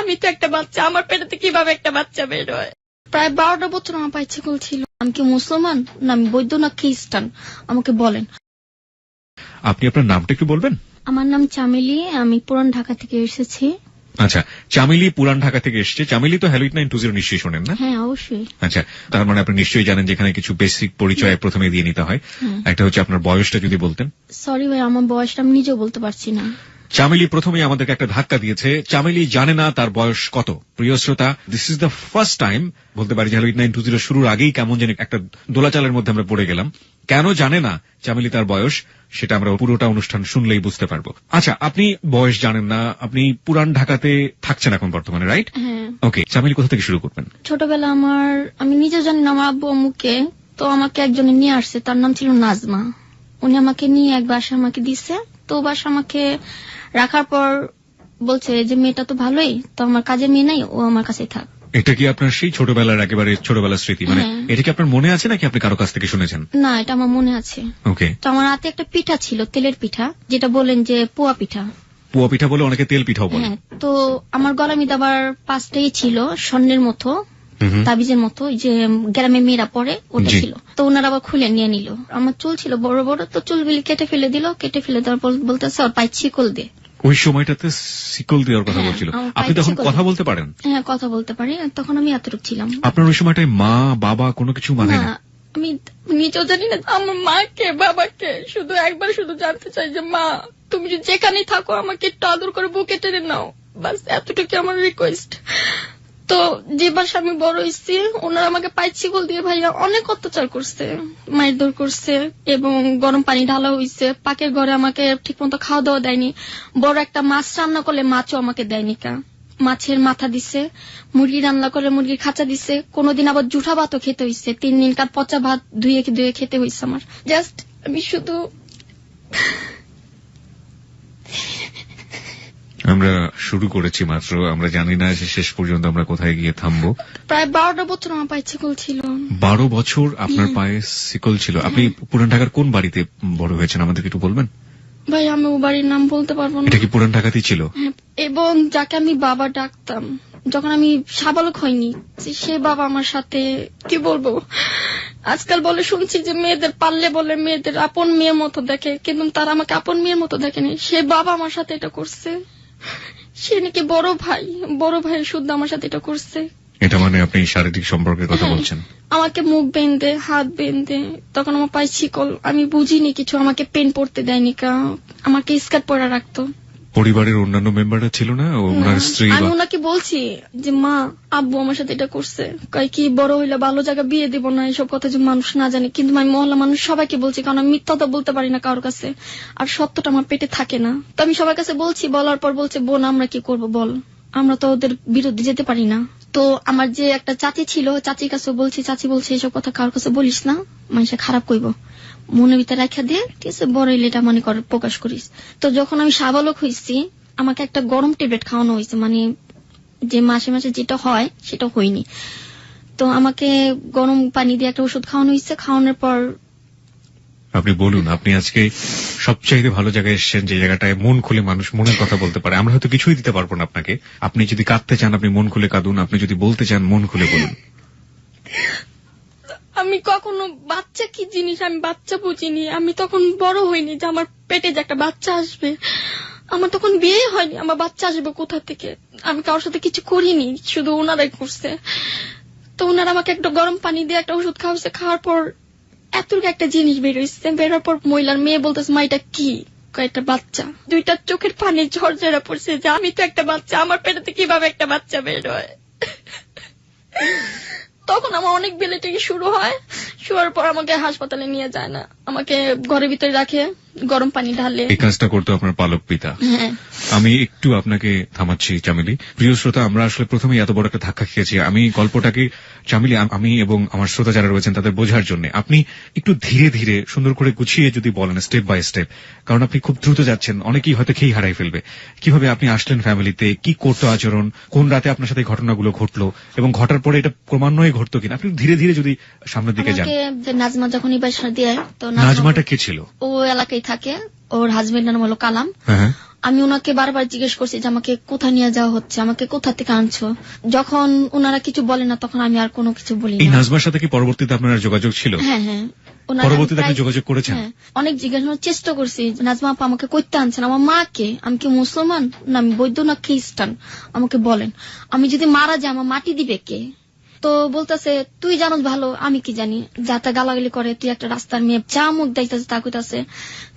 আমি তো একটা বাচ্চা, আমার পেটেতে কিভাবে একটা বাচ্চা বের হয়। প্রায় 12টা বছর আমার পায়ে ছিকল ছিল। আমি কি মুসলমান না আমি বৌদ্ধ না খ্রিস্টান আমাকে বলেন। আপনি আপনার নামটা একটু বলবেন? আমার নাম চামেলি, আমি পুরান ঢাকা থেকে এসেছি। আচ্ছা, চামেলি পুরান ঢাকা থেকে এসেছে। চামেলি তো হ্যালোইট 920 নিশ্চয়ই শোনেন না? হ্যাঁ অবশ্যই। আচ্ছা, তার মানে আপনি নিশ্চয়ই জানেন যেখানে কিছু বেসিক পরিচয় প্রথমে দিয়ে নিতে হয়। একটা হচ্ছে আপনার বয়সটা যদি বলতেন। সরি ভাই, আমার বয়সটা আমি নিজেও বলতে পারছি না। চামেলি প্রথমেই আমাদেরকে একটা ধাক্কা দিয়েছে। চামেলি জানে না তার বয়স কত। প্রিয় শ্রোতা, this is the first time বলতে পারি যে হ্যালোইট 920 শুরুর আগেই কেমন যেন একটা দোলাচালের মধ্যে আমরা পড়ে গেলাম। কেন জানে না চামেলি তার বয়স, সেটা আমরা পুরোটা অনুষ্ঠান শুনলেই বুঝতে পারবো। আচ্ছা, আপনি বয়স জানেন না, আপনি পুরান ঢাকাতে থাকছেন এখন বর্তমানে, রাইট? হ্যাঁ। ওকে, চামেলি কোথা থেকে শুরু করবেন? ছোটবেলা আমি নিজেও জানি না, আমার আব্বু আম্মুকে তো আমাকে একজনে নিয়ে আসছে, তার নাম ছিল নাজমা। উনি আমাকে নিয়ে এক বাসা আমাকে দিছে। তো বাসা আমাকে রাখার পর বলছে যে মেয়েটা তো ভালোই, তো আমার কাজে মেয়ে নাই, ও আমার কাছেই থাক। এটা কি আপনার সেই ছোটবেলার একেবারে ছোটবেলার স্মৃতি? মানে এটা কি আপনার মনে আছে নাকি আপনি কারো কাছ থেকে শুনেছেন? না, এটা আমার মনে আছে। ওকে। তো আমার হাতে একটা পিঠা ছিল, তেলের পিঠা, যেটা বলেন যে পোয়া পিঠা। পোয়া পিঠা বলে, অনেকে তেল পিঠাও বলে। হ্যাঁ। তো আমার গলা মিদে আবার 5টাই ছিল স্বর্ণের মতো, তাবিজের মতো, যে গ্রামে মেয়েরা পরে, ওটা ছিল। তো ওনারা আবার খুলে নিয়ে নিল। আমার চুল ছিল বড় বড়, তো চুলগুলি কেটে ফেলে দিল। কেটে ফেলে দেওয়ার পর বলতেছে ওর পায়ে ছিকল দে। ওই সময়টাতে শিকল দেওয়ার কথা বলছিল। আপনি তখন কথা বলতে পারেন? হ্যাঁ, কথা বলতে পারি। তখন আমি এতটুকু ছিলাম। আপনার ওই সময়টায় মা বাবা কোনো কিছু মানে না? আমি নিজেও জানি না আমার মাকে বাবাকে, শুধু একবার শুধু জানতে চাই যে মা তুমি যেখানেই থাকো আমাকে একটু আদর করে বুকে টেনে নাও, বাস এতটুকু আমার রিকোয়েস্ট। তো যে বাসা আমি বড় হয়েছি, ওনারা আমাকে পায়ে ছিকল দিয়ে ভাইয়া অনেক অত্যাচার করছে, মায়ের দৌড় করছে, এবং গরম পানি ঢালা হয়েছে। পাকের ঘরে আমাকে ঠিক মতো খাওয়া দাওয়া দেয়নি। বড় একটা মাছ রান্না করলে মাছও আমাকে দেয়নি কা। মাছের মাথা দিছে, মুরগি রান্না করে মুরগির খাঁচা দিছে। কোনদিন আবার জুঠা ভাতও খেতে হয়েছে, 3 দিনকার পচা ভাত ধুয়ে ধুয়ে খেতে হয়েছে আমার। জাস্ট আমি শুধু আমরা শুরু করেছি মাত্র, আমরা জানি না যে শেষ পর্যন্ত আমরা কোথায় গিয়ে থামবো। প্রায় 12টা বছর আমার পায়ে ছিকল ছিল। 12 বছর আপনার পায়ে শিকল ছিল। আপনি পুরান ঢাকার কোন বাড়িতে বড় হয়েছেন আমাদেরকে একটু বলবেন? ভাই আমি ও বাড়ির নাম বলতে পারবো না। এটা কি পুরান ঢাকাতেই ছিল? এবং যাকে আমি বাবা ডাকতাম যখন আমি সাবালক হইনি, সে বাবা আমার সাথে কি বলবো, আজকাল বলে শুনছি যে মেয়েদের পারলে বলে মেয়েদের আপন মেয়ের মতো দেখে, কিন্তু তারা আমাকে আপন মেয়ের মতো দেখেনি। সে বাবা আমার সাথে এটা করছে। সে নাকি বড় ভাই শুদ্ধ আমার সাথে এটা করছে। এটা মানে আপনি শারীরিক সম্পর্কের কথা বলছেন? আমাকে মুখ বেঁধে হাত বেঁধে, তখন আমার পায়ে ছিকল, আমি বুঝিনি কিছু, আমাকে পেন পড়তে দেয়নি কা, আমাকে স্কার্ট পরা রাখতো। পরিবারের অন্যান্য মেম্বাররা ছিল না? ওনার স্ত্রী? আমি ওনাকে বলছি যে মা আব্বু আমার সাথে এটা করছে, কয় কি বড় হইলে ভালো জায়গা বিয়ে দিব না, এসব কথা যে মানুষ না জানে। কিন্তু আমি মহল্লা মানুষ সবাইকে বলছি, কারণ আমি মিথ্যা তো বলতে পারি না কারোর কাছে, আর সত্যটা আমার পেটে থাকে না। তো আমি সবার কাছে বলছি, বলার পর বলছে বোন আমরা কি করব বল, আমরা তো ওদের বিরুদ্ধে যেতে পারি না। তো আমার যে একটা চাচি ছিল, চাচির কাছে বলছি, চাচি বলছে এসব কথা কারোর কাছে বলিস না, মানুষে খারাপ কইব, মনের ভিতরে রাখা দিয়ে, ঠিক আছে বড় হইলে এটা মনে কর প্রকাশ করিস। তো যখন আমি সাবালক হয়েছি, আমাকে একটা গরম ট্যাবলেট খাওয়ানো হয়েছে, মানে যে মাসে মাসে যেটা হয় সেটা হয়নি। তো আমাকে গরম পানি দিয়ে একটা ওষুধ খাওয়ানো হয়েছে। খাওয়ানোর পর আপনি বলুন, আপনি আজকে সবচাইতে ভালো জায়গায় এসেছেন, যে জায়গাটায় মন খুলে মানুষ মনের কথা বলতে পারে। আমরা হয়তো কিছুই দিতে পারবো না আপনাকে। আপনি যদি কাঁদতে চান আপনি মন খুলে কাঁদুন, আপনি যদি বলতে চান মন খুলে বলুন। আমি কখনো বাচ্চা কি জিনিস আমি বাচ্চা বুঝিনি। আমি তখন বড় হইনি যে আমার পেটে যে একটা বাচ্চা আসবে। আমার তখন বিয়ে হয়নি, আমার বাচ্চা আসবে কোথা থেকে। আমি কারোর সাথে কিছু করিনি, শুধু ওনারাই করছে। তো ওনারা আমাকে একটা গরম পানি দিয়ে একটা ওষুধ খাওয়াচ্ছে। খাওয়ার পর এতটুকু একটা জিনিস বেরোচ্ছে। বেরোর পর মহিলার মেয়ে বলতেছে মা এটা কি, একটা বাচ্চা। দুইটা চোখের পানি ঝরঝরা পড়ছে যে আমি তো একটা বাচ্চা, আমার পেটেতে কিভাবে একটা বাচ্চা বের হয়। তখন আমার অনেক বেলেটিকে শুরু হয়। শুয়ার পর আমাকে হাসপাতালে নিয়ে যায় না, আমাকে ঘরের ভিতরে রাখে, গরম পানি ঢালে। এই কাজটা করতো আপনার পালক পিতা? হ্যাঁ। আমি একটু আপনাকে থামাচ্ছি চামেলি। প্রিয় শ্রোতা, আমরা আসলে প্রথমেই এত বড় একটা ধাক্কা খেয়েছি। আমি গল্পটাকে চামেলি, আমি এবং আমার শ্রোতা যারা রয়েছেন তাদের বোঝার জন্য আপনি একটু ধীরে ধীরে সুন্দর করে গুছিয়ে যদি বলেন, স্টেপ বাই স্টেপ, কারণ আপনি খুব দ্রুত যাচ্ছেন, অনেকেই হয়তো খেই হারাই ফেলবে। কিভাবে আপনি আসলেন ফ্যামিলিতে, কি করতো আচরণ, কোন রাতে আপনার সাথে ঘটনাগুলো ঘটলো, এবং ঘটার পরে এটা ক্রমান্বয়ে ঘটতো কিনা, আপনি ধীরে ধীরে যদি সামনের দিকে যান। নাজমা যখন এই বাসা দিয়ে, তো নাজমাটা কে ছিল? ও এলাকায় থাকে, ওর হাজবেন্ডের নাম হলো কালাম। হ্যাঁ। আমি ওনাকে বারবার জিজ্ঞেস করছি যে আমাকে কোথায় নিয়ে যাওয়া হচ্ছে, আমাকে কোথা থেকে আনছো। যখন ওনারা কিছু বলে না তখন আমি আর কোনো কিছু বলি এই না। নাজমার সাথে কি পরবর্তীতে আপনার যোগাযোগ ছিল? হ্যাঁ হ্যাঁ, ওনারা পরবর্তীতে আপনি প্রায়- যোগাযোগ করেছেন? হ্যাঁ, অনেক জিজ্ঞাসার চেষ্টা করছি নাজমা আপা আমাকে কইতে আনছেন, আমার মাকে, আমি কি মুসলমান না আমি বৌদ্ধ না খ্রিস্টান, আমাকে বলেন। আমি যদি মারা যাই আমার মাটি দিবে কে? তো বলতেছে তুই জানোস ভালো, আমি কি জানি, যাতে গালাগালি করে, তুই একটা রাস্তার মেয়ে, যা মুখ দেখতেছে তা কইতাছে।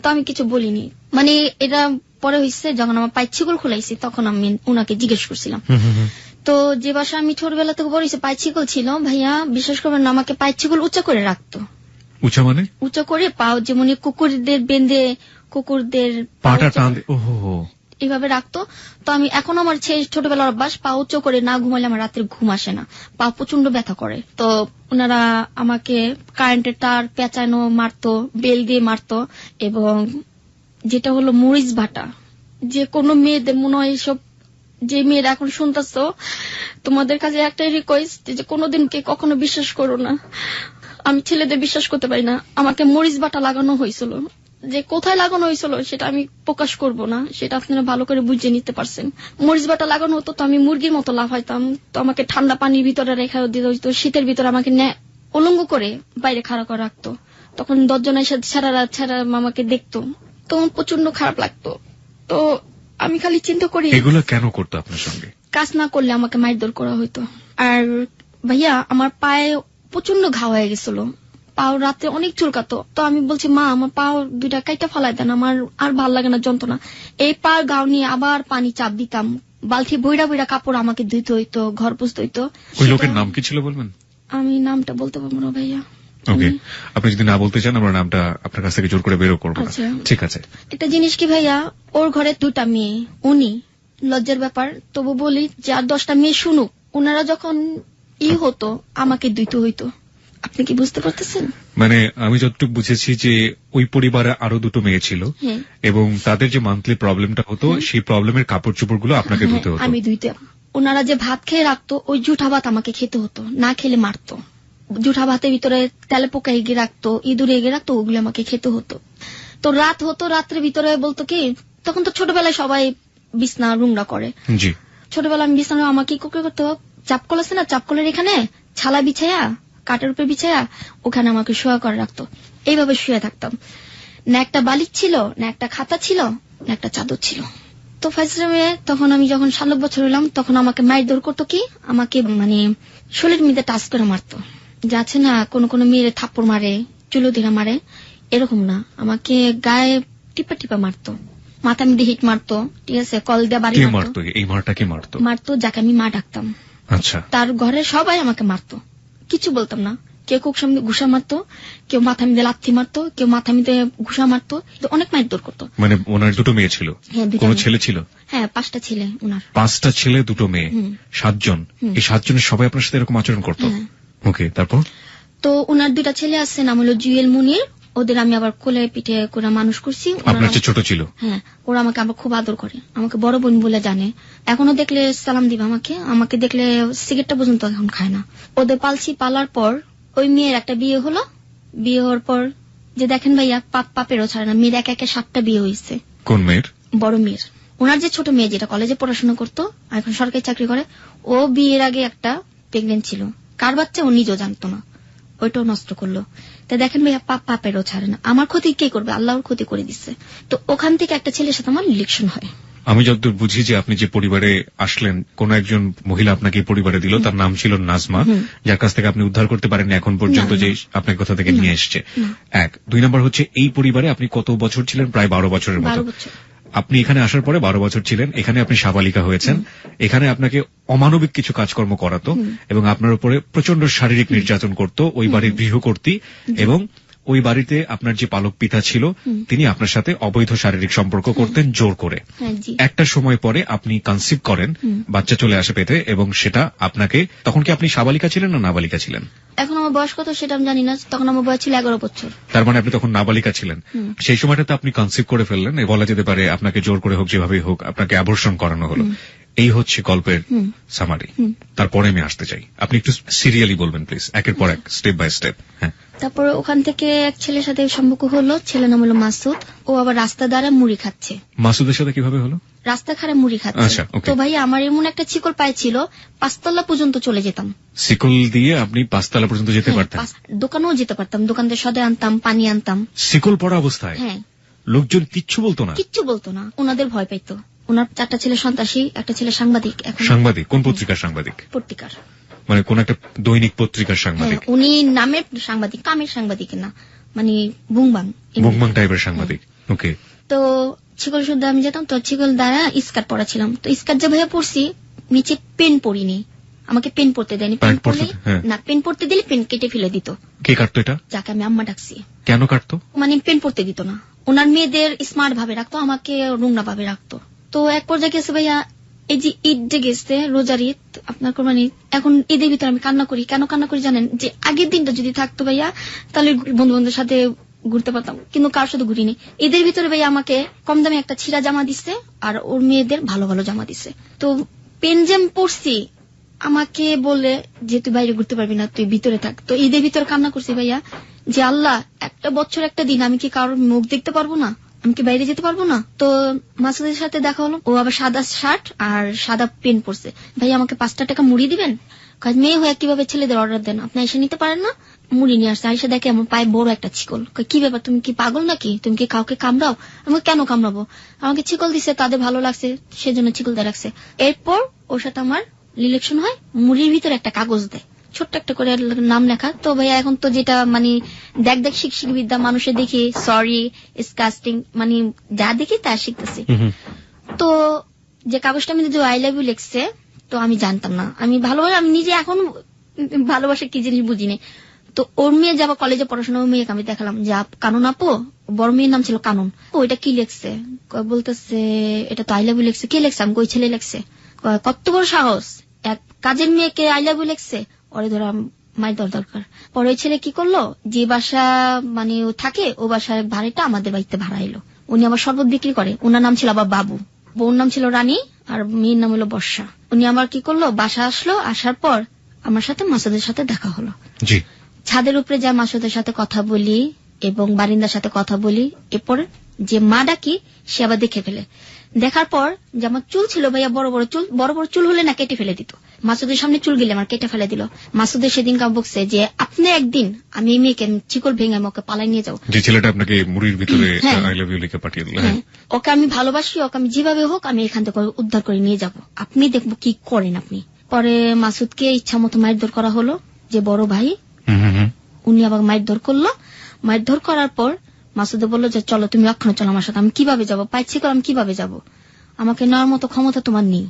তো আমি কিছু বলিনি। মানে এটা পরে হয়েছে যখন আমার পায়ের ছিগুল খুলাইছি তখন আমি উনাকে জিজ্ঞেস করছিলাম। তো যে বাসা আমি ছোটবেলা থেকে বড় হয়েছে পায়ের ছিগুল ছিল, ভাইয়া বিশ্বাস করবেন না, আমাকে পায়ের ছিগুল উঁচা করে রাখতো। উঁচা মানে? উঁচা করে পাও, যেমন কুকুরদের বেঁধে, কুকুরদের পাটা টান, ওহো, এইভাবে রাখতো। তো আমি এখন আমার ছোটবেলার অভ্যাস, পা উঁচু করে না ঘুমালে আমার রাত্রে ঘুম আসে না, পা প্রচন্ড ব্যথা করে। তো ওনারা আমাকে কারেন্টের তার পেঁচানো মারতো, বেল দিয়ে মারতো, এবং যেটা হলো মরিচ বাটা। যে কোনো মেয়েদের মনে হয় এসব, যে মেয়েরা এখন শুনতেছো তোমাদের কাছে একটাই রিকোয়েস্ট যে কোনোদিন কে কখনো বিশ্বাস করো না। আমি ছেলেদের বিশ্বাস করতে পারি না। আমাকে মরিচ বাটা লাগানো হয়েছিল, যে কোথায় লাগানো হয়েছিল সেটা আমি প্রকাশ করব না, সেটা আপনারা ভালো করে বুঝে নিতে পারছেন। মরিচ বাটা লাগানো হতো তো আমি মুরগির মতো লাফাইতাম, তো আমাকে ঠান্ডা পানির ভিতরে রেখা দিতে হইতো, শীতের ভিতরে আমাকে উলঙ্গ করে বাইরে খাড়া করে রাখতো। তখন 10 জনের সাথে সারা রাত ছাড়া আমাকে দেখতো, তখন প্রচন্ড খারাপ লাগতো। তো আমি খালি চিন্তা করি এগুলো কেন করতো আপনার সঙ্গে? কাজ না করলে আমাকে মারধর করা হইতো। আর ভাইয়া আমার পায়ে প্রচন্ড ঘা হয়ে গেছিল, পাও রাতে অনেক চুলকাতো। তো আমি বলছি মা আমার পাও দুইটা কাইটা ফালাই দেন, আমার আর ভাল লাগে না যন্ত্রণা। এই পার গাও নিয়ে আবার পানি চাপ দিতাম, বালতি বইরা বইরা কাপড় আমাকে ধুইতে হইতো, ঘর পুছতে হইতো। ওই লোকের নাম কি ছিল বলবেন? আমি নামটা বলতে পারবো না ভাইয়া। ওকে, আপনি যদি না বলতে চান আমরা নামটা আপনার কাছ থেকে জোর করে বেরো করবো না। আচ্ছা। ঠিক আছে। একটা জিনিস কি ভাইয়া, ওর ঘরে 2টা মেয়ে, উনি লজ্জার ব্যাপার, তবু বলি যে আর 10টা মেয়ে শুনুক, ওনারা যখন হতো আমাকে দিতে হইতো। আপনি কি বুঝতে পারতেছেন? মানে আমি যতটুকু বুঝেছি যে ওই পরিবারে আরো 2টো মেয়ে ছিল, হ্যাঁ। এবং তাদের যে মান্থলি প্রবলেমটা হতো সেই প্রবলেমের কাপড় চোপড় গুলো আপনাকে ধুতে হতো। আমি ধুইতে। ওনারা যে ভাত খেয়ে রাখতো ওই জুঠা ভাত আমাকে খেতে হতো, না খেলে মারতো। জুঠা ভাতের ভিতরে তেলে পোকা এগিয়ে রাখতো, ইঁদুর এগিয়ে রাখতো, ওগুলো আমাকে খেতে হতো। তো রাত হতো, রাত্রের ভিতরে বলতো কি, তখন তো ছোটবেলায় সবাই বিছনা রুমরা করে। জি। ছোটবেলা আমি বিছানা আমাকে কি করতে, চাপকল আছে না, চাপকলের এখানে ছালা বিছায়া, কাঠের উপরে বিছায়া ওখানে আমাকে শোয়া করে রাখতো। এইভাবে শুয়ে থাকতাম। না একটা বালিশ ছিল, না একটা খাতা ছিল, না একটা চাদর ছিল। তো ফাইসলামে তখন আমি যখন 7 বছর হলাম তখন আমাকে মারধর করতো কি, আমাকে মানে শরীরের মধ্যে টাচ করে মারতো। যাচ্ছে না কোন কোন মেয়ের থাপ্পড় মারে, চুলো ধীরা মারে, এরকম না, আমাকে গায়ে টিপা টিপা মারতো, মাথা মধ্যে হিট মারতো, ঠিক আছে, কল দিয়ে বাড়ি মারতো। এই মারটা কি মারতো? মারতো যাকে আমি মা ডাকতাম। আচ্ছা। তার ঘরে সবাই আমাকে মারতো, কিছু বলতাম না। কেউ কুক সামনে ঘুষা মারতো, কেউ মাথা মিদে লাথি মারতো, কেউ মাথা মিদে ঘুষা মারতো, অনেক মারধর করতো। মানে ওনার 2টো মেয়ে ছিল? হ্যাঁ, 2টা কোন মেয়ে। ছেলে ছিল? হ্যাঁ, 5টা ছেলে ওনার। 5টা ছেলে 2টো মেয়ে, 7 জন। এই 7 জনের সবাই আপনার সাথে এরকম আচরণ করতো? ওকে, তারপর? তো ওনার 2টা ছেলে আছে, নাম হলো জুয়েল মুনির, ওদের আমি আবার কোলে পিঠে করে মানুষ করছি। আপনার চেয়ে ছোট ছিল? হ্যাঁ, ওরা আমাকে আবার খুব আদর করে, আমাকে বড় বোন বলে জানে। এখনো দেখলে সালাম দিবে আমাকে, আমাকে দেখলে সিগারেটটা পর্যন্ত এখন খায় না। ওদের পালছি, পালার পর ওই মেয়ের একটা বিয়ে হলো। বিয়ে হওয়ার পর যে দেখেন ভাইয়া পাপেরও ছাড়ে না, মেয়ের একে 7টা বিয়ে হয়েছে। কোন মেয়ের? বড় মেয়ের। ওনার যে ছোট মেয়ে যেটা কলেজে পড়াশোনা করতো, এখন সরকারি চাকরি করে, ও বিয়ের আগে একটা প্রেগনেন্ট ছিল, কার বাচ্চা ও নিজেও জানতো না, ওইটাও নষ্ট করলো। তা দেখেন ভাইয়া পাপেরও ছাড়ে না। আমার ক্ষতি কে করবে, আল্লাহর ক্ষতি করে দিচ্ছে। তো ওখান থেকে একটা ছেলের সাথে আমার ইলেকশন হয়। আমি যতদূর বুঝি যে আপনি যে পরিবারে আসলেন, কোন একজন মহিলা আপনাকে পরিবারে দিল, তার নাম ছিল নাজমা, যার কাছ থেকে আপনি উদ্ধার করতে পারেননি এখন পর্যন্ত, যে আপনার কোথা থেকে নিয়ে এসছে। 1 2 নম্বর হচ্ছে এই পরিবারে আপনি কত বছর ছিলেন? প্রায় 12 বছরের মতো। 12 বছর। আপনি এখানে আসার পরে 12 বছর ছিলেন, এখানে আপনি সাবালিকা হয়েছেন, এখানে আপনাকে অমানবিক কিছু কাজকর্ম করাতো এবং আপনার উপরে প্রচন্ড শারীরিক নির্যাতন করত ওই বাড়ির গৃহকর্ত্রী, এবং ওই বাড়িতে আপনার যে পালক পিতা ছিল তিনি আপনার সাথে অবৈধ শারীরিক সম্পর্ক করতেন জোর করে। একটা সময় পরে আপনি কনসিভ করেন, বাচ্চা চলে আসে পেটে, এবং সেটা আপনাকে, তখন কি আপনি সাবালিকা ছিলেন না নাবালিকা ছিলেন? এখন আমার বয়স কত সেটা আমি জানি না, তখন আমার বয়স ছিল 11 বছর। তার মানে আপনি তখন নাবালিকা ছিলেন। সেই সময়টাতে আপনি কনসিভ করে ফেললেন, বলা যেতে পারে আপনাকে জোর করে হোক, যেভাবেই হোক আপনাকে অ্যাবর্শন করানো হলো। এই হচ্ছে গল্পের সামারি। তারপরে আমি আসতে চাই, আপনি একটু সিরিয়ালি বলবেন প্লিজ, একের পর এক, স্টেপ বাই স্টেপ। হ্যাঁ। তারপরে ওখান থেকে এক ছেলের সাথে সম্পর্ক হলো, ছেলের নাম হলো মাসুদ। ও আবার রাস্তা দ্বারা মুড়ি খাচ্ছে। মাসুদের সাথে কিভাবে হলো? রাস্তা খারে মুড়ি খাচ্ছে। আচ্ছা, okay. তো ভাই আমার এমন একটা শিকল পায়ে ছিল, 5 তলা পর্যন্ত চলে যেতাম। শিকল দিয়ে আপনি 5 তলা পর্যন্ত যেতে পারতেন? দোকানেও যেতে পারতাম, দোকান থেকে সদে আনতাম, পানি আনতাম। শিকল পড়া অবস্থায়? হ্যাঁ। লোকজন কিচ্ছু বলতো না? কিচ্ছু বলতো না, ওনাদের ভয় পাইতো। ওনার 4টা ছেলে সন্ত্রাসী, একটা ছেলে সাংবাদিক। সাংবাদিক? কোন পত্রিকার সাংবাদিক? পত্রিকার, মানে কোন একটা দৈনিক পত্রিকার সাংবাদিক? উনি নামের সাংবাদিক, কামের সাংবাদিক না, মানে বুংবাং টাইপের সাংবাদিক। ওকে। তো শিকল শুদ্ধ আমি যেতাম, তো শিকল দ্বারা স্কার্ট পরা ছিলাম। তো স্কার্ট যে ভাইয়া পরছি, নিচে পেন পরিনি, আমাকে পেন পরতে দেয়নি। পেন পরতে দিলে পেন কেটে ফেলে দিত। কে কাটতো এটা? যাকে আমি আম্মা ডাকছি। কেন কাটতো? মানে পেন পরতে দিত না। ওনার মেয়েদের স্মার্ট ভাবে রাখতো, আমাকে রুংনা ভাবে রাখতো। তো এক পর্যায়ে গেছে ভাইয়া, এই যে ঈদ যে গেছে, রোজার ঈদ, আপনার কোরবানি, এখন ঈদের ভিতরে আমি কান্না করি। কেন কান্না করি জানেন? যে আগের দিনটা যদি থাকতো ভাইয়া, তাহলে বন্ধু বান্ধবের সাথে ঘুরতে পারতাম, কিন্তু কার সাথে ঘুরিনি। ঈদের ভিতরে ভাইয়া আমাকে কম দামে একটা ছিঁড়া জামা দিচ্ছে, আর ওর মেয়েদের ভালো ভালো জামা দিচ্ছে। তো পেনজেম পরছি, আমাকে বলে যে তুই বাইরে ঘুরতে পারবি না, তুই ভিতরে থাক। তো ঈদের ভিতরে কান্না করছি ভাইয়া, যে আল্লাহ, একটা বছর একটা দিন আমি কি কারোর মুখ দেখতে পারবো না? আমি কি বাইরে যেতে পারবো না? তো মাসুদের সাথে দেখা হলো, ও আবার সাদা শার্ট আর সাদা পেন পরছে। ভাই আমাকে 5 টাকা মুড়ি দিবেন? মেয়ে হয়ে কিভাবে ছেলেদের অর্ডার দেন, আপনি এসে নিতে পারেন না? মুড়ি নিয়ে আসছে, আইসা দেখে আমার পায়ে বড় একটা ছিকল। কি ব্যাপার, তুমি কি পাগল নাকি? তুমি কি কাউকে কামড়াও? আমাকে কেন কামড়াবো? আমাকে ছিকল দিছে, তাদের ভালো লাগছে, সেজন্য ছিকল দিয়ে রাখছে। এরপর ওর সাথে আমার রিলেকশন হয়, মুড়ির ভিতরে একটা কাগজ দেয়, ছোট্ট একটা করে নাম লেখা। তো ভাইয়া এখন তো যেটা মানে দেখ শিক্ষিক বিদ্যা, মানুষের দেখি সরি, ডিসকাস্টিং, মানে যা দেখি তা শিখতেছি। তো যে কাগজটা আমি যে আই লাভ ইউ লিখছে, তো আমি জানতাম না, আমি ভালোভাবে আমি নিজে এখন ভালোবাসা কি জিনিস বুঝিনি। তো ওর মেয়ে যাবা কলেজে পড়াশোনা, ওই মেয়েকে আমি দেখালাম যে কানুন আপু, বড় মেয়ের নাম ছিল কানুন, ওইটা কি লেখছে? বলতেছে এটা তো আই লাভ ইউ লিখছে। কে লেখছে? আমি ওই ছেলে লেখছে। কত বড় সাহস, এক কাজের মেয়েকে আই লাভ ইউ লিখছে, ওরে ধরা মায়ের দরকার। পরে ওই ছেলে কি করলো, যে বাসা মানে ও থাকে, ও বাসার ভাড়াটা আমাদের বাড়িতে ভাড়া এলো। উনি আবার শরবত বিক্রি করে, ওনার নাম ছিল আবার বাবু, বউর নাম ছিল রানী, আর মেয়ের নাম হলো বর্ষা। উনি আমার কি করলো, বাসা আসলো, আসার পর আমার সাথে মাসুদের সাথে দেখা হলো। ছাদের উপরে যা মাসুদের সাথে কথা বলি এবং বারিন্দার সাথে কথা বলি, এরপর যে মা ডাকি, সে আবার দেখে ফেলে। দেখার পর যে আমার চুল ছিল ভাইয়া, বড় বড় চুল হলে না কেটে ফেলে দিত। মাসুদের সামনে চুল গেলে আমার কেটে ফেলে দিল। মাসুদের সেদিন বকছে যে আপনি একদিন আমি এই মেয়েকে চিকল ভেঙে ওকে পালাই নিয়ে যাও। যে ছেলেটা আপনাকে মুড়ির ভিতরে আই লাভ ইউ লিখে পাঠিয়ে দিল, ওকে আমি ভালোবাসি, ওকে আমি যেভাবে হোক আমি এখান থেকে উদ্ধার করে নিয়ে যাব, আপনি দেখবো কি করেন আপনি। পরে মাসুদকে ইচ্ছা মতো মারধর করা হলো, যে বড় ভাই উনি আবার মারধর করলো। মারধর করার পর মাসুদে বললো যে চলো তুমি অক্ষণ চলো আমার সাথে। আমি কিভাবে যাবো? পাইছি করে আমি কিভাবে যাবো? আমাকে নেওয়ার মতো ক্ষমতা তোমার নেই।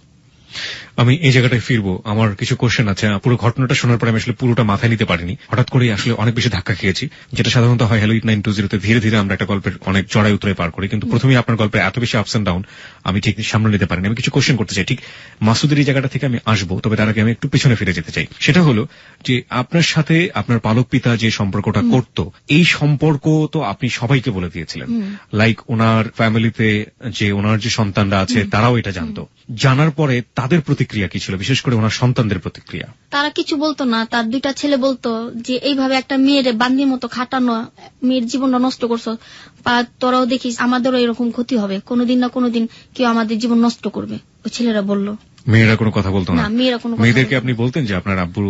আমি এই জায়গাটায় ফিরবো, আমার কিছু কোশ্চেন আছে। পুরো ঘটনাটা শোনার পরে আমি আসলে পুরোটা মাথায় নিতে পারিনি, হঠাৎ করে আসলে অনেক বেশি ধাক্কা খেয়েছি, যেটা সাধারণত হয় হ্যালো 920 ধীরে ধীরে আমরা একটা গল্পের অনেক চড়াই উতরে পার করি, কিন্তু প্রথমেই আপনার গল্পের এত বেশি আপস এন্ড ডাউন আমি ঠিক সামনে নিতে পারিনি। আমি কিছু কোশ্চেন করতে চাই, ঠিক মাসুদের এই জায়গাটা থেকে আমি আসবো, তবে তার আগে আমি একটু পেছনে ফিরে যেতে চাই। সেটা হলো যে আপনার সাথে আপনার পালক পিতা যে সম্পর্কটা করত, এই সম্পর্ক তো আপনি সবাইকে বলে দিয়েছিলেন, লাইক ওনার ফ্যামিলিতে যে ওনার যে সন্তানরা আছে তারাও এটা জানতো। জানার পরে তাদের প্রতিক্রিয়া কি ছিল, বিশেষ করে ওনার সন্তানদের প্রতিক্রিয়া? তারা কিছু বলতো না। তার 2টা ছেলে বলতো যে এইভাবে একটা মেয়ের বান্দির মতো খাটানো, মেয়ের জীবনটা নষ্ট করছো, তোরাও দেখিস আমাদেরও এরকম ক্ষতি হবে, কোনোদিন না কোনোদিন কেউ আমাদের জীবন নষ্ট করবে। ওই ছেলেরা বললো। মেয়েরা কোনো কথা বলতো না? মেয়েরা কোনো। মেয়েদেরকে আপনি বলতেন যে আপনার আব্বু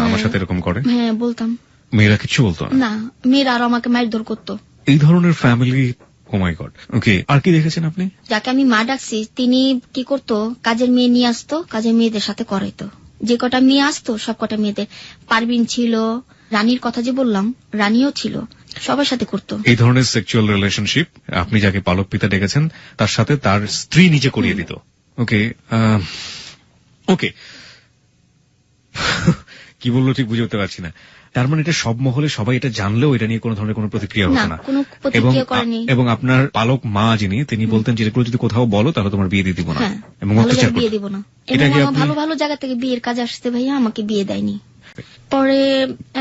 আমার সাথে এরকম করে? হ্যাঁ বলতাম। মেয়েরা কিছু বলতো না? মেয়েরা আরো আমাকে মারধর করতো। এই ধরনের ফ্যামিলি, ও মাই গড। ওকে, আর কি দেখেছেন আপনি? যাকে আমি মা ডাকছি তিনি কি করতো, কাজের মেয়ে নিয়ে আসতো, কাজের মেয়েদের সাথে করাইতো। যে কটা মেয়ে আসতো সব কটা মেয়েদের, পারবিন ছিল, রানীর কথা যে বললাম রানীও ছিল, সবার সাথে করতো। এই ধরনের সেক্সুয়াল রিলেশনশিপ আপনি যাকে পালক পিতা ডেকেছেন তার সাথে তার স্ত্রী নিজে করিয়ে দিত। ওকে ওকে, কি বললো ঠিক বুঝে উঠতে পারছি না। তার মানে এটা সব মহলে সবাই এটা জানলেও এটা নিয়ে কোনো ধরনের কোনো প্রতিক্রিয়া হতো না? এবং আপনার পালক মা যিনি, তিনি বলতেন যে এগুলো যদি কোথাও বলো তাহলে তোমার বিয়ে দিয়ে দিব না, এবং অত্যাচার বিয়ে দিব না। ভালো ভালো জায়গা থেকে বিয়ের কাজ আসতে ভাইয়া আমাকে বিয়ে দেয়নি। পরে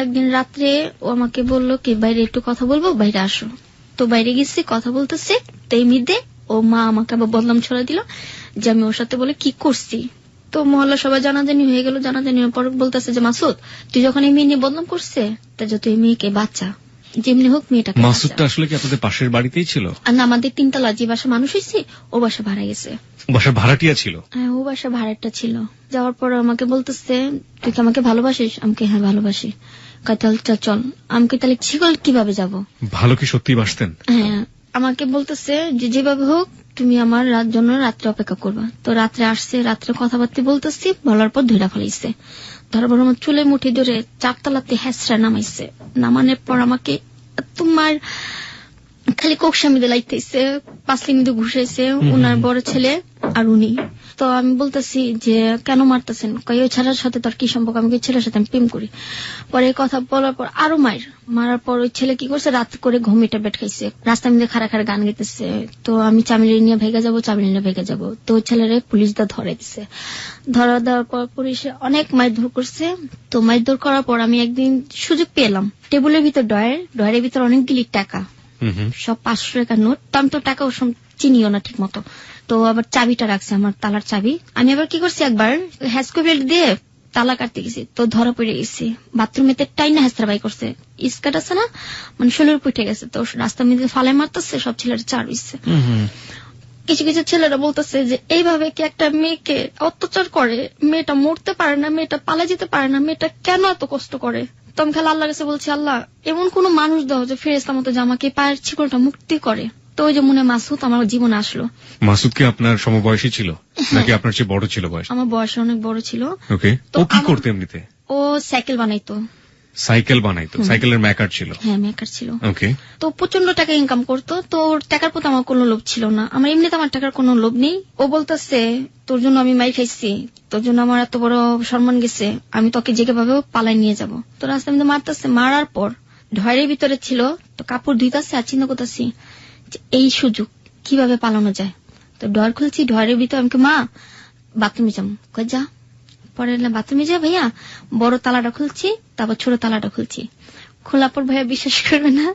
একদিন রাত্রে ও আমাকে বললো কি বাইরে একটু কথা বলবো, বাইরে আসো। তো বাইরে গেছি, কথা বলতেছে, তো এই মধ্যে ও মা আমাকে আবার বদনাম ছড়া দিল যে আমি ওর সাথে বলে কি করছি। তো মহল্লা সবাই জানাজানি হয়ে গেল। জানাজানি পর বলতেছে যে মাসুদ তুই যখন এই মেয়ে নিয়ে বদনাম করছে, তা যত এই মেয়েকে বাচ্চা যেমনি হোক মেয়েটাকে মাসুদটা আসলে কি আপনাদের পাশের বাড়িতেই ছিল? আর না, আমাদের তিনতলা যে বাসা মানুষ হয়েছে ও বাসা ভাড়া গেছে। বাসা ভাড়াটিয়া ছিল? হ্যাঁ, ও বাসা ভাড়াটা ছিল। যাওয়ার পর আমাকে বলতেছে, তুই কি আমাকে ভালোবাসিস? আমাকে হ্যাঁ ভালোবাসি। তাহলে চল। আমাকে তাহলে শিকল কিভাবে যাব? ভালো কি সত্যি বাসতেন? হ্যাঁ, আমাকে বলতেছে যে যেভাবে হোক তুমি আমার জন্য রাত্রে অপেক্ষা করবা। তো রাত্রে আসছে, রাত্রে কথাবার্তা বলতেছি, বলার পর ধরে ফেলাইছে। ধরার পর আমার চুলে মুঠি ধরে 4 তলাতে হেসরা নামাইছে। নামানোর পর আমাকে তোমার খালি কোকসামি দিলাইতেছে, পাঁচলি মিদে ঘুষাইছে উনার বড় ছেলে আর উনি। তো আমি বলতেছি যে কেন মারতেছেন? ওই ছেলের সাথে তোর কি সম্পর্ক? আমি ছেলের সাথে আমি প্রেম করি। পরে কথা বলার পর আরো মারার পর ওই ছেলে কি করছে, রাত করে ঘুমিটা বেট খাইছে, রাস্তার মধ্যে খাড়া খাড়া গান গেতেছে। তো আমি চামিলি নিয়ে ভেগে যাবো, তো ওই ছেলেরে পুলিশ দা ধরে দিছে। ধরা দেওয়ার পর পুলিশে অনেক মারধর করছে। তো মারধর করার পর আমি একদিন সুযোগ পেলাম, টেবিলের ভিতর ডয়ের ভিতর অনেকগুলি টাকা, সব 500 টাকার নোট। তো আমি তো টাকা চিনিও না ঠিক মতো। তো আবার চাবিটা রাখছে, আমার তালার চাবি। আমি আবার কি করছি, একবার হ্যাসকোভেল দিয়ে তালা কাটতে গেছি, তো ধরা পড়ে গেছি। বাথরুমেতে টাইনা হ্যাস্তার বাই করছে, স্কার্ট আছে না, মানে শোলের পুঠে গেছে। তো রাস্তার মধ্যে ফালাই মারতেছে, সব ছেলেরা চার হইছে। কিছু কিছু ছেলেরা বলতেছে যে এইভাবে কি একটা মেয়েকে অত্যাচার করে, মেয়েটা মরতে পারে না, মেয়েটা পালা যেতে পারে না, মেয়েটা কেন এত কষ্ট করে? তো আমি খালি আল্লাহর কাছে বলছি, আল্লাহ এমন কোন মানুষ দাও যে ফেরেশতার মতো যে আমাকে পায়ের ছিকলটা মুক্তি করে। তো ওই যে মনে মাসুদ আমার জীবনে আসলো। মাসুদ কি আপনার সমবয়সী ছিল নাকি আপনার চেয়ে বড় ছিল বয়স? আমার বয়স অনেক বড় ছিল। ওকে, ও কি করতে এমনিতে? ও সাইকেল বানাইতো। সাইকেলের মেকার ছিল? হ্যাঁ, মেকার ছিল। ওকে। তো প্রচন্ড টাকা ইনকাম করতো। তো ওর টাকার প্রতি আমার কোনো লোভ ছিল না। আমার এমনিতে আমার টাকার কোনো লোভ নেই। ও বলতেছে তোর জন্য আমি মাই খাইছি, তোর জন্য আমার এত বড় সম্মান গেছে, আমি তোকে যে ভাবে পালাই নিয়ে যাব। তো রাস্তার মধ্যে মারতেছে। মারার পর ঢয়ের ভিতরে ছিল, তো কাপড় ধুইতাছে আর চিন্তা করতেছি এই সুযোগ কিভাবে পালানো যায়। তো ডর খুলছি, ডয়ের ভিতরে আমাকে মা বাথরুমে যাম, কই যা। পরে বাথরুমে যা ভাইয়া, বড় তালাটা খুলছি, তারপর ছোট তালাটা খুলছি। খোলার পর ভাইয়া বিশ্বাস করবে না,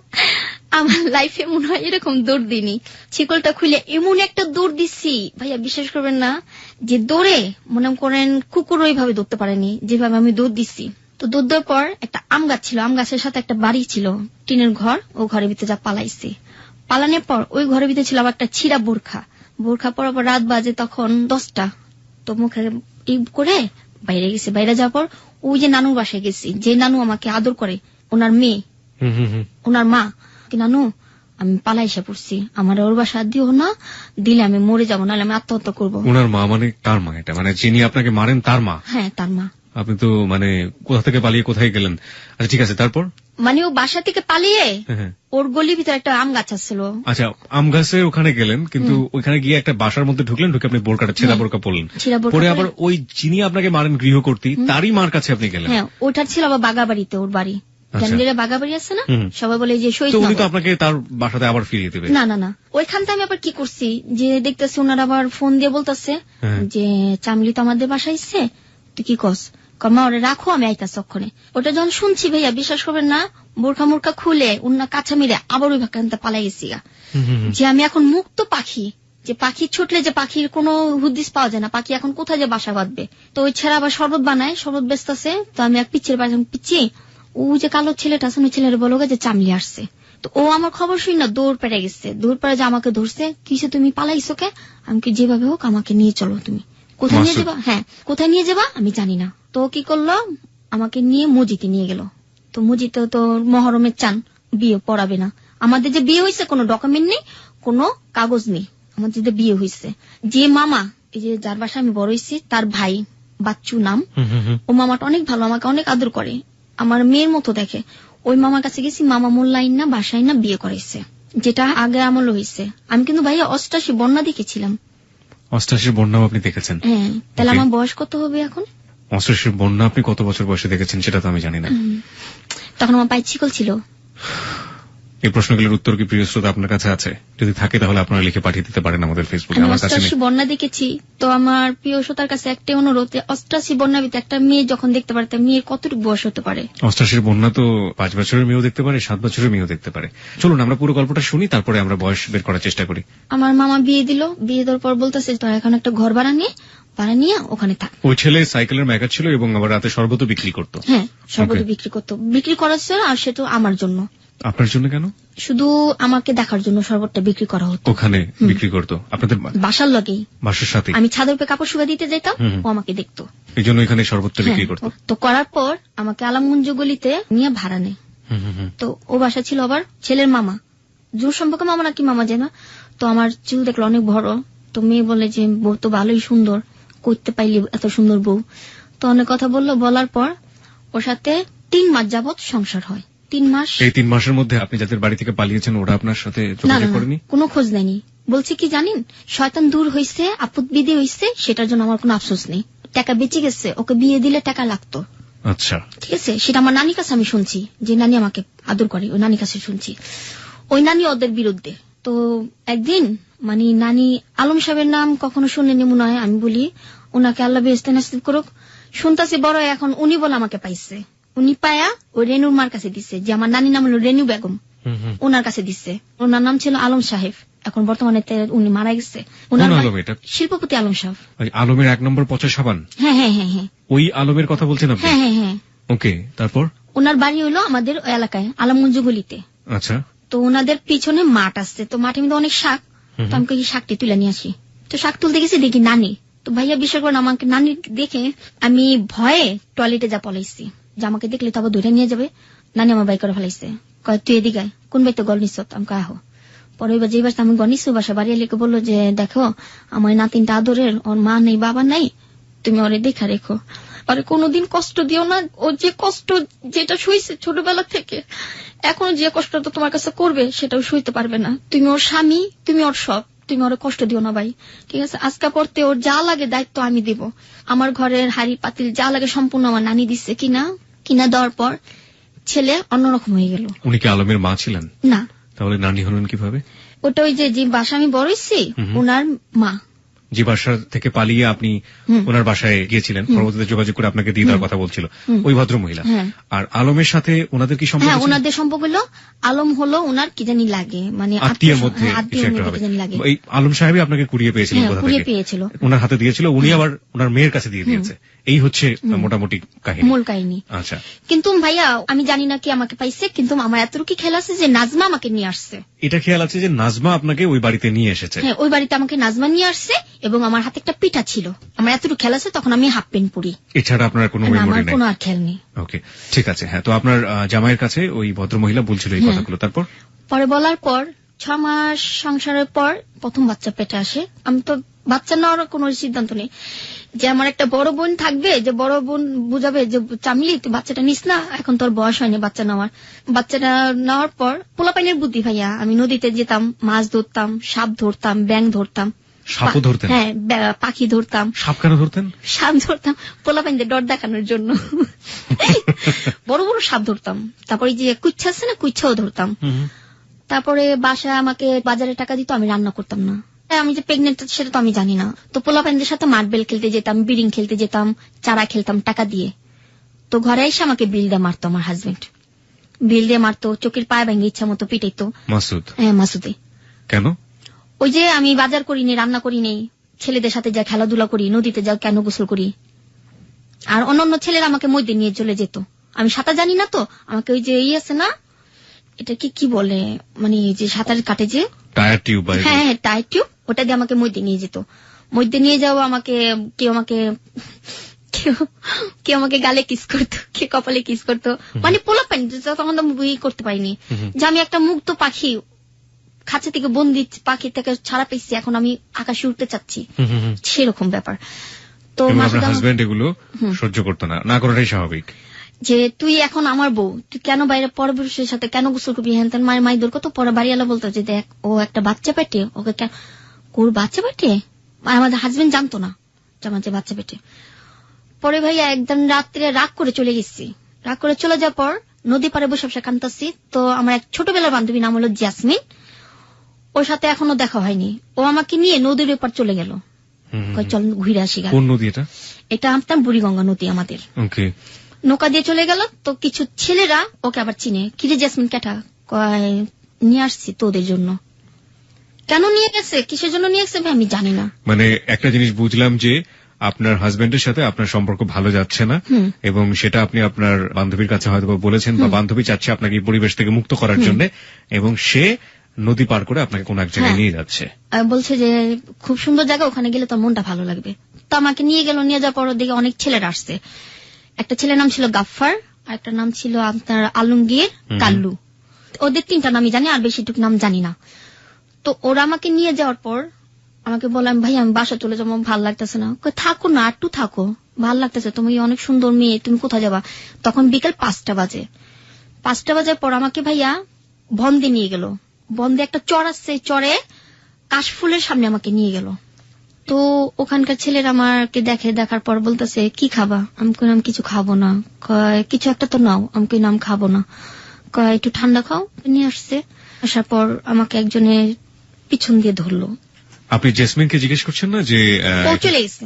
আমার লাইফে মনে হয় এরকম দৌড় দিনি। শিকলটা খুলে এমন একটা দৌড় দিচ্ছি ভাইয়া, বিশ্বাস করবেন না, যে দৌড়ে মনে করেন কুকুর ওইভাবে দৌড়তে পারেনি যেভাবে আমি দৌড় দিচ্ছি। তো দৌড় দেওয়ার পর একটা আম গাছ ছিল, আম গাছের সাথে একটা বাড়ি ছিল, টিনের ঘর। ও ঘরের ভিতরে যা পালাইছে। পালানোর পর ওই ঘরের ভিতরে ছিল আবার একটা ছিঁড়া বোরখা পরার পর রাত বাজে তখন 10টা। তো মুখে ই করে বাইরে গেছে। বাইরে যাওয়ার পর ওই যে নানুর বাসায় গেছি, যে নানু আমাকে আদর করে, ওনার মেয়ে, ওনার মা, নানু আমি পালাইসা পড়ছি, আমার ওর বাসা দিও না, দিলে আমি মরে যাবো, নাহলে আমি আত্মহত্যা করবো। ওনার মা মানে কার মা? এটা মানে যিনি আপনাকে মারেন তার মা? হ্যাঁ, তার মা। আপনি তো মানে কোথা থেকে পালিয়ে কোথায় গেলেন? আচ্ছা ঠিক আছে, তারপর? মানে ও বাসা থেকে পালিয়ে ওর গলির ভিতরে একটা আম গাছ ছিল। আচ্ছা, আম গাছের ওখানে গেলেন, কিন্তু ওইখানে গিয়ে একটা বাসার মধ্যে ঢুকলেন, ঢুকে আপনি বোরকাটা ছেঁড়া বোরকা পরলেন, পরে আবার ওই যিনি আপনাকে মারেন গৃহকর্ত্রী তারই মার কাছে আপনি গেলেন? হ্যাঁ, ওটার ছিল আবার বাগাবাড়িতে, ওর বাড়ি বাগাবাড়ি আছে না, সবাই বলে যে শহীদ। উনি তো আপনাকে তার বাসাতে আবার ফিরিয়ে দেবে? না না না, ওইখান থেকে আমি আবার কি করছি যে দেখতেছি ওনার আবার ফোন দিয়ে বলতেছে যে চামলি তো আমাদের বাসায় এসছে, তুই কি কস? কমা ওরে রাখো, আমি আইতাছি অক্ষণে। ওটা যখন শুনছি ভাইয়া বিশ্বাস করবেন না, বোরখা মোরখা খুলে উন্না কাছা মেরে আবার ওই ভাকান্তে পালাই গেছি, যে আমি এখন মুক্ত পাখি। যে পাখি ছুটলে যে পাখির কোনো হুদিস পাওয়া যায় না, পাখি এখন কোথায় যে বাসা বাঁধবে। তো ওই ছেড়া আবার শরবত বানায়, শরবত বেচতেছে। তো আমি এক পিচ্ছির বাড়ি পিচ্ছি, ও যে কালো ছেলেটা আছে, ওই ছেলের বলো যে চামলি আসছে। তো ও আমার খবর শুনি না, দৌড় পেরে গেছে। দৌড় পেরে যে আমাকে ধরছে, কিসে তুমি পালাইছো কে? আমি কি যেভাবে হোক আমাকে নিয়ে চলো, তুমি কোথায় নিয়ে যাবা? হ্যাঁ, কোথায় নিয়ে যাবা আমি জানি না। তো কি করলো, আমাকে নিয়ে মসজিদে নিয়ে গেল। তো মসজিদে তো মহরমের চান, বিয়ে পড়াবে না। আমাদের যে বিয়ে হয়েছে কোনো ডকুমেন্ট নেই, কোনো কাগজ নেই, আমাদের যে বিয়ে হয়েছে। যে মামা, এই যে যার বাসায় আমি বড় হয়েছি, তার ভাই বাচ্চু নাম, ও মামাটা অনেক ভালো, আমাকে অনেক আদর করে, আমার মেয়ের মতো দেখে। ওই মামার কাছে গেছি, মামা মোল্লাইন না বাসায় না বিয়ে করাইছে, যেটা আগে আমল হয়েছে। আমি কিন্তু ভাইয়া 88 বন্যা দেখেছিলাম। 88 বন্যা আপনি দেখেছেন? হ্যাঁ, তাহলে আমার বয়স কত হবে এখন? 88 বন্যা আপনি কত বছর বয়সে দেখেছেন সেটা তো আমি জানি না। তখন আমার পায়ে ছিকল ছিল। এই প্রশ্নগুলোর উত্তর কি প্রিয় শ্রোতা আপনার কাছে আছে? যদি থাকে তাহলে আপনারা লিখে পাঠিয়ে দিতে পারেন আমাদের ফেসবুকে। আমার কাছে 88 বন্যা দেখেছি। তো আমার প্রিয় শ্রোতার কাছে একটা অনুরোধ, 88 বন্যার ভিতরে একটা মেয়ে যখন দেখতে পারে, তার মেয়ের কতটুকু বয়স হতে পারে? 88 বন্যা তো 5 বছরের মেয়েও দেখতে পারে, 7 বছরের মেয়েও দেখতে পারে। চলুন আমরা পুরো গল্পটা শুনি, তারপরে আমরা বয়স বের করার চেষ্টা করি। আমার মামা বিয়ে দিল, বিয়ে দেওয়ার পর বলতেছে তোর এখন একটা ঘর ভাড়া নিয়ে ওখানে থাক। ওই ছেলে সাইকেলের মেকার ছিল এবং আবার রাতে শরবত বিক্রি করতো। হ্যাঁ, শরবত বিক্রি করতো, বিক্রি করাচ্ছে, আর সেটা আমার জন্য। আপনার জন্য কেন? শুধু আমাকে দেখার জন্য শরবতটা বিক্রি করা হতো ওখানে বিক্রি করতো আপনাদের বাসার লগেই। বাসার সাথে আমি ছাদের উপরে কাপড় শুকা দিতে যেতাম, ও আমাকে দেখতো। এই জন্য এখানে শরবতটা বিক্রি হ্যাঁ, করতো। তো করার পর আমাকে আলামগঞ্জ গলিতে নিয়ে ভাড়া নেয়। তো ও বাসা ছিল আবার ছেলের মামা, জোর সম্পর্কে মামা নাকি মামা যেন। তো আমার চুল দেখলো অনেক বড়, তো মেয়ে বলে যে বউ তো ভালোই সুন্দর, করতে পাইলি এত সুন্দর বউ। তো অনেক কথা বললো, বলার পর ওর সাথে 3 মাস যাবত সংসার হয়। 3 মাস। এই 3 মাসের মধ্যে আপনি যাদের বাড়ি থেকে পালিয়েছেন ওরা আপনার সাথে না যোগাযোগ না, করেনি? কোনো খোঁজ নেয়নি। বলছে কি জানেন, শয়তান দূর হইছে, আপদ বিধি হইছে, সেটার জন্য আমার কোনো আফসোস নেই। টাকা বেঁচে গেছে, ওকে বিয়ে দিলে টাকা লাগতো। আচ্ছা, ঠিক আছে, সেটা আমার নানির কাছে আমি শুনছি, যে নানি আমাকে আদর করে, ওই নানির কাছে শুনছি। ওই নানি ওদের বিরুদ্ধে। তো একদিন মানে নানি আলম সাহেবের নাম কখনো শুনেনি মনে হয়, আমি বলি ওনাকে আল্লাহ বেহেশতে নসিব করুক। শুনতাছি বড় এখন উনি বলে আমাকে পাইছে, উনি পায়া ওই রেনুর মার কাছে দিচ্ছে, যে আমার নানির নাম হলো রেনু বেগম, ওনার কাছে দিচ্ছে। ওনার নাম ছিল আলম সাহেব, এখন বর্তমানে উনি মারা গেছে। ওনার কোন আলম এটা? শিল্পপতি আলম সাহেব। ওই আলমের 1 নম্বর পচা সাবান? হ্যাঁ হ্যাঁ হ্যাঁ হ্যাঁ ওই আলমের কথা বলছেন আপনি? হ্যাঁ হ্যাঁ হ্যাঁ। ওকে, তারপর? ওনার বাড়ি হলো আমাদের ওই এলাকায় আলমগঞ্জ গলিতে। আচ্ছা, তো ওনাদের পিছনে মাঠ আসছে, তো মাঠের মধ্যে অনেক শাক। তো আমি কই শাকটি তুলে নিয়ে আসি। তো শাক তুলতে গেছি, দেখি নানি। তো ভাইয়া বিশ্বাস করেন, আমাকে নানি দেখে আমি ভয়ে টয়লেটে যা পলাইছি, যে আমাকে দেখলে তো আবার ধরে নিয়ে যাবে। নানি আমার বাই করে ফেলাইছে, কয় তুই এদিকে আয়, কোন বাড়িতে গল নিস? আমি কয় আহো। পরে এবার যে বাসা আমি গনিসু বাসা বাড়ি লিখে বললো যে দেখো আমার নাতিনটা আদরের, ওর মা নেই বাবা নাই, তুমি ওরে দেখা রেখো, আরে কোনোদিন কষ্ট দিও না। ও যে কষ্ট যেটা শুইছে ছোটবেলা থেকে, এখন যে কষ্টটা তোমার কাছে করবে সেটাও সইতে পারবে না। তুমি ওর স্বামী, তুমি ওর সব, তুমি ওর কষ্ট দিও না ভাই, ঠিক আছে? আজকা পড়তে ওর যা লাগে দায়িত্ব আমি দেব। আমার ঘরের হাড়ি পাতিল যা লাগে সম্পূর্ণ আমার নানি দিচ্ছে। কিনা দেওয়ার পর ছেলে অন্যরকম হয়ে গেল। উনি কি আলমের মা ছিলেন? না। তাহলে নানি হলেন কিভাবে? ওটা ওই যে বাসা আমি বড় হইছি, ওনার মা। যে বাসা থেকে পালিয়ে আপনি ওনার বাসায় গিয়েছিলেন, পরবর্তীতে যোগাযোগ করে আপনাকে দিয়ে দেওয়ার কথা বলছিল ওই ভদ্র মহিলা। আর আলমের সাথে ওনাদের কি সম্পর্ক? হ্যাঁ, ওনাদের সম্পর্ক হলো, আলম হলো ওনার কি জানি লাগে, মানে আত্মীয়ের মধ্যে কিছু একটা হবে। এই আলম সাহেবই আপনাকে কুড়িয়ে পেয়েছিলেন কোথা থেকে? পেয়েছিল, ওনার হাতে দিয়েছিল, উনি আবার ওনার মেয়ের কাছে দিয়ে দিয়েছে। এই হচ্ছে মোটামুটি কাহিনী, মূল কাহিনী। আচ্ছা, কিন্তু ভাইয়া আমি জানি না কি আমাকে পাইছে, কিন্তু আমার এতটুকু খেয়াল আছে যে নাজমা আমাকে নিয়ে আসছে। এটা খেয়াল আছে যে নাজমা আপনাকে ওই বাড়িতে নিয়ে এসেছে? হ্যাঁ, ওই বাড়িতে আমাকে নাজমা নিয়ে আসছে, এবং আমার হাতে একটা পিঠা ছিল। আমার এতটুকু খেয়াল আছে, তখন আমি হাফ প্যান্ট পরি। এছাড়া আপনার কোনো মেমোরি নেই? কোনো আর খেয়াল নেই। ওকে, ঠিক আছে। হ্যাঁ, তো আপনার জামাইয়ের কাছে ওই ভদ্র মহিলা বলছিল এই কথাগুলো, তারপর? পরে বলার পর 6 মাস সংসারের পর প্রথম বাচ্চা পেটে আসে। আমি তো বাচ্চা নেওয়ার কোনো সিদ্ধান্ত নেই, যে আমার একটা বড় বোন থাকবে, যে বড় বোন বুঝাবে যে চামলি তুই বাচ্চাটা নিস না, এখন তোর বয়স হয়নি বাচ্চা নেওয়ার। বাচ্চাটা নেওয়ার পর পোলাপাইনের বুদ্ধি ভাইয়া, আমি নদীতে যেতাম, মাছ ধরতাম, সাপ ধরতাম, ব্যাঙ ধরতাম। সাপও ধরতেন? হ্যাঁ, পাখি ধরতাম। সাপ কেন ধরতেন? সাপ ধরতাম পোলাপাইনদের ডর দেখানোর জন্য। বড় বড় সাপ ধরতাম। তারপরে যে কুচ্ছা আছে না, কুচ্ছাও ধরতাম। তারপরে বাসায় আমাকে বাজারে টাকা দিত, আমি রান্না করতাম না। আমি যে প্রেগনেন্ট সেটা তো আমি জানি না। তো পোলাপাইনদের সাথে মার্বেল খেলতে যেতাম, বিরিং খেলতে যেতাম, চারা খেলতাম টাকা দিয়ে। তো ঘরে এসে আমাকে বিল দিয়ে মারতো আমার হাজবেন্ড, বিল দিয়ে মারতো, চোখের পায়ে ভেঙে ইচ্ছা মতো পিটাইতো। মাসুদ? হ্যাঁ, মাসুদে। কেন? ওই যে আমি বাজার করিনি, রান্না করিনি, ছেলেদের সাথে যা খেলাধুলা করি, নদীতে যা কেন গোসল করি। আর অন্যান্য ছেলেরা আমাকে মধ্যে নিয়ে চলে যেত। আমি সাঁতার জানি না, তো আমাকে ওই যে আছে না, এটা কি বলে, মানে যে সাঁতার কাটে যে টায়ার টিউব? হ্যাঁ, টায়ার টিউব, ওটা দিয়ে আমাকে মধ্যে নিয়ে যেত। মধ্যে নিয়ে যাও আমাকে, কেউ আমাকে গালে কিস করতো, কে কপালে কিস করতো, মানে পোলাপাইন। তখন তো বুঝি করতে পারিনি যে আমি একটা মুক্ত পাখি, খাঁচা থেকে বন্দি পাখি থেকে ছাড়া পেয়েছি, এখন আমি আকাশে উঠতে চাচ্ছি, সেরকম ব্যাপার। তো হাজবেন্ড এগুলো সহ্য করতো না, না করাটাই স্বাভাবিক। যে তুই এখন আমার বউ, তুই কেন বাইরে পরপুরুষের সাথে কেন গোসল করবি, হ্যান তেন মায়ের মাই দূর কত। পরে বাড়িওয়ালা বলতো যে দেখ ও একটা বাচ্চা পেটে, ওকে ওর বাচ্চা পেটে। আমাদের হাজবেন্ড জানতো না যে আমার যে বাচ্চা পেটে। পরে ভাইয়া একদিন রাত্রে রাগ করে চলে গেছি। রাগ করে চলে যাওয়ার পর নদী পাড়ে বসে বসে কান্তাছি। তো আমার এক ছোটবেলার বান্ধবী নাম হলো জাসমিন, ওর সাথে এখনো দেখা হয়নি। ও আমাকে নিয়ে নদীর ওপার চলে গেল, চল ঘুরে আসি। কোন নদী এটা? এটা আপনার বুড়িগঙ্গা নদী আমাদের। নৌকা দিয়ে চলে গেল। তো কিছু ছেলেরা ওকে আবার চিনে, কিরে জাসমিন কেটা, নিয়ে আসছি তোদের জন্য। কেন নিয়ে গেছে, কিসের জন্য নিয়ে গেছে আমি জানি না। মানে একটা জিনিস বুঝলাম যে আপনার হাজবেন্ডের সাথে আপনার সম্পর্ক ভালো যাচ্ছে না এবং সেটা আপনি আপনার বান্ধবীর কাছে হয়তো বলেছেন বা বান্ধবী চাচ্ছে আপনাকে এই পরিবেশ থেকে মুক্ত করার জন্য এবং সে নদী পার করে আপনাকে কোন এক জায়গায় নিয়ে যাচ্ছে, বলছে যে খুব সুন্দর জায়গা, ওখানে গেলে তোর মনটা ভালো লাগবে। তো আমাকে নিয়ে গেল, নিয়ে যাওয়ার পর দেখে অনেক ছেলেরা আসছে। একটা ছেলের নাম ছিল গাফফার, আর একটা নাম ছিল আপনার আলমগীর, কাল্লু। ওদের 3টা নামই জানি, আর বেশিটুকু নাম জানি না। তো ওরা আমাকে নিয়ে যাওয়ার পর আমাকে বললাম, ভাই আমি বাসা চলে যাবো, ভাল লাগতেছে না। থাকো না, একটু থাকো, ভাল লাগতেছে, তুমি অনেক সুন্দর মেয়ে, তুমি কোথায় যাবা? তখন বিকেল 5টা বাজে। 5টা বাজার পর আমাকে ভাইয়া বন্দে নিয়ে গেল। বন্দে একটা চর আছে, চরে কাশফুলের সামনে আমাকে নিয়ে গেল। তো ওখানকার ছেলেরা আমাকে দেখার পর বলতেছে, কি খাবা? আমি কইলাম কিছু খাবো না। কয় কিছু একটা তো নাও। আমি কই নাম খাবো না। কয় একটু ঠান্ডা খাও। নিয়ে আসছে। আসার পর আমাকে একজনে পিছন দিয়ে ধরলো। আপনি জেসমিনকে জিজ্ঞেস করছেন না যে ও চলে গেছে?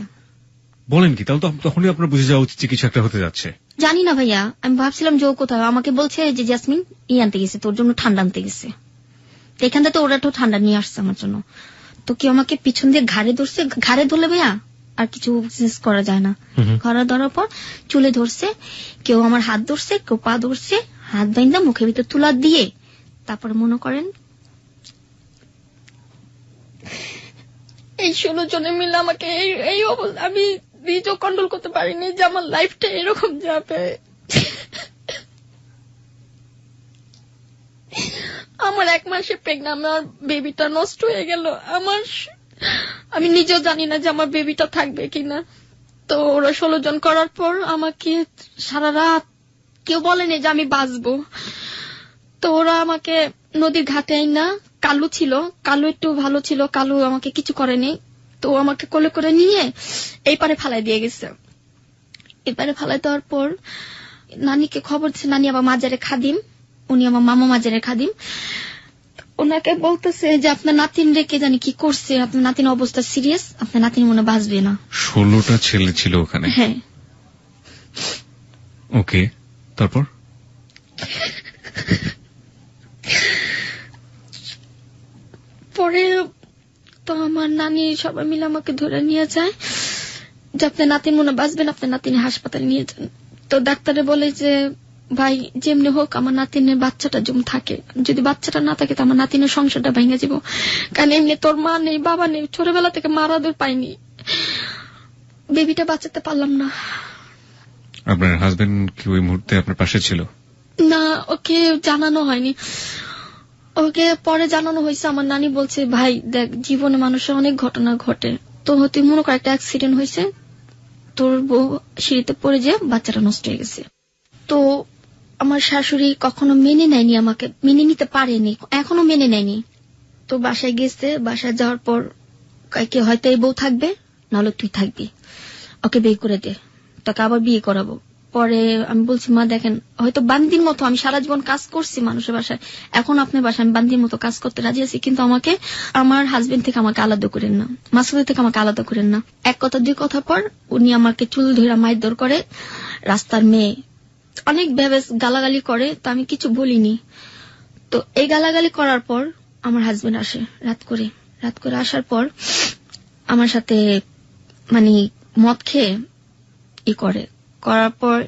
বলেন কি? তাহলে তো তখনই আপনার বুঝে যাওয়া উচিত যে কিছু একটা হতে যাচ্ছে। জানি না ভাইয়া, আমি ভাবছিলাম যে ও কোথাও। আমাকে বলছে যে জেসমিন আনতে গেছে, তোর জন্য ঠান্ডা আনতে গেছে। এখান থেকে ওরা তো ঠান্ডা নিয়ে আসছে আমার জন্য। তো কেউ আমাকে পিছন দিয়ে ঘাড়ে ধরছে। ঘাড়ে ধরলে ভাইয়া আর কিছু করা যায় না। ঘাড়ে ধরার পর চুলে ধরছে, কেউ আমার হাত ধরছে, কেউ পা ধরছে, হাত বাইন্দা মুখের ভিতর তুলা দিয়ে তারপরে মনে করেন এই 16 জনে মিলে আমাকে এই অবস্থা, আমি নিজেও কন্ট্রোল করতে পারিনি যে আমার লাইফটা এরকম যাবে। আমার 1 মাসে প্রেগন্যান্ট, আমার বেবিটা নষ্ট হয়ে গেল। আমি নিজেও জানি না যে আমার বেবিটা থাকবে কিনা। তো ওরা 16 জন করার পর আমাকে সারা রাত কেউ বলেনি যে আমি বাঁচবো। তো ওরা আমাকে নদীর ঘাটে না, কালু ছিল, কালু একটু ভালো ছিল, কালু আমাকে কিছু করেনি। তো আমাকে কোলে করে নিয়ে এই পারে ফালাই দিয়ে গেছে। এবারে ফালাই দেওয়ার পর নানিকে খবর দিচ্ছে। নানি আবার মাজারে খাদিম, উনি আমার মামা মাজারের খাদিম। ওনাকে বলতেছে যে আপনার নাতিন রেখে জানি কি করছে, আপনার নাতিন অবস্থা সিরিয়াস, আপনার নাতিন মনে বাঁচবে না। 16টা ছেলে ছিল ওখানে? হ্যাঁ। ওকে, তারপর? পরে তো আমার নানি সবাই মিলে আমাকে ধরে নিয়ে যায় যে আপনার নাতিন মনে বাঁচবেন, আপনার নাতিন হাসপাতালে নিয়ে যান। তো ডাক্তারে বলে যে ভাই যেমনি হোক আমার নাতিনের বাচ্চাটা যেমন থাকে, যদি বাচ্চাটা না থাকে তো আমার নাতিনের সংসারটা ভেঙে যাব। কারণ এমনি তোর মা নেই, বাবা নেই, ছোটবেলা থেকে মার আদর পাইনি, বেবিটা বাঁচাতে পারলাম না। আপনার হাজবেন্ড কি ওই মুহূর্তে আপনার পাশে ছিল? না, ওকে জানানো হয়নি। ওকে পরে জানানো হয়েছে। আমার নানি বলছে, ভাই দেখ জীবনে মানুষের অনেক ঘটনা ঘটে, তো তুই মনে কর একটা অ্যাক্সিডেন্ট হয়েছে, তোর বউ সিঁড়িতে পড়ে যে বাচ্চাটা নষ্ট হয়ে গেছে। তো আমার শাশুড়ি কখনো মেনে নেয়নি, আমাকে মেনে নিতে পারেনি, এখনো মেনে নেয়নি। তো বাসায় গেছে, বাসায় যাওয়ার পর কাইকে হয়তো এই বউ থাকবে, নাহলে তুই থাকবি, ওকে বিয়ে করে দে, তোকে আবার বিয়ে করাবো। পরে আমি বলছি, মা দেখেন হয়তো বান্দির মতো আমি সারা জীবন কাজ করছি মানুষের বাসায়, এখন আপনার বাসায় আমি বান্দির মতো কাজ করতে রাজি আছি, কিন্তু আমাকে আমার হাজবেন্ড থেকে আমাকে আলাদা করেন না, মাসুদের থেকে আমাকে আলাদা করেন না। 1 কথা 2 কথা পর উনি আমাকে চুল ধরে মারধর করে, রাস্তার মেয়ে অনেক ভেবে গালাগালি করে। তো আমি কিছু বলিনি। তো এই গালাগালি করার পর আমার হাজবেন্ড আসে রাত করে আসার পর আমার সাথে মানে মদ খেয়ে করার পর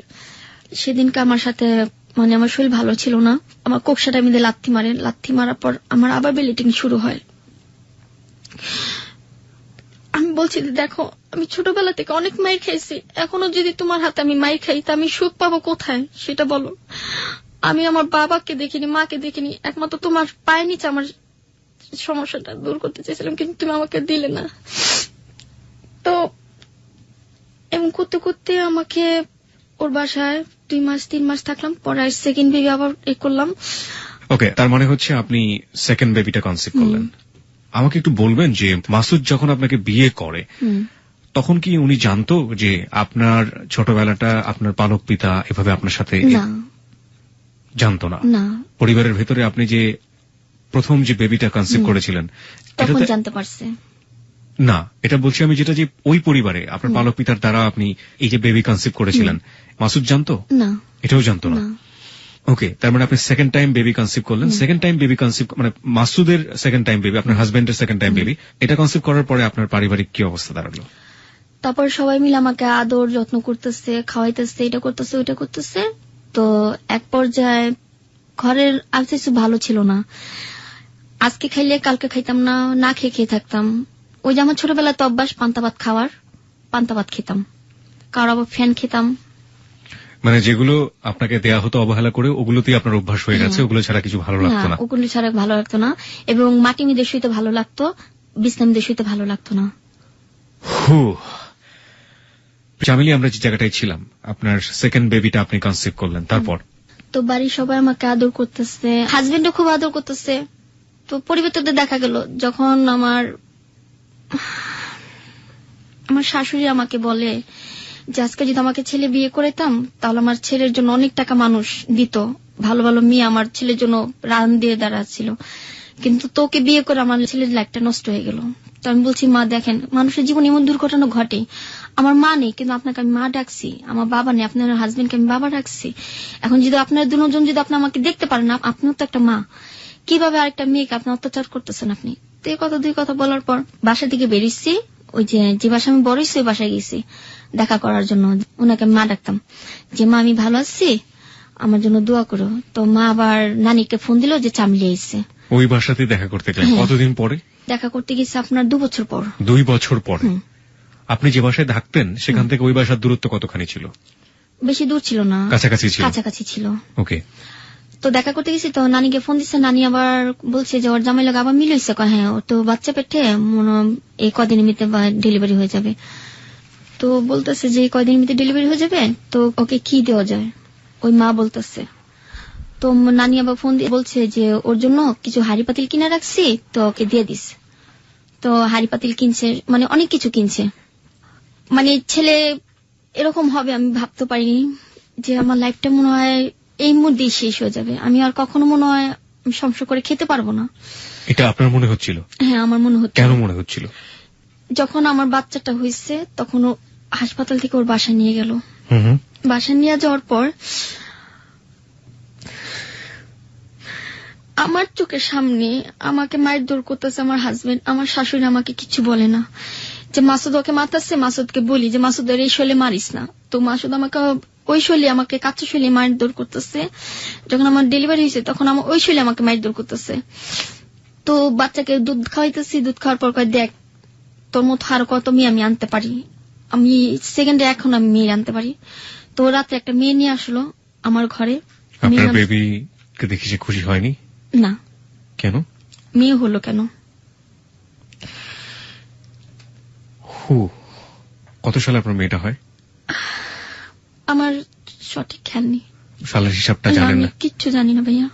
সেদিনকে আমার সাথে মানে আমার শরীর ভালো ছিল না, আমার কোকসাটা মিলে লাথি মারার পর আমার আবার ব্লিডিং শুরু হয়। আমি বলছি, দেখো আমি ছোটবেলা থেকে অনেক মাইর খাইছি, এখনো যদি তোমার হাতে আমি মাইর খাই তা আমি সুখ পাবো কোথায় সেটা বলো। আমি আমার বাবাকে দেখিনি, মাকে দেখিনি, একমাত্র তোমার পায়ের নিচে আমার সমস্যাটা দূর করতে চেয়েছিলাম, কিন্তু তুমি আমাকে দিলে না। তো এমন করতে করতে আমাকে ওর বাসায় 2 মাস 3 মাস থাকলাম, পরে সেকেন্ড বেবি আবার করলাম। ওকে, তার মানে হচ্ছে আপনি সেকেন্ড বেবিটা কনসিভ করলেন। আমাকে একটু বলবেন যে মাসুদ যখন আপনাকে বিয়ে করে তখন কি উনি জানতো যে আপনার ছোটবেলাটা আপনার পালক পিতা এভাবে আপনার সাথে? জানতো না। পরিবারের ভেতরে আপনি যে প্রথম যে বেবিটা কনসিভ করেছিলেন তখন জানতে পারছে না? এটা বলছি আমি যেটা যে ওই পরিবারে আপনার পালক পিতার দ্বারা আপনি এই যে বেবি কনসিভ করেছিলেন, মাসুদ জানতো না? এটাও জানতো না। ওকে, তার মানে আপনি সেকেন্ড টাইম বেবি কনসিভ করলেন। সেকেন্ড টাইম বেবি কনসিভ মানে মাসুদের সেকেন্ড টাইম বেবি, আপনার হাজবেন্ডের সেকেন্ড টাইম বেবি, এটা কনসিভ করার পরে আপনার পারিবারিক কি অবস্থা দাঁড়ালো? তারপর সবাই মিলে আমাকে আদর যত্ন করতেছে, খাওয়াইতেছে, এটা করতেছে ওইটা করতেছে। তো এক পর্যায়ে ঘরের আবহাওয়া ভালো ছিল না, আজকে খাইলে কালকে খাইতাম না, না খেয়ে খেয়ে থাকতাম। ওই যে আমার ছোটবেলায় তো অভ্যাস পান্তা ভাত খাওয়ার, পান্তা ভাত খেতাম, কারো আবার ফ্যান খেতাম। মানে যেগুলো আপনাকে দেয়া হতো অবহেলা করে, ওগুলোতেই আপনার অভ্যাস হয়ে গেছে, ওগুলো ছাড়া কিছু ভালো লাগতো না। ওগুলো ছাড়া ভালো লাগতো না, এবং মাটি মিদে শুইতে ভালো লাগতো, বিছনা মিদে শুইতে ভালো লাগতো না। চামেলি, আমরা যে জায়গাটায় ছিলাম, আপনার সেকেন্ড বেবিটা আপনি কনসিভ করলেন, তারপর? তো বাড়ির সবাই আমাকে আদর করতেছে, হাজবেন্ডও খুব আদর করতেছে। তো পরিবর্তনটা দেখা গেল যখন আমার শাশুড়ি আমাকে বলে যে আজকে যদি আমাকে ছেলে বিয়ে করেতাম তাহলে আমার ছেলের জন্য অনেক টাকা মানুষ দিত, ভালো ভালো মেয়ে আমার ছেলের জন্য রান দিয়ে দাঁড়াচ্ছিল, কিন্তু তোকে বিয়ে করে আমার ছেলের লাইফটা নষ্ট হয়ে গেল। তো আমি বলছি, মা দেখেন, মানুষের জীবনে এমন দুর্ঘটনা ঘটে, আমার মা নেই কিন্তু আপনাকে আমি মা ডাকছি, আমার বাবা নেই, আপনার হাজবেন্ডকে আমি বাবা ডাকছি। এখন যদি আপনার দুজন যদি আপনি আমাকে দেখতে পারেন, আপনিও তো একটা মা, কিভাবে আরেকটা মেয়েকে আপনি অত্যাচার করতেছেন আপনি? তো এই কথা দুই কথা বলার পর বাসা থেকে বেরিয়েছি, ওই যে বাসা আমি বড় হয়েছি ওই বাসায় গেছি দেখা করার জন্য। ওনাকে মা ডাকতাম যে মা আমি ভালো আছি, আমার জন্য দোয়া করো। তো মা আবার নানিকে ফোন দিল যে চামলি এসে। ওই বাসাতে দেখা করতে গেলেন কতদিন পরে? দেখা করতে গেছে আপনার 2 বছর পর। 2 বছর পরে? আপনি যে বাসায় থাকতেন সেখান থেকে ওই বাসার দূরত্ব কতখানি ছিল? বেশি দূর ছিল না, কাছাকাছি ছিল। কাছাকাছি ছিল। ওকে। তো দেখা করতে গেছি, তো নানিকে ফোন দিচ্ছে, নানি আবার বলছে যে ওর জামাই লোক আবার মিলাইছে, হ্যাঁ ওর তো বাচ্চা পেটে এই কদিনের মধ্যে ডেলিভারি হয়ে যাবে। তো বলতেছে যে কয়দিনের মধ্যে ডেলিভারি হয়ে যাবে, তো ওকে কি দেওয়া যায়, ওই মা বলতেছে। তো নানি আবার ফোন দিয়ে বলছে যে ওর জন্য কিছু হাড়ি পাতিল কিনে রাখছি, তো ওকে দিয়ে দিস। তো হাড়ি পাতিল কিনছে, মানে অনেক কিছু কিনছে। মানে ছেলে এরকম হবে আমি ভাবতে পারিনি, যে আমার লাইফটা মনে হয় এই মুহূর্তেই শেষ হয়ে যাবে, আমি আর কখনো মনে হয় সংসার করে খেতে পারবো না। এটা আপনার মনে হচ্ছিল? হ্যাঁ, আমার মনে হচ্ছে। কেন মনে হচ্ছিল? যখন আমার বাচ্চাটা হয়েছে তখন ও হাসপাতাল থেকে ওর বাসায় নিয়ে গেল। বাসায় নিয়ে যাওয়ার পর আমার চোখের সামনে আমাকে মায়ের দৌড় করতেছে আমার হাজবেন্ড, আমার শাশুড়ি আমাকে কিছু বলে না, যে মাসুদ ওকে মারতেছে, মাসুদকে বলি যে মাসুদ এই শৈলে মারিস না। তো মাসুদ আমাকে ওই শৈলে, আমাকে কাঁচা শৈলে মায়ের দৌড় করতেছে। যখন আমার ডেলিভারি হয়েছে তখন আমার ওই শৈলে আমাকে মায়ের দৌড় করতেছে। তো বাচ্চাকে দুধ খাওয়াইতেছি, দুধ খাওয়ার পর কয় দেখ তোর মতো আরো কত মেয়ে আমি আনতে পারি, আমি সেকেন্ডে এখন আমি মেয়ে আনতে পারি। তো রাত্রে একটা মেয়ে নিয়ে আসলো আমার ঘরে। আপনার বেবিকে দেখে সে খুশি হয়নি? না। কেন? মেয়ে হলো কেন? কত সালে আপনার মেয়েটা হয়? আমার সঠিক খেয়াল নেই, সালের হিসাবটা জানেন না? কিচ্ছু জানি না ভাইয়া।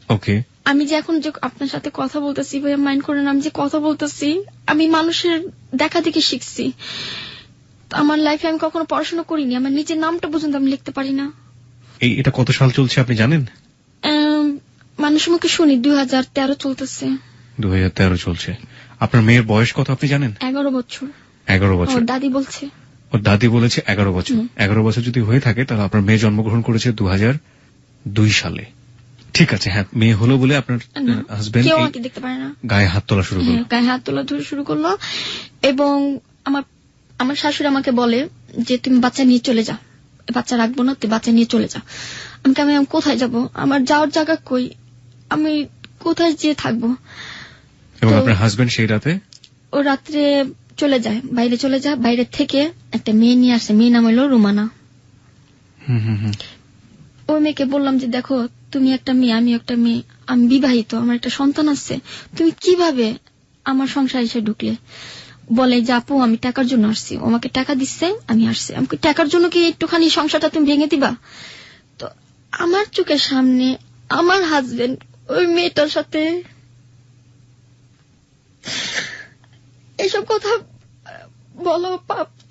ওকে। আমি যে এখন যে আপনার সাথে কথা বলতেছি ভাইয়া, মাইন্ড করেন, আমি যে কথা বলতেছি আমি মানুষের দেখা দেখে শিখছি। আমার লাইফে আমি কখনো পড়াশোনা করিনি, আমার নিজের নামটা পর্যন্ত আমি লিখতে পারি না। এটা কত সাল চলছে আপনি জানেন? মানুষ মুখে শুনি 2013 চলতেছে। 2013 চলছে। আপনার মেয়ের বয়স কত আপনি জানেন? 11 বছর। 11 বছর? ওর দাদি বলছে। ওর দাদি বলেছে 11 বছর। 11 বছর যদি হয়ে থাকে তাহলে আপনার মেয়ে জন্মগ্রহণ করেছে 2002 সালে। ঠিক আছে, হ্যাঁ, মেয়ে হলো বলে আপনার হাজবেন্ড দেখতে পারে না, গায়ে হাত তোলা শুরু করলো। গায়ে হাত তোলা শুরু করলো, এবং আমার শাশুড়ি আমাকে বলে যে তুমি বাচ্চা নিয়ে চলে যা, বাচ্চা রাখবো না, তুই বাচ্চা নিয়ে চলে যা। আমি কোথায় যাব, আমার যাওয়ার জায়গা কই, আমি কোথায় যেয়ে থাকবো? এবং আপনার হাজবেন্ড সেই রাতে? ও রাত্রে চলে যায়, বাইরে চলে যায়, বাইরে থেকে একটা মেয়ে নিয়ে আসে, মেয়ে নাম হলো রুমানা। ওই মেয়েকে বললাম যে দেখো তুমি একটা মেয়ে, আমি একটা মেয়ে, আমি বিবাহিত, আমার একটা সন্তান আছে, তুমি কিভাবে আমার সংসার এসে ঢুকলে? বলে যে আপু আমি টাকার জন্য আসছি, ও আমাকে টাকা দিচ্ছে আমি আসছি। আমি টাকার জন্য কি একটুখানি সংসারটা তুমি ভেঙে দিবা? তো আমার চোখের সামনে আমার হাজবেন্ড ওই মেয়েটার সাথে এসব কথা বলো,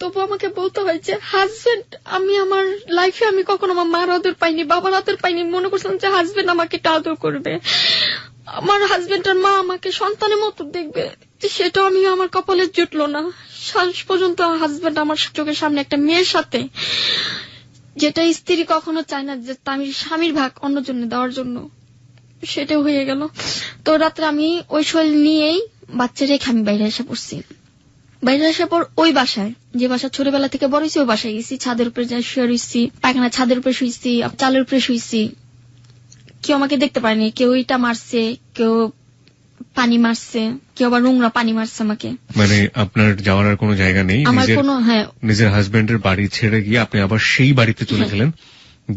তবু আমাকে বলতে হয় যে হাজবেন্ড, আমি আমার লাইফে আমি কখনো আমার মার আদর পাইনি, বাবার আদর পাইনি, মনে করছিলাম যে হাজবেন্ড আমাকে একটা আদর করবে, আমার হাজবেন্ড আর মা আমাকে সন্তানের মতো দেখবে, সেটাও আমি আমার কপালে জুটলো না। শেষ পর্যন্ত হাজবেন্ড আমার চোখের সামনে একটা মেয়ের সাথে, যেটা স্ত্রী কখনো চায় না যে আমি স্বামীর ভাগ অন্যজনে দেওয়ার জন্য, সেটা হয়ে গেল। তো রাত্রে আমি ওই শৈল নিয়েই বাচ্চা রেখে আমি বাইরে এসে পড়ছি। বাইরে আসার পর ওই বাসায়, যে বাসা ছোটবেলা থেকে বড় হয়েছি, ওই বাসায় গেছি, ছাদের উপরে যা শুয়ে রয়েছি, পায়খানা ছাদের উপরে শুয়েছি, চালের উপরে শুয়েছি। কেউ আমাকে দেখতে পারেনি, কেউ ইটা মারছে, কেউ পানি মারছে, কেউ আবার নোংরা পানি মারছে আমাকে। মানে আপনার যাওয়ার আর কোনো জায়গা নেই, আমার কোনো, হ্যাঁ, নিজের হাজবেন্ডের বাড়ি ছেড়ে গিয়ে আপনি আবার সেই বাড়িতে চলে গেলেন,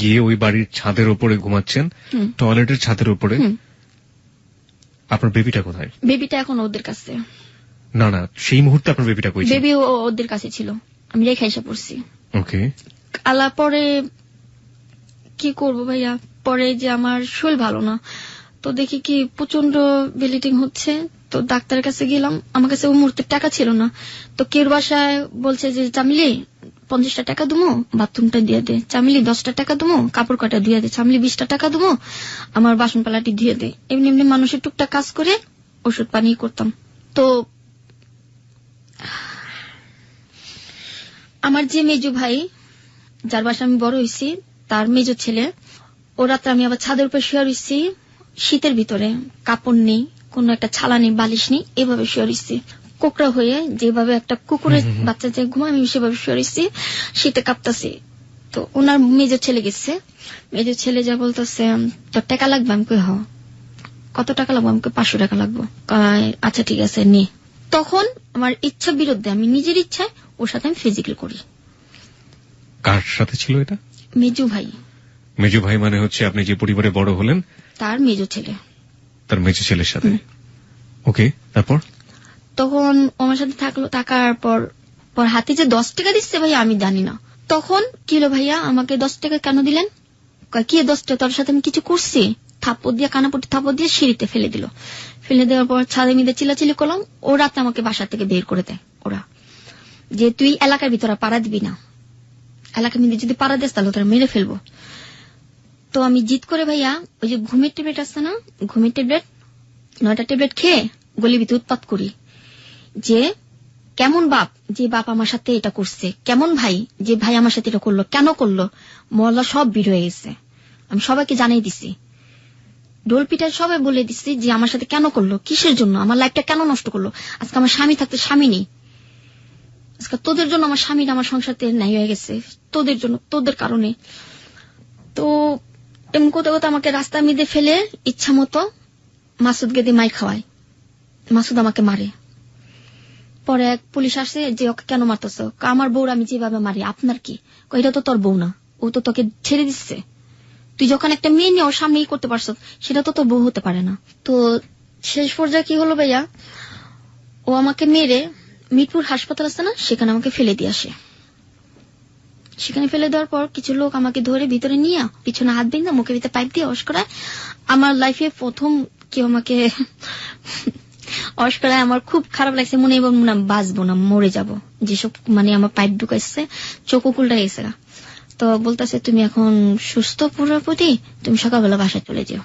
গিয়ে ওই বাড়ির ছাদের উপরে ঘুমাচ্ছেন, টয়লেটের ছাদের উপরে। আপনার বেবিটা কোথায়? বেবিটা এখন ওদের কাছে। না না, সেই মুহূর্তে আপনার বেবিটা কই ছিল? বেবি ওদের কাছে ছিল, আমি রেখে এসে পড়ছি। ওকে। আলা পরে কি করব ভাইয়া, পরে যে আমার শরীর ভালো না, তো দেখি কি প্রচন্ড ব্লিডিং হচ্ছে, তো ডাক্তারের কাছে গেলাম। আমার কাছে ওই মুহূর্তে টাকা ছিল না, তো কেউ বাসায় বলছে যে চামিলি 50টা টাকা দেবো, বাথরুমটা দিয়ে দে। চামিলি 10টা টাকা দেবো, কাপড় কাটা দিয়ে দে। চামিলি 20টা টাকা দেবো, আমার বাসন পালাটি দিয়ে দে। এমনি এমনি মানুষের টুকটাক কাজ করে ওষুধ পানি করতাম। তো আমার যে মেজো ভাই, যার বাসা আমি বড় হয়েছি, তার মেজো ছেলে, ও রাত্রে আমি আবার ছাদের উপর শুয়ে রয়েছি, শীতের ভিতরে, কাপড় নেই, কোন একটা ছালা নেই, বালিশ নেই, এভাবে শুয়ে রয়েছি কোকড়া হয়ে, যেভাবে একটা কুকুরের বাচ্চা যে ঘুমায়, আমি সেভাবে শুয়ে রয়েছি, শীতে কাঁপতাছি। তো ওনার মেজো ছেলে গেছে, মেজো ছেলে যা বলতেছে, তোর টাকা লাগবে? আমি কই, হ। কত টাকা লাগবে? আমাকে 500 টাকা লাগবে। আচ্ছা ঠিক আছে নে। তখন আমার ইচ্ছা বিরুদ্ধে, আমি নিজের ইচ্ছায় ওর সাথে আমি ফিজিক্যাল করি। কার সাথে ছিল এটা? মেজু ভাই। মেজো ভাই মানে হচ্ছে আপনি যে পরিবারে বড় হলেন, তার মেজো ছেলে, তার মেজো ছেলের সাথে। ওকে, তারপর? তখন আমার সাথে থাকলো, থাকার পর হাতে যে 10 টাকা দিচ্ছে ভাইয়া, আমি জানি না। তখন কি হলো ভাইয়া, আমাকে 10 টাকা কেন দিলেন? কি 10 টাকা? তোর সাথে আমি কিছু করছি? থাপ্পড় দিয়ে, কানাপট্টি থাপ্পড় দিয়ে সিঁড়িতে ফেলে দিল। ফেলে দেওয়ার পর ছাদে মিদে চিল্লাচিল্লি করলাম। ও রাতে আমাকে বাসা থেকে বের করে দেয় ওরা, যে তুই এলাকার ভিতরে পাড়া দিবি না, এলাকার মধ্যে যদি পাড়া দিস তাহলে তোরা মেরে ফেলবো। তো আমি জিদ করে ভাইয়া, ওই যে ঘুমের ট্যাবলেট আছে না, ঘুমের ট্যাবলেট 9টা ট্যাবলেট খেয়ে গলি ভিতরে উৎপাত করি, যে কেমন বাপ, যে বাপ আমার সাথে এটা করছে, কেমন ভাই, যে ভাই আমার সাথে এটা করলো, কেন করলো, মহল্লা সব ভিড় হয়ে গেছে। আমি সবাইকে জানিয়ে দিছি, ডোল পিটায় সবাই বলে দিচ্ছি যে আমার সাথে কেন করলো, কিসের জন্য, আমার লাইফটা কেন নষ্ট করলো। আজকে আমার স্বামী থাকতে স্বামী নেই, আজকে তোদের জন্য আমার স্বামীর আমার সংসারতে নাই হয়ে গেছে, তোদের জন্য, তোদের কারণে। তো এমন কোথাও কোথাও আমাকে রাস্তার মধ্যে ফেলে ইচ্ছা মতো মাসুদ গেদি মাই খাওয়ায়, মাসুদ আমাকে মারে। পরে এক পুলিশ আসে, যে ওকে কেন মারতেছ? আমার বউর আমি যেভাবে মারি, আপনার কি? এটা তো তোর বউ না, ও তো তোকে ছেড়ে দিচ্ছে, তুই যখন একটা মেয়ে নিয়ে ওর সামনেই করতে পারছ, সেটা তো তোর বউ হতে পারে না। তো শেষ পর্যায়ে কি হলো ভাইয়া, ও আমাকে মেরে মিরপুর হাসপাতাল আছে না, সেখানে আমাকে ফেলে দিয়ে আসে। সেখানে ফেলে দেওয়ার পর কিছু লোক আমাকে ধরে ভিতরে নিয়ে পিছনে হাত বেঁধে মুখের ভিতরে পাইপ দিয়ে অস করায়। আমার লাইফে প্রথম কেউ আমাকে অস করায়, আমার খুব খারাপ লাগছে, মনে এবং মনে বাঁচবো না, মরে যাব, যেসব মানে আমার পাইপ ঢুকাইছে, চোখ উল্টা গেছে। তো বলতেছে, তুমি এখন সুস্থ পুরোপুরি, তুমি সকালবেলা বাসায় চলে যাও।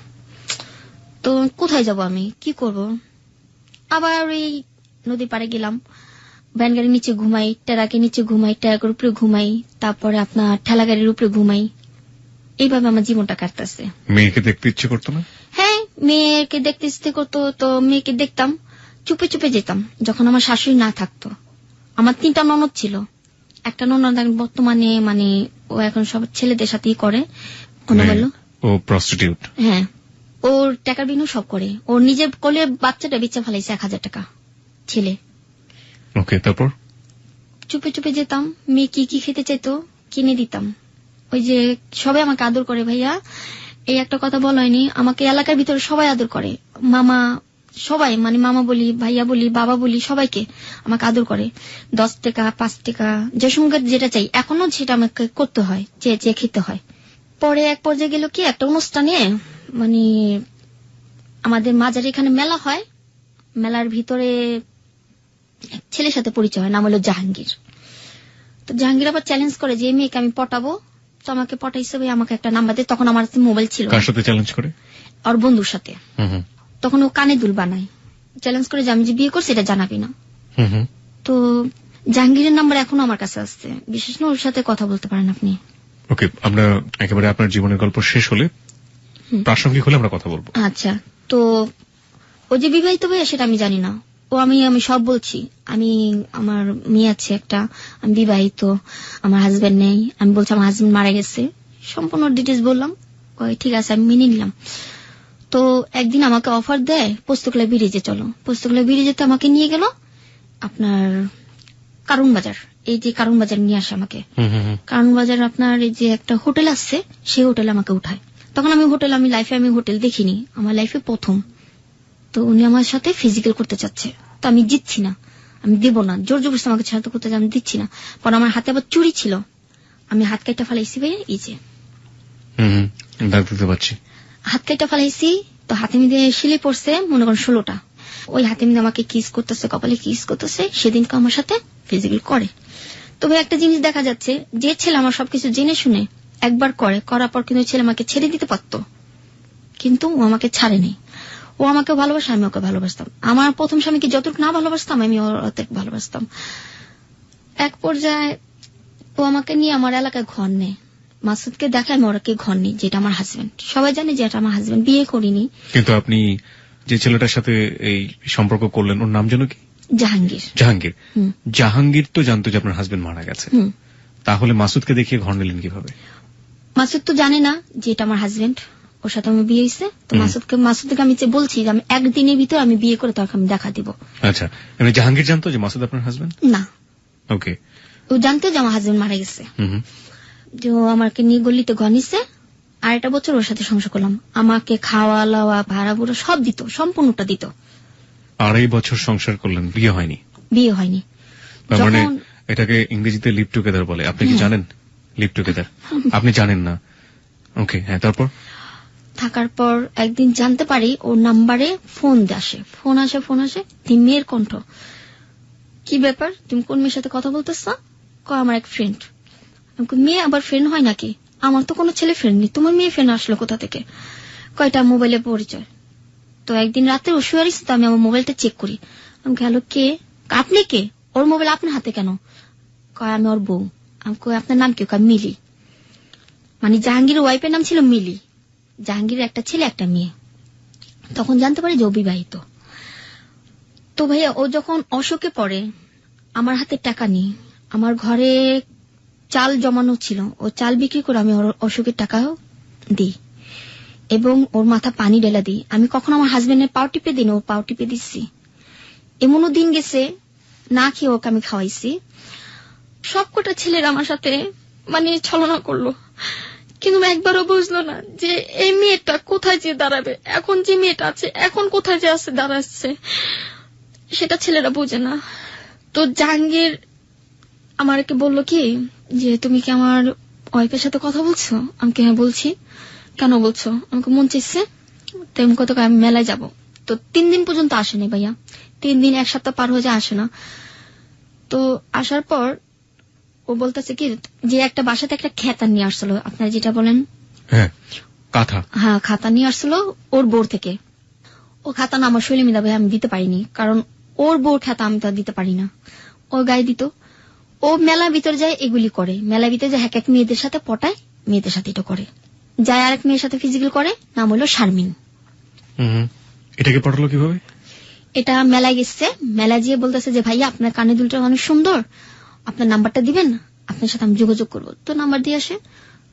তো কোথায় যাব আমি, কি করব? আবার ওই নদী পাড়ে গেলাম, ভ্যান গাড়ির নিচে ঘুমাই, টেরাকের নিচে ঘুমাই, টেরাকের উপরে ঘুমাই, তারপরে আপনার ঠেলা গাড়ির উপরে ঘুমাই। এইভাবে আমার জীবনটা কাটতেছে। মেয়েকে দেখতে ইচ্ছে করতো না? হ্যাঁ, মেয়েকে দেখতে ইচ্ছে করতো, তো মেয়েকে দেখতাম, চুপে চুপে যেতাম যখন আমার শাশুড়ি না থাকতো। আমার 3টা ননদ ছিল, একটা ননদ বর্তমানে মানে ও এখন সব ছেলেদের সাথেই করে, ও প্রস্টিটিউট। হ্যাঁ, ওর টাকার বিনিয়োগ সব করে, ওর নিজের কোলে বাচ্চাটা বেচে ফেলাইছে 1000 টাকা ছেলে। ওকে, তারপর? চুপে চুপে যেতাম, মেয়ে কি কি খেতে চাইতো কিনে দিতাম। ওই যে সবাই আমাকে আদর করে ভাইয়া, এই একটা কথা বলা হয়নি, আমাকে এলাকার ভিতরে সবাই আদর করে, মামা সবাই, মানে মামা বলি, ভাইয়া বলি, বাবা বলি, সবাইকে আমাকে আদর করে। 10 টাকা 5 টাকা যে সঙ্গে যেটা চাই, এখনো সেটা আমাকে করতে হয়, চেয়ে চেয়ে খেতে হয়। পরে এক পর্যায়ে গেল কি, একটা অনুষ্ঠানে মানে আমাদের মাজারে এখানে মেলা হয়, মেলার ভিতরে এক ছেলের সাথে পরিচয় হয়, নাম হলো জাহাঙ্গীর। তো জাহাঙ্গীর আবার চ্যালেঞ্জ করে যে মেয়েকে আমি পটাবো, তো আমাকে পটাইছে ভাই, আমাকে একটা নাম্বার দেয়। তখন আমার মোবাইল ছিল। কার সাথে চ্যালেঞ্জ করে? ওর বন্ধুর সাথে। তখন ও কানে দুল বানায়, চ্যালেঞ্জ করে যে আমি যে বিয়ে করছি এটা জানাবি না। তো জাহাঙ্গীরের নাম্বার এখনো আমার কাছে আসছে, বিশেষ না ওর সাথে কথা বলতে পারেন আপনি। ওকে, আমরা একেবারে আপনার জীবনের গল্প শেষ হলে, প্রাসঙ্গিক হলে আমরা কথা বলবো। আচ্ছা, তো ও যে বিবাহিত ভাইয়া সেটা আমি জানি না, আমি সব বলছি, আমি আমার মেয়ে আছে একটা, আমি বিবাহিত, আমার হাজবেন্ড নেই, আমি বলছি আমার হাজবেন্ড মারা গেছে, সম্পূর্ণ ডিটেলস বললাম। ঠিক আছে, আমি মেনে নিলাম। তো একদিন আমাকে অফার দেয় পোস্তকলা ব্রিজে, চলো পোস্তকলা ব্রিজেতে আমাকে নিয়ে গেল আপনার কারণ বাজার, এই যে কারণ বাজার নিয়ে আসে আমাকে। কারণ বাজার আপনার এই যে একটা হোটেল আছে, সেই হোটেলে আমাকে উঠায়। তখন আমি লাইফে আমি হোটেল দেখিনি, আমার লাইফে প্রথম। তো উনি আমার সাথে ফিজিক্যাল করতে চাচ্ছে, তো আমি জিতছি না, আমি দেব না, জোর জবরদস্তি আমাকে সাথে করতে আমি দিচ্ছি না। পরে আমার হাতে আবার চুরি ছিল, আমি হাত কাইটা ফেলাইছি ভাই, এই যে দেখতে পাচ্ছি হাত কাইটা ফেলাইছি। তো হাতে মিদে শিলে পড়ছে মনে করেন 16টা। ওই হাতে মিদে আমাকে কিস করতেছে, কপালে কিস করতেছে, সেদিনকে আমার সাথে ফিজিক্যাল করে। তবে একটা জিনিস দেখা যাচ্ছে, যে ছেলে আমার সবকিছু জেনে শুনে একবার করার পর কিন্তু ছেলে আমাকে ছেড়ে দিতে পারত, কিন্তু ও আমাকে ছাড়েনি। ও আমাকে ভালোবাসে, আমি ওকে ভালোবাসতাম। আমার প্রথম স্বামীকে যতটুকু না ভালোবাসতাম, আমি ওর ভালোবাসতাম। এক পর্যায়ে ও আমাকে নিয়ে আমার এলাকায় ঘর নেয়, মাসুদকে দেখায় আমি ওরাকে ঘর নেই, যেটা আমার হাজবেন্ড। সবাই জানে যে এটা আমার হাজবেন্ড, বিয়ে করিনি। কিন্তু আপনি যে ছেলেটার সাথে এই সম্পর্ক করলেন, ওর নাম যেন কি? জাহাঙ্গীর। জাহাঙ্গীর তো জানতো যে আপনার হাজবেন্ড মারা গেছে, তাহলে মাসুদকে দেখিয়ে ঘর নিলেন কিভাবে? মাসুদ তো জানে না যে এটা আমার হাজবেন্ড, ওর সাথে আমার বিয়ে হয়েছে। তো মাসুদকে আমি বলছি যে আমি একদিনের ভিতরে আমি বিয়ে করে তাকে আমি দেখা দিব। আচ্ছা, এমনি জাহাঙ্গীর জানতো যে মাসুদ আপনার হাজবেন্ড? না। ওকে। ও জানতো যে আমার হাজবেন্ড মারা গেছে, যে ও আমাকে নিয়ে গলিতে ঘর নিছে। 2.5 বছর ওর সাথে সংসার করলাম, আমাকে খাওয়া লাওয়া ভাড়া বুড়ো সব দিত, সম্পূর্ণটা দিত। 2.5 বছর সংসার করলেন, বিয়ে হয়নি? বিয়ে হয়নি। মানে এটাকে ইংরেজিতে লিভ টুগেদার বলে, আপনি কি জানেন? লিভ টুগেদার আপনি জানেন না? ওকে, হ্যাঁ, তারপর? থাকার পর একদিন জানতে পারি ওর নাম্বারে ফোন আসে, মেয়ের কণ্ঠ। কি ব্যাপার, তুমি কোন মেয়ের সাথে কথা বলতেছ? আমার এক ফ্রেন্ড। মেয়ে আবার ফ্রেন্ড হয় নাকি? আমার তো কোনো ছেলে ফ্রেন্ড নেই, তোমার মেয়ে ফ্রেন্ড আসলো কোথা থেকে? কয়টা মোবাইলে পরিচয়। তো একদিন রাতে ও শুয়ে আছে, তো আমি আমার মোবাইলটা চেক করি। আমি হ্যালো, কে? আপনি কে? ওর মোবাইল আপনার হাতে কেন? কয় আমি ওর বউ। আমি কই আপনার নাম কি? কয় মিলি। মানে জাহাঙ্গীরের ওয়াইফের নাম ছিল মিলি। জাহাঙ্গীরের একটা ছেলে একটা মেয়ে। তখন জানতে পারি যে ও বিবাহিত। তো ভাইয়া ও যখন অশোকে পড়ে, আমার হাতে টাকা নেই, আমার ঘরে চাল জমানো ছিল, ও চাল বিক্রি করে আমি ওর অশোকের টাকাও দিই এবং ওর মাথা পানি ঢেলা দিই। আমি কখনো আমার হাজবেন্ডের পাও টিপে দিই না, ও পাও টিপে দিচ্ছি। এমনও দিন গেছে না খেয়ে ওকে আমি খাওয়াইছি। সবকটা ছেলের আমার সাথে মানে ছলনা করলো, কিন্তু একবারও বুঝলো না যে এই মেয়েটা কোথায় যে দাঁড়াবে। এখন যে মেয়েটা আছে, এখন কোথায় যে আছে দাঁড়াচ্ছে, সেটা ছেলেরা বোঝে না। তো জাহাঙ্গীর আমাকে বললো কি যে তুমি কি আমার ওয়াইফের সাথে কথা বলছো? আমাকে হ্যাঁ বলছি। কেন বলছো? আমাকে মন চাইছে। তেমন কত আমি মেলায় যাব। তো 3 দিন পর্যন্ত আসেনি ভাইয়া, 3 দিন 1 সপ্তাহ পার হয়ে যায়, আসে না। তো আসার পর ও বলতেছে কি যে একটা বাসাতে একটা খাতা নিয়ে আসছিল, আপনারা যেটা বলেন খাতা নিয়ে আসছিল ওর বোর থেকে। ও খাতা না আমার শৈলীমিদা ভাই আমি দিতে পারিনি, কারণ ওর বোর খাতা আমি তো দিতে পারি না, ও গায়ে দিত। ও মেলার ভিতর যায় এগুলি করে, মেলার ভিতরে যায় এক মেয়েদের সাথে পটায়, মেয়েদের সাথে এটা করে, যায় আরেক মেয়ের সাথে ফিজিক্যাল করে, নাম হলো শারমিন। এটাকে পটালো কিভাবে? এটা মেলায় গেছে, মেলায় গিয়ে বলতেছে যে ভাইয়া আপনার কানে দুলটা অনেক সুন্দর, আপনার নাম্বারটা দিবেন, আপনার সাথে আমি যোগাযোগ করবো। তো নাম্বার দিয়ে আসে।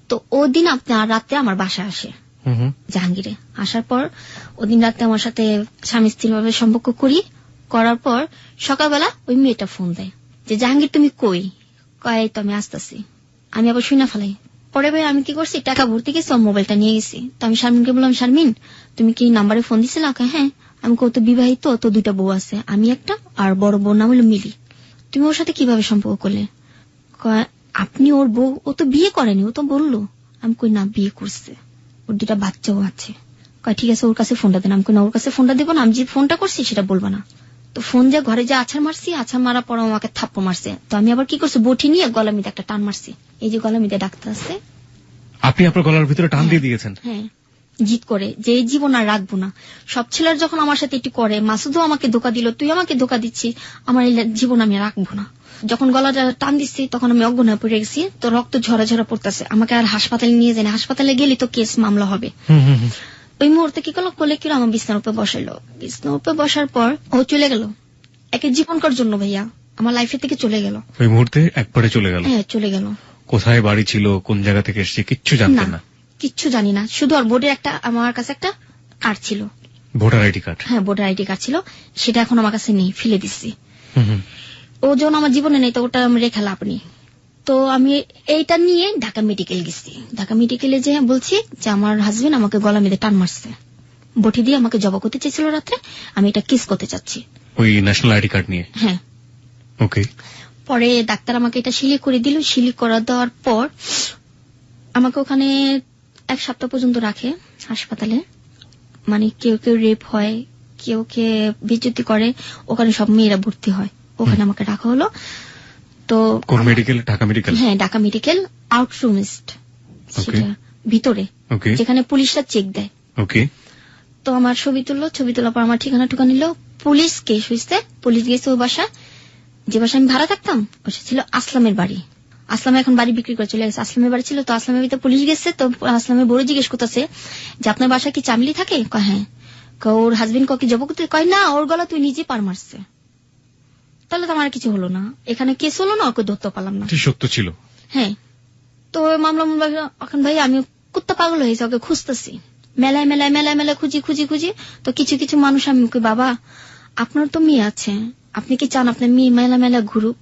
তো ওদিন আপনার রাতে আমার বাসায় আসে জাহাঙ্গীরে। আসার পর ওদিন রাতে আমার সাথে স্বামী স্ত্রী ভাবে সম্পর্ক করার পর সকালবেলা ওই মেয়েটা ফোন দেয় যে জাহাঙ্গীর তুমি কই? কয় তো আমি আসতেছি। আমি আবার শুনে ফেলাই। পরে ভাই আমি কি করছি, টাকা ভর্তি গেছি, মোবাইলটা নিয়ে গেছি। তো আমি শারমিনকে বললাম, শারমিন তুমি কি নাম্বারে ফোন দিছিলা? হ্যাঁ। আমি কত বিবাহিত, তো 2টা বউ আছে, আমি একটা, আর বড় বউ নাম হলো মিলি। তুমি ওর সাথে কিভাবে সম্পর্ক করলে? আপনি ওর বউ? ও তো বিয়ে করেনি, ও তো বললো। আমি কই না, বিয়ে করছে, ওর 2টা বাচ্চাও আছে। ঠিক আছে ওর কাছে ফোনটা দেন। আমি কই না, ওর কাছে ফোনটা দেবো না, আমি যে ফোনটা করছি সেটা বলবো না। তো ফোন যা ঘরে যা আছাড় মারছি, আছাড় মারার পর আমাকে থাপ্পড় মারছে। তো আমি আবার কি করছি, বটি নিয়ে গলা মিদে একটা টান মারছি। এই যে গলা মিদে ডাক্তার আছে। আপনি আপনার গলার ভিতরে টান দিয়ে দিয়েছেন? হ্যাঁ, জিত করে যে এই জীবন আর রাখবো না। সব ছেলের যখন আমার সাথে একটু করে, মাসুদও আমাকে ধোকা দিল, তুই আমাকে ধোকা দিচ্ছি, আমার এই জীবন আমি রাখবো না। যখন গলাটা টান দিচ্ছি তখন আমি অজ্ঞান হয়ে পড়ে গেছি। তো রক্ত ঝরা ঝরা পড়তেছে, আমাকে আর হাসপাতালে নিয়ে যায় না, হাসপাতালে গেলে তো কেস মামলা হবে। ওই মুহূর্তে কি করলো, কোলে কি আমার বিছনার উপরে বসাইলো। বিছনার উপরে বসার পর ও চলে গেল। একে জীবনকার জন্য ভাইয়া আমার লাইফে থেকে চলে গেল। ওই মুহূর্তে একবারে চলে গেল? হ্যাঁ চলে গেল। কোথায় বাড়ি ছিল, কোন জায়গা থেকে এসেছে কিচ্ছু জানতেন না? কিচ্ছু জানি না, শুধু ওর বোর্ডের একটা আমার কাছে একটা কার্ড ছিল, ভোটার আইডি কার্ড। হ্যাঁ ভোটার আইডি কার্ড ছিল, সেটা এখন আমার কাছে নেই, ফেলে দিচ্ছি। ও যখন আমার জীবনে নেই তো ওটা আমি রেখে লাভ নেই। তো আমি এইটা নিয়ে ঢাকা মেডিকেল গেছি। ঢাকা মেডিকেলে যে বলছি যে আমার হাজবেন্ড আমাকে গলা মেরে টান মারছে, বটি দিয়ে আমাকে জবা করতে চেয়েছিল রাত্রে, আমি এটা কিস করতে চাচ্ছি। ওই ন্যাশনাল আইডি কার্ড নিয়ে? হ্যাঁ। ওকে। পরে ডাক্তার আমাকে এটা সিলি করে দিল। সিলি করা দেওয়ার পর আমাকে ওখানে 1 সপ্তাহ পর্যন্ত রাখে হাসপাতালে। মানে কেউ কেউ রেপ হয়, কেউ কে বিচ্যুতি করে, ওখানে সব মেয়েরা ভর্তি হয়, ওখানে আমাকে রাখা হলো। তো কোন মেডিকেল? ঢাকা মেডিকেল? হ্যাঁ ঢাকা মেডিকেল, আউটরুমিস্ট, সেটা ভিতরে যেখানে পুলিশরা চেক দেয়। ওকে। তো আমার ছবি তুললো, ছবি তোলার পর আমার ঠিকানা টুকা নিল। পুলিশ কেস হয়েছে, পুলিশ গেছে ও বাসা, যে বাসা আমি ভাড়া থাকতাম ওটা ছিল আসলামের বাড়ি। আসলামে এখন বাড়ি বিক্রি করে চলে গেছে। আসলামের বাড়ি ছিল, তো আসলামের ভিতরে পুলিশ গেছে। তো আসলামের বড় জিজ্ঞেস করতেছে যে আপনার বাসা কি চামলি থাকে? কয় হ্যাঁ। ওর হাজবেন্ড কি জব করতে? কয় না, ওর গলা তুই নিজে পার মারছে। তাহলে তো আমার কিছু হলো না, এখানে কেস হলো না, ওকে ধরতে পারলাম না। সত্য ছিল। হ্যাঁ। তো মামলা এখন ভাই আমি কুত্তা পাগল হয়েছে, ওকে খুঁজতেছি, মেলায় মেলায় মেলায় মেলায় খুঁজি খুঁজি খুঁজি। তো কিছু কিছু মানুষ আমি বাবা আপনার তো মেয়ে আছে, আপনি কি চান আপনার মেয়ে মেলা মেলা ঘুরুক,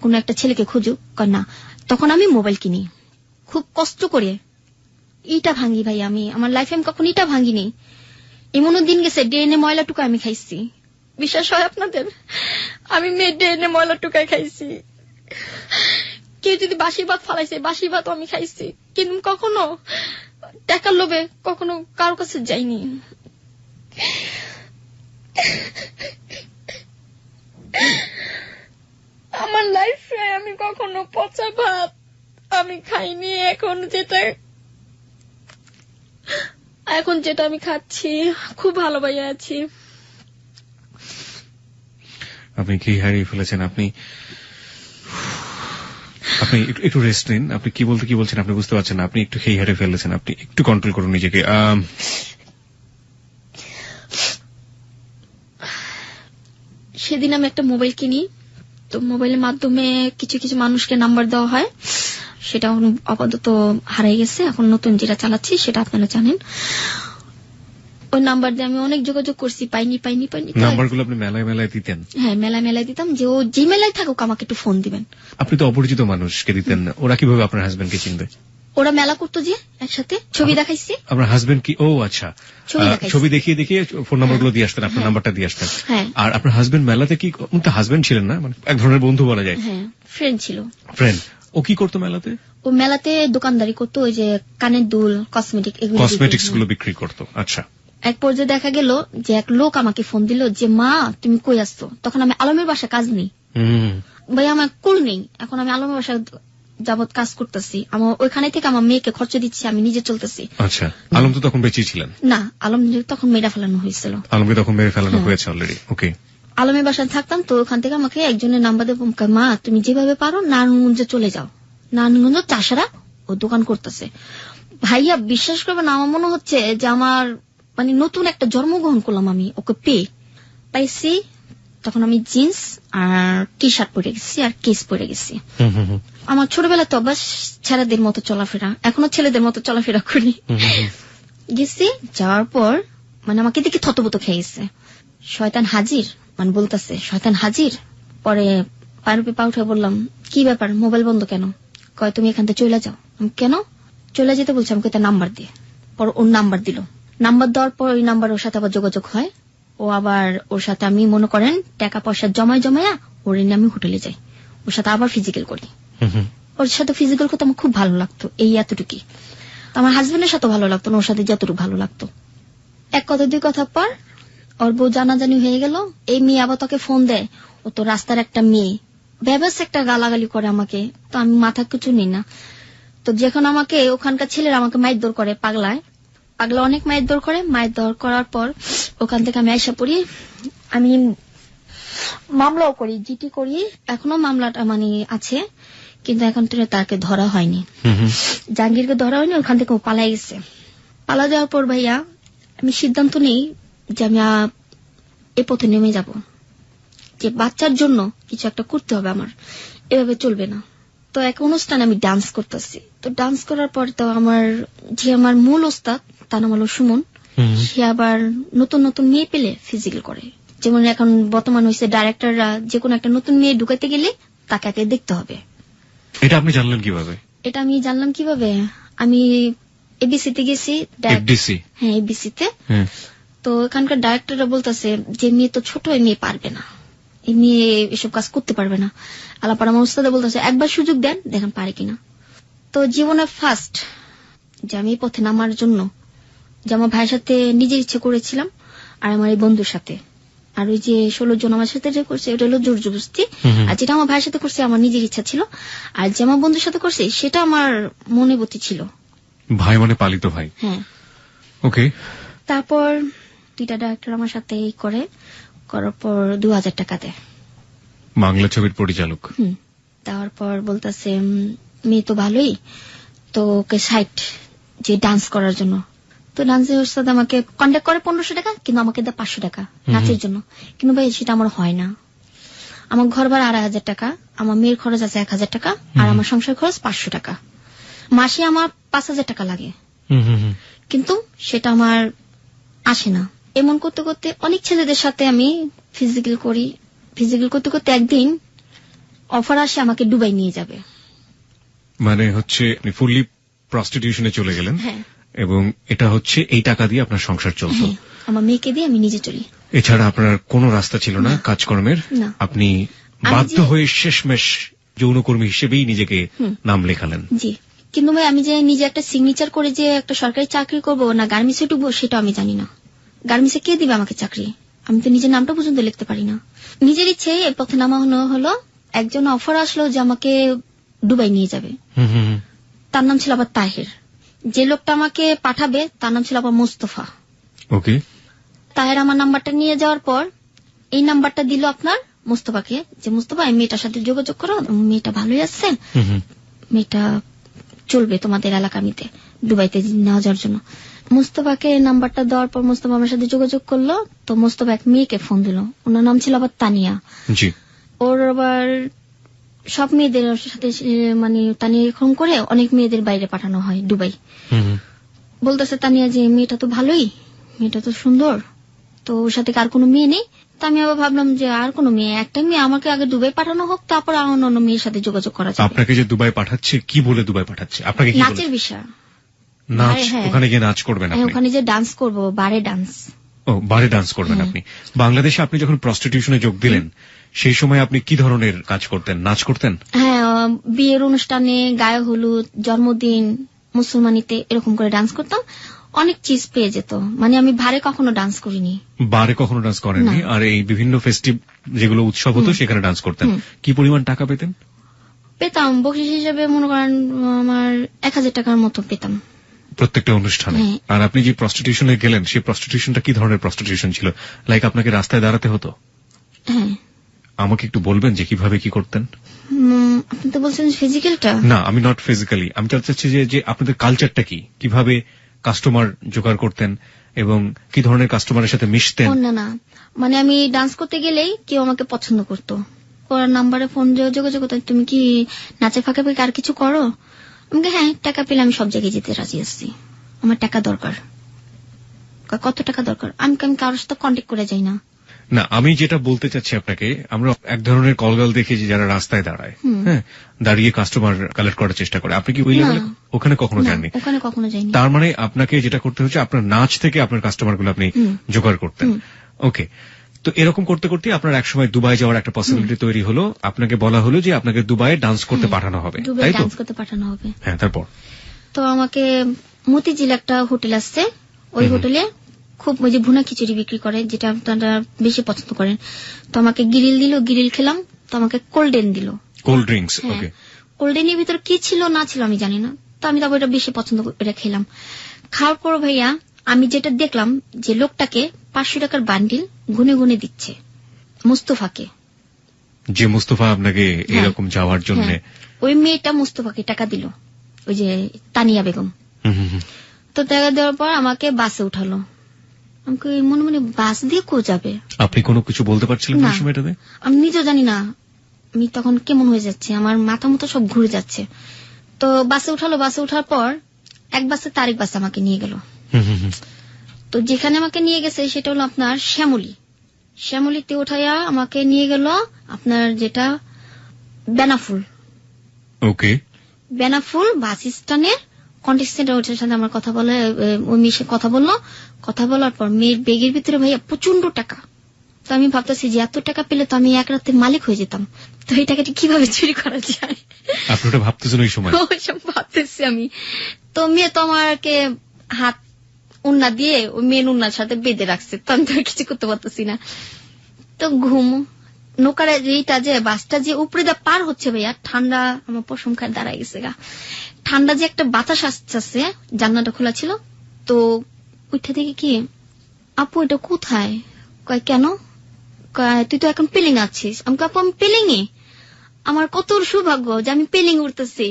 কোন একটা ছেলেকে খুঁজুক? না। তখন আমি মোবাইল কিনি খুব কষ্ট করে, ইটা ভাঙি ভাই। আমি আমার লাইফে আমি কখন ইটা ভাঙিনি। এমনও দিন গেছে ডিএনএ ময়লা টুকা আমি খাইছি। বিশ্বাস হয় আপনাদের? আমি মেয়ে ডিএনএ ময়লা টুকায় খাইছি। কেউ যদি বাসি ভাত ফালাইছে, বাসি ভাত আমি খাইছি, কিন্তু কখনো টাকার লোভে কখনো কারো কাছে যাইনি। আমার লাইফে আমি কখনো পচা ভাত আমি খাইনি। এখন যেটা আমি খাচ্ছি খুব ভালো ভাইয়া আছি। আপনি কি হারিয়ে ফেলেছেন? আপনি একটু রেস্ট নিন। আপনি কি বলছেন আপনি বুঝতে পারছেন না। আপনি একটু খেয়ে হারিয়ে ফেলেছেন, আপনি একটু কন্ট্রোল করুন নিজেকে। সেদিন আমি একটা মোবাইল কিনি, তো মোবাইলের মাধ্যমে কিছু কিছু মানুষকে নাম্বার দেওয়া হয়, সেটা আপাতত হারিয়ে গেছে। এখন নতুন যেটা চালাচ্ছি সেটা আপনারা জানেন। ওই নাম্বার দিয়ে আমি অনেক যোগাযোগ করছি, পাইনি। নাম্বারগুলো আপনি মেলায় মেলায় দিতেন? হ্যাঁ মেলায় দিতাম, যে ও যে মেলায় থাকুক আমাকে একটু ফোন দিবেন। আপনি তো অপরিচিত মানুষকে দিতেন, ওরা কিভাবে আপনার হাজবেন্ডকে চিনবে? ওরা মেলা করতো যে একসাথে, ছবি দেখাইছি। আপনার হাজবেন্ড কি? ও আচ্ছা, ছবি দেখিয়ে দেখিয়ে ফোন নাম্বারগুলো দিয়ে আসতেন, আপনার নাম্বারটা দিয়ে আসতেন। আর আপনার হাজবেন্ড মেলাতে কি? হাজবেন্ড ছিলেন না, মানে এক ধরনের বন্ধু বলা যায়। হ্যাঁ ফ্রেন্ড ছিল। ফ্রেন্ড। ও কি করতো মেলাতে? ও মেলাতে দোকানদারি করতো, ওই যে কানের দুল, কসমেটিক্স গুলো বিক্রি করতো। আচ্ছা। এক পর্যায়ে দেখা গেল যে এক লোক আমাকে ফোন দিল যে মা তুমি কই আসছো? তখন আমি আলমের বাসা কাজ নেই ভাই, আমার কুল নেই। এখন আমি আলমের বাসা যাবত কাজ করতেছি, আমার ওইখানে থেকে আমার মেয়েকে খরচ দিচ্ছি, আমি নিজে চলতেছি। আচ্ছা। আলম তো তখন বেঁচে ছিলেন? না, আলম তখন মেয়েরা ফেলানো হয়েছিল। আলমকে তখন মেরে ফেলানো হয়েছে অলরেডি। ওকে। আলমের বাসায় থাকতাম, তো ওখান থেকে আমাকে একজনের নাম্বার দেবো, মা তুমি যেভাবে পারো নারায়ণগঞ্জে চলে যাও, নারায়ণগঞ্জ চাষারা ও দোকান করতেছে। ভাইয়া বিশ্বাস করবেন, আমার মনে হচ্ছে যে আমার মানে নতুন একটা জন্মগ্রহণ করলাম আমি ওকে পাইছি। তখন আমি জিন্স আর টি শার্ট পরে গেছি আর কেস পরে গেছি। আমার ছোটবেলা তো অভ্যাস ছেলেদের মতো চলাফেরা, এখনো ছেলেদের মতো চলাফেরা করি। গেছি, যাওয়ার পর মানে আমাকে দেখে থতবত খেয়ে গেছে, শয়তান হাজির, মানে বলতেছে শয়তান হাজির। পরে পায়ের পা উঠে বললাম কি ব্যাপার, মোবাইল বন্ধ কেন? কয় তুমি এখান থেকে চলে যাও। কেন চলে যেতে বলছি? আমাকে তার নাম্বার দিয়ে। পর ওর নাম্বার দিল, নাম্বার দেওয়ার পর ওই নাম্বার ওর সাথে আবার যোগাযোগ হয়। ও আবার ওর সাথে আমি মনে করেন টাকা পয়সা জমায়া ওর নিয়ে আমি হোটেলে যাই, ওর সাথে আবার ফিজিক্যাল করি। ওর সাথে ফিজিক্যাল করতে আমার খুব ভালো লাগতো, এই এতটুকুই। আমার হাজবেন্ডের সাথে ভালো লাগতো না, ওর সাথে যতটুকু ভালো লাগতো। এক কথা দুই কথা পর ওর বউ জানাজানি হয়ে গেল। এই মেয়ে আবার তোকে ফোন দেয়, ও তো রাস্তার একটা মেয়ে, ব্যবস্থা একটা গালাগালি করে আমাকে। তো আমি মাথা কিছু নিই না। তো যখন আমাকে ওখানকার ছেলেরা আমাকে মাইর দৌড় করে, পাগলা অনেক মায়ের দৌড় করে। মায়ের দৌড় করার পর ওখান থেকে আমি আইসা পড়ি, আমি মামলাও করি, জিটি করি। এখনো মামলাটা মানে আছে, কিন্তু এখন তো তাকে ধরা হয়নি, জাহাঙ্গীরকে ধরা হয়নি। ওখান থেকে ও পালাই গেছে। পালা যাওয়ার পর ভাইয়া আমি সিদ্ধান্ত নেই যে আমি এই পথে নেমে যাব, যে বাচ্চার জন্য কিছু একটা করতে হবে আমার, এভাবে চলবে না। তো এক অনুষ্ঠানে আমি ডান্স করতেছি, তো ডান্স করার পর তো আমার মূল ওস্তাদ তার নাম হলো সুমন, সে আবার নতুন নতুন মেয়ে পেলে ফিজিক্যাল করে। যেমন এখন বর্তমান হয়েছে ডাইরেক্টররা যে কোনো একটা নতুন মেয়ে ঢুকাইতে গেলে তাকে আগে দেখতে হবে। এটা আপনি জানলেন কিভাবে? এটা আমি জানলাম কিভাবে, আমি এবিসিতে গেছি। হ্যাঁ, এবিসিতে। তো এখানকার ডাইরেক্টররা বলতেছে যে মেয়ে তো ছোট, মেয়ে পারবে না, এই মেয়ে এসব কাজ করতে পারবে না। আলাপার আমার উস্তাদে বলতেছে একবার সুযোগ দেন, দেখেন পারে কিনা। তো জীবনে ফার্স্ট যে আমি এই পথে নামার জন্য, যে আমার ভাইয়ের সাথে নিজের ইচ্ছে করেছিলাম, আর আমার এই বন্ধুর সাথে, আর ওই যে 16 জন আমার সাথে যে করছে ওটা হলো জোর জবরদস্তি, আর যেটা আমার ভাইয়ের সাথে করছে আমার নিজের ইচ্ছা ছিল, আর যে আমার বন্ধুর সাথে করছে সেটা আমার মনে বতি ছিল। ভাই মানে পালিত ভাই? হ্যাঁ। ওকে। তারপর 2টা ডাইরেক্টর আমার সাথে করার পর 2000 টাকা দেয়, বাংলা ছবির পরিচালক। তারপর বলতেছে মেয়ে তো ভালোই, তো ওকে 60 যে ডান্স করার জন্য। তো ডান্সের ওস্তাদ আমাকে কন্ট্যাক্ট করে 1500 টাকা, কিন্তু আমাকে দেয় 500 টাকা নাচের জন্য। কিন্তু ভাই সেটা আমার হয় না, আমার ঘর ভাড়া 2500 টাকা, আমার মেয়ের খরচ আছে 1000 টাকা, আর আমার সংসার খরচ 500 টাকা, মাসে আমার 5000 টাকা লাগে, কিন্তু সেটা আমার আসে না। এমন করতে করতে অনেক ছেলেদের সাথে আমি ফিজিক্যাল করি, ফিজিক্যাল করতে করতে একদিন অফার আসে আমাকে দুবাই নিয়ে যাবে। মানে হচ্ছে আপনি ফুললি প্রস্টিটিউশনে চলে গেলেন? হ্যাঁ। এবং এটা হচ্ছে এই টাকা দিয়ে আপনার সংসার চলত? আমার মেয়েকে দিয়ে আমি নিজে চলি। এছাড়া আপনার কোনো রাস্তা ছিল না কাজকর্মের? আপনি বাধ্য হয়ে শেষমেশ যৌনকর্মী হিসেবেই নিজেকে নাম লেখালেন? জি। কিন্তু ভাই আমি যে নিজে একটা সিগনেচার করে যে একটা সরকারি চাকরি করব না গার্মেন্টসে ঢুকবো সেটা আমি জানি না। গার্মেন্টসে কে দিবে আমাকে চাকরি? আমি তো নিজের নামটা পর্যন্ত লিখতে পারি না। নিজের ইচ্ছে এই পথে নামা হলো। একজন অফার আসলো যে আমাকে দুবাই নিয়ে যাবে, তার নাম ছিল আবার তাহের। যে লোকটা আমাকে পাঠাবে তার নাম ছিল আবার মোস্তফা। ওকে। তাহের আমার নাম্বারটা নিয়ে যাওয়ার পর এই নাম্বারটা দিল আপনার মোস্তফাকে, যে মোস্তফা এই মেয়েটার সাথে যোগাযোগ করো, মেয়েটা ভালোই আছে, মেয়েটা চলবে তোমাদের এলাকামিতে দুবাইতে নেওয়া যাওয়ার জন্য। মোস্তফাকে নাম্বারটা দেওয়ার পর মোস্তফা আমার সাথে যোগাযোগ করলো। তো মোস্তফা এক মেয়েকে ফোন দিল, ওনার নাম ছিল আবার তানিয়া। জি। ওর আবার সব মেয়েদের সাথে মানে তানিয়া এরকম করে অনেক মেয়েদের বাইরে পাঠানো হয় দুবাই। বলতেছে তানিয়া যে মেয়েটা তো ভালোই, মেয়েটা তো সুন্দর, তো ওর সাথে আর কোনো মেয়ে নেই। তা আমি আবার ভাবলাম যে আর কোনো মেয়ে, একটা মেয়ে আমাকে আগে দুবাই পাঠানো হোক, তারপর অন্য মেয়ের সাথে যোগাযোগ করা যাবে। আপনাকে যে দুবাই পাঠাচ্ছে কি বলে দুবাই পাঠাচ্ছে? আপনাকে নাচের বিষয়। নাচ? ওখানে গিয়ে নাচ করবেন আপনি? ওখানে যে ডান্স করবো, বারে ডান্স। ও, বারে ডান্স করবেন আপনি। বাংলাদেশে আপনি যখন প্রস্টিটিউশনে যোগ দিলেন সেই সময় আপনি কি ধরনের কাজ করতেন? নাচ করতেন? হ্যাঁ, বিয়ের অনুষ্ঠানে, গায়ে হলুদ, জন্মদিন, মুসলমানিতে এরকম করে ডান্স করতাম। অনেক চিজ পেয়ে যেত, মানে আমি বারে কখনো ডান্স করিনি। বারে কখনো ডান্স করেননি? আর এই বিভিন্ন ফেস্টিভ যেগুলো উৎসব হতো সেখানে ডান্স করতেন? কি পরিমাণ টাকা পেতেন? পেতাম বকশিস হিসেবে মনে করেন আমার 1000 টাকার মতো পেতাম প্রত্যেকটা অনুষ্ঠানে। আর আপনি যে প্রস্টিটিউশনে গেলেন সেই প্রস্টিটিউশনটা কি ধরনের প্রস্টিটিউশন ছিল? লাইক আপনাকে রাস্তায় দাঁড়াতে হতো? হ্যাঁ। আমাকে একটু বলবেন যে কিভাবে কি করতেন? আপনি তো বলছেন ফিজিক্যালটা। না, আমি নট ফিজিক্যালি, আমি জানতে চাচ্ছি যে আপনাদের কালচারটা কি, কিভাবে কাস্টমার জোগাড় করতেন এবং কি ধরনের কাস্টমারের সাথে মিশতেন? না, মানে আমি ডান্স করতে গেলেই কেউ আমাকে পছন্দ করতো, ওর নাম্বারে ফোন যোগাযোগ করতো, তুমি কি নাচে ফাঁকে ফাঁকে আর কিছু করো? আমাকে হ্যাঁ, টাকা পেলে আমি সব জায়গায় যেতে রাজি আছি, আমার টাকা দরকার। কত টাকা দরকার? আমি কারোর সাথে কন্ট্যাক্ট করে যাই না। না, আমি যেটা বলতে চাচ্ছি আপনাকে, আমরা এক ধরনের কলগাল দেখেছি যারা রাস্তায় দাঁড়ায়, হ্যাঁ, দাঁড়িয়ে কাস্টমার কালেক্ট করার চেষ্টা করে। আপনি কি ওই লেভেলে ওখানে কখনো যাননি? ওখানে কখনো যাইনি। তার মানে আপনাকে যেটা করতে হচ্ছে আপনার নাচ থেকে আপনার কাস্টমার গুলো আপনি জোগাড় করতেন। ওকে। তো এরকম করতে করতে আপনার একসময় দুবাই যাওয়ার একটা পসিবিলিটি তৈরি হলো, আপনাকে বলা হলো যে আপনাকে দুবাইয়ে ডান্স করতে পাঠানো হবে, তাই তো? ডান্স করতে পাঠানো হবে। হ্যাঁ, তারপর? তো আমাকে মতিঝিল একটা হোটেল আছে, ওই হোটেলে খুব ওই যে ভুনা খিচুড়ি বিক্রি করে, যেটা আপনারা বেশি পছন্দ করেন। তো আমাকে গিরিল দিল, গিরিল খেলাম। তো আমাকে কোল্ড ড্রিঙ্ক দিল, কোল্ড ড্রিঙ্কস। ওকে। কোল্ড ড্রিঙ্কের ভিতর কি ছিল না ছিল আমি জানি না, তো আমি তারপর এটা বেশি পছন্দ করে খেলাম। খাওয়ার পর ভাইয়া আমি যেটা দেখলাম যে লোকটাকে 500 টাকার বান্ডিল গুনে গুনে দিচ্ছে মুস্তফাকে। যে মুস্তফা আপনাকে এরকম যাওয়ার জন্য? ওই মেয়েটা মুস্তফাকে টাকা দিল, ওই যে তানিয়া বেগম। তো টাকা দেওয়ার পর আমাকে বাসে উঠালো। আমাকে মনে মনে বাস দিয়ে কো যাবে। আপনি কোনো কিছু বলতে পারছিলেন না না। সময়টাতে? আমি নিজেও জানি না আমি তখন কেমন হয়ে যাচ্ছে, আমার মাথা মতো সব ঘুরে যাচ্ছে। তো বাসে উঠালো, বাসে ওঠার পর এক বাসে তারেক বাস আমাকে নিয়ে গেল। তো যেখানে আমাকে নিয়ে গেছে সেটা হলো আপনার শ্যামলীতে উঠাইয়া আমাকে নিয়ে গেল আপনার যেটা বেনাফুল। ওকে। বেনাফুল বাস স্ট্যান্ডের কন্টেস্টেন্টের সাথে আমার কথা বলে, ওই মেয়ে কথা বললো। কথা বলার পর মেয়ের ব্যাগের ভিতরে ভাইয়া প্রচন্ড টাকা। তো আমি ভাবতেছি যে এত টাকা পেলে তো আমি এক রাতে মালিক হয়ে যেতাম, তো এই টাকাটি কিভাবে চুরি করা যায়। আপনি ওটা ভাবতেছেন ওই সময়? ওইসব ভাবতেছি আমি। তো মেয়ে তো আমাকে হাত উন্না দিয়ে ওই মেয়ের উন্নার সাথে বেঁধে রাখছে, তো আমি তো আর কিছু করতে পারতেছি না। তো ঘুম নৌকার এইটা যে বাসটা যে উপরে দা পার হচ্ছে ভাইয়া, ঠান্ডা আমার পশম খায় দাঁড়ায় গেছে গা। ঠান্ডা যে একটা বাতাস আসছে, জানলাটা খোলা ছিল। তো ওইটা দেখে কি, আপু এটা কোথায়? কয় কেন? তুই তো এখন পেলিং আছিস। আমি আপু আমি পেলিংয়ে? আমার কত সৌভাগ্য যে আমি পেলিং উঠতেছি।